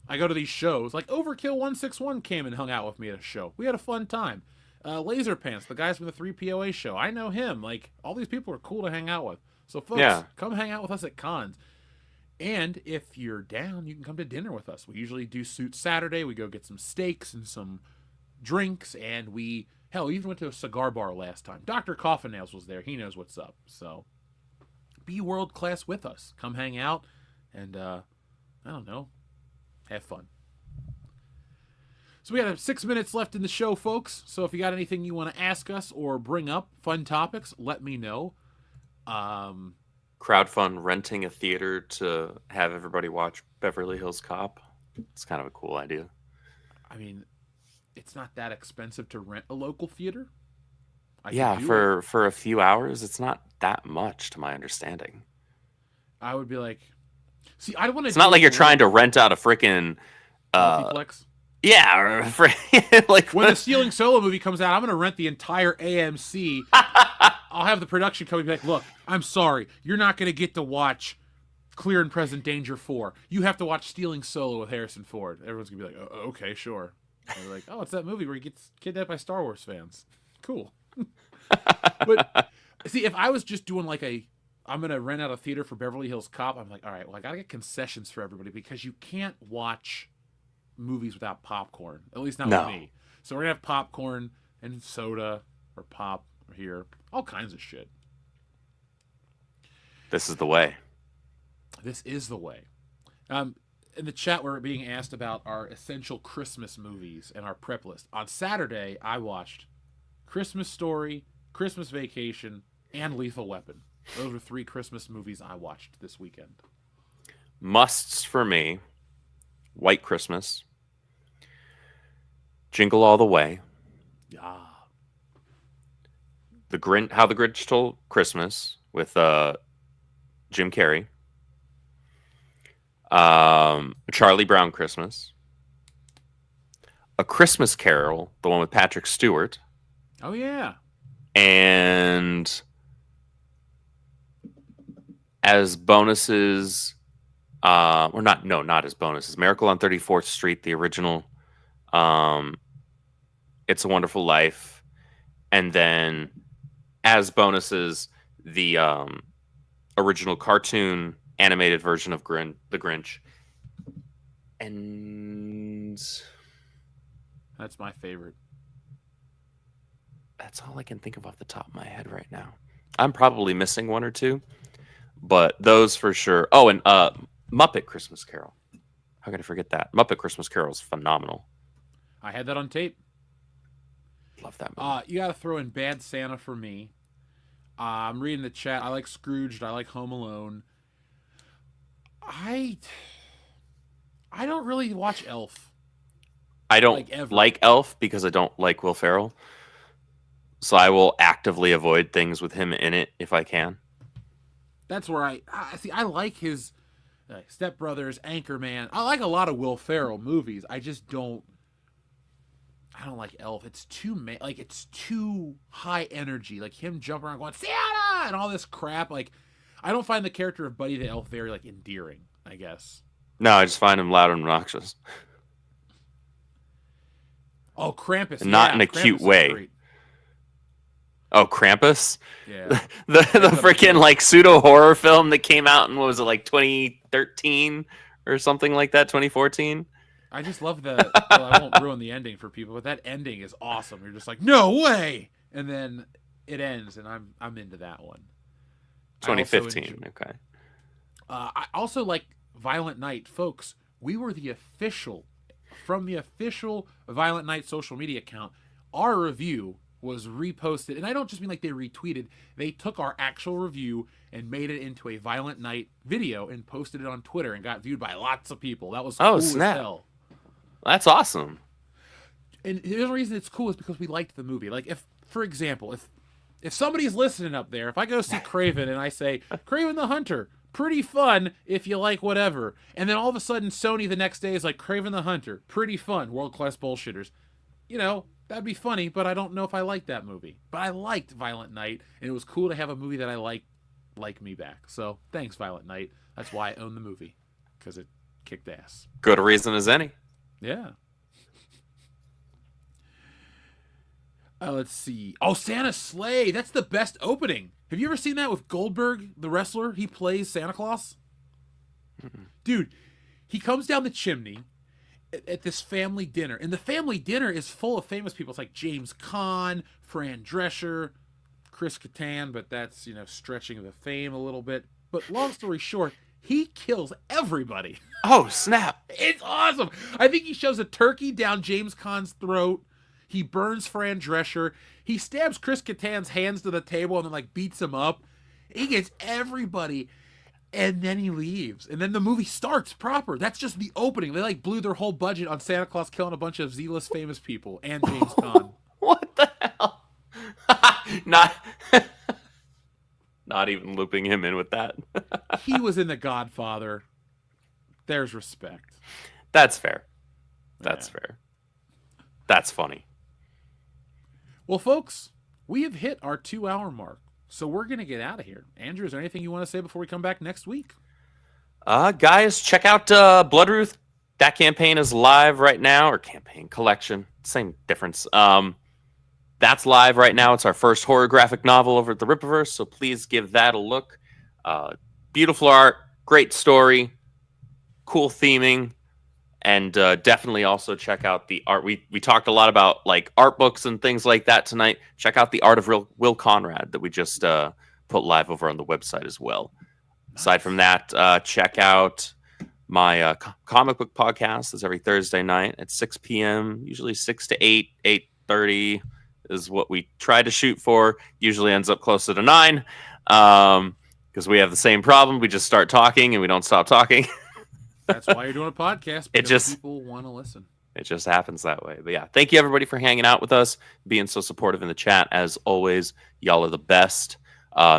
I go to these shows. Like Overkill 161 came and hung out with me at a show. We had a fun time. Laser Pants, the guys from the 3POA show. I know him. Like, all these people are cool to hang out with. So, folks, come hang out with us at cons. And if you're down, you can come to dinner with us. We usually do Suit Saturday. We go get some steaks and some drinks. And we even went to a cigar bar last time. Dr. Coffin Nails was there. He knows what's up. So, be world class with us. Come hang out and, I don't know, have fun. So we got 6 minutes left in the show, folks. So if you got anything you want to ask us or bring up, fun topics, let me know. Crowdfund renting a theater to have everybody watch Beverly Hills Cop. It's kind of a cool idea. I mean, it's not that expensive to rent a local theater. Yeah, could do it. for a few hours, it's not that much, to my understanding. I would be like, see, I don't want to. It's not like you're trying to rent out a freaking multiplex. Yeah, or like When the Stealing Solo movie comes out, I'm going to rent the entire AMC. I'll have the production company be like, look, I'm sorry, you're not going to get to watch Clear and Present Danger 4. You have to watch Stealing Solo with Harrison Ford. Everyone's going to be like, oh, okay, sure. And they're like, oh, it's that movie where he gets kidnapped by Star Wars fans. Cool. But see, if I was just doing like I'm going to rent out a theater for Beverly Hills Cop, I'm like, all right, well, I got to get concessions for everybody because you can't watch movies without popcorn. At least not with me. So we're going to have popcorn and soda or pop here. All kinds of shit. This is the way. This is the way. In the chat, we're being asked about our essential Christmas movies and our prep list. On Saturday, I watched Christmas Story, Christmas Vacation, and Lethal Weapon. Those were 3 Christmas movies I watched this weekend. Musts for me: White Christmas, Jingle All the Way, Yeah. How the Grinch Stole Christmas with Jim Carrey, Charlie Brown Christmas, A Christmas Carol, the one with Patrick Stewart. Oh, yeah. And as bonuses, or not as bonuses, Miracle on 34th Street, the original, It's a Wonderful Life, and then as bonuses, the original cartoon animated version of The Grinch. And that's my favorite. That's all I can think of off the top of my head right now. I'm probably missing one or two, but those for sure. Oh, and Muppet Christmas Carol. How could I forget that? Muppet Christmas Carol is phenomenal. I had that on tape. Love that movie. You got to throw in Bad Santa for me. I'm reading the chat. I like Scrooged. I like Home Alone. I don't really watch Elf. I don't like Elf because I don't like Will Ferrell. So I will actively avoid things with him in it if I can. That's where I see. I like his Step Brothers, Anchorman. I like a lot of Will Ferrell movies. I just don't. I don't like Elf. It's it's too high energy. Like him jumping around going Santa and all this crap. Like I don't find the character of Buddy the Elf very like endearing. I guess. No, I just find him loud and obnoxious. Oh, Krampus! Not in a Krampus cute way. Great. Oh, Krampus? Yeah. the freaking like pseudo horror film that came out in, what was it, like 2013 or something like that, 2014? I just love well, I won't ruin the ending for people, but that ending is awesome. You're just like, no way! And then it ends, and I'm into that one. 2015, okay. I also like Violent Night. Folks, we were from the official Violent Night social media account, our review was reposted, and I don't just mean like they retweeted. They took our actual review and made it into a Violent Night video and posted it on Twitter and got viewed by lots of people. That was cool snap. as hell. That's awesome. And the other reason it's cool is because we liked the movie. Like if, for example, if somebody's listening up there, if I go see Craven and I say, Craven the Hunter, pretty fun if you like whatever, and then all of a sudden Sony the next day is like, Craven the Hunter, pretty fun, world-class bullshitters. You know, that'd be funny, but I don't know if I liked that movie. But I liked Violent Night, and it was cool to have a movie that I like me back. So thanks, Violent Night. That's why I own the movie, because it kicked ass. Good a reason as any. Yeah. Let's see. Oh, Santa's Sleigh. That's the best opening. Have you ever seen that with Goldberg, the wrestler? He plays Santa Claus. Mm-mm. Dude, he comes down the chimney at this family dinner, and the family dinner is full of famous people. It's like James Caan, Fran Drescher, Chris Kattan, but that's, stretching the fame a little bit. But long story short, he kills everybody. Oh, snap. It's awesome. I think he shoves a turkey down James Caan's throat. He burns Fran Drescher. He stabs Chris Kattan's hands to the table and then beats him up. He gets everybody. And then he leaves. And then the movie starts proper. That's just the opening. They like blew their whole budget on Santa Claus killing a bunch of Z-list famous people and James Caan. What the hell? Not not even looping him in with that. He was in The Godfather. There's respect. That's fair. That's fair. That's funny. Well, folks, we have hit our 2-hour mark. So we're going to get out of here. Andrew, is there anything you want to say before we come back next week? Guys, check out Bloodruth. That campaign is live right now, or campaign collection, same difference. That's live right now. It's our first horror graphic novel over at the Rippaverse, so please give that a look. Beautiful art, great story, cool theming, and definitely also check out the art. We talked a lot about like art books and things like that tonight. Check out the art of Will Conrad that we just put live over on the website as well. Nice. Aside from that, check out my comic book podcast. It's every Thursday night at 6 p.m., usually 6 to 8, 8:30 is what we try to shoot for. Usually ends up closer to 9 because we have the same problem. We just start talking and we don't stop talking. That's why you're doing a podcast. Because people want to listen. It just happens that way. But yeah, thank you everybody for hanging out with us, being so supportive in the chat. As always, y'all are the best.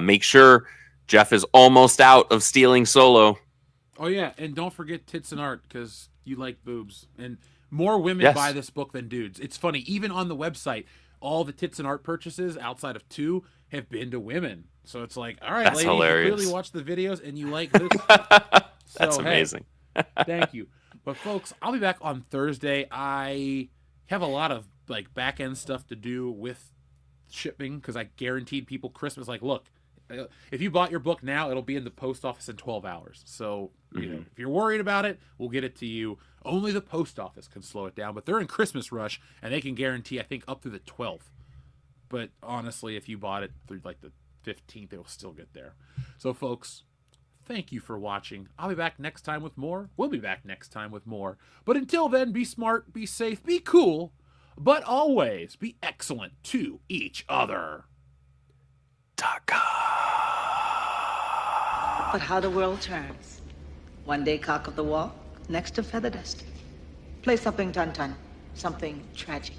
Make sure Jeff is almost out of stealing Solo. Oh yeah, and don't forget Tits and Art because you like boobs, and more women buy this book than dudes. It's funny, even on the website, all the Tits and Art purchases outside of 2 have been to women. So it's like, all right, that's ladies, hilarious. you clearly watch the videos and you like this. That's amazing. Hey, thank you. But folks, I'll be back on Thursday. I have a lot of like back end stuff to do with shipping because I guaranteed people Christmas. Like, look, if you bought your book now, it'll be in the post office in 12 hours. So, you know, if you're worried about it, we'll get it to you. Only the post office can slow it down, but they're in Christmas rush and they can guarantee, I think, up to the 12th. But honestly, if you bought it through like the 15th, it'll still get there. So, folks, thank you for watching. I'll be back next time with more. We'll be back next time with more. But until then, be smart, be safe, be cool, but always be excellent to each other. But how the world turns. One day cock of the walk, next to feather dust. Play something Tun-Tun, something tragic.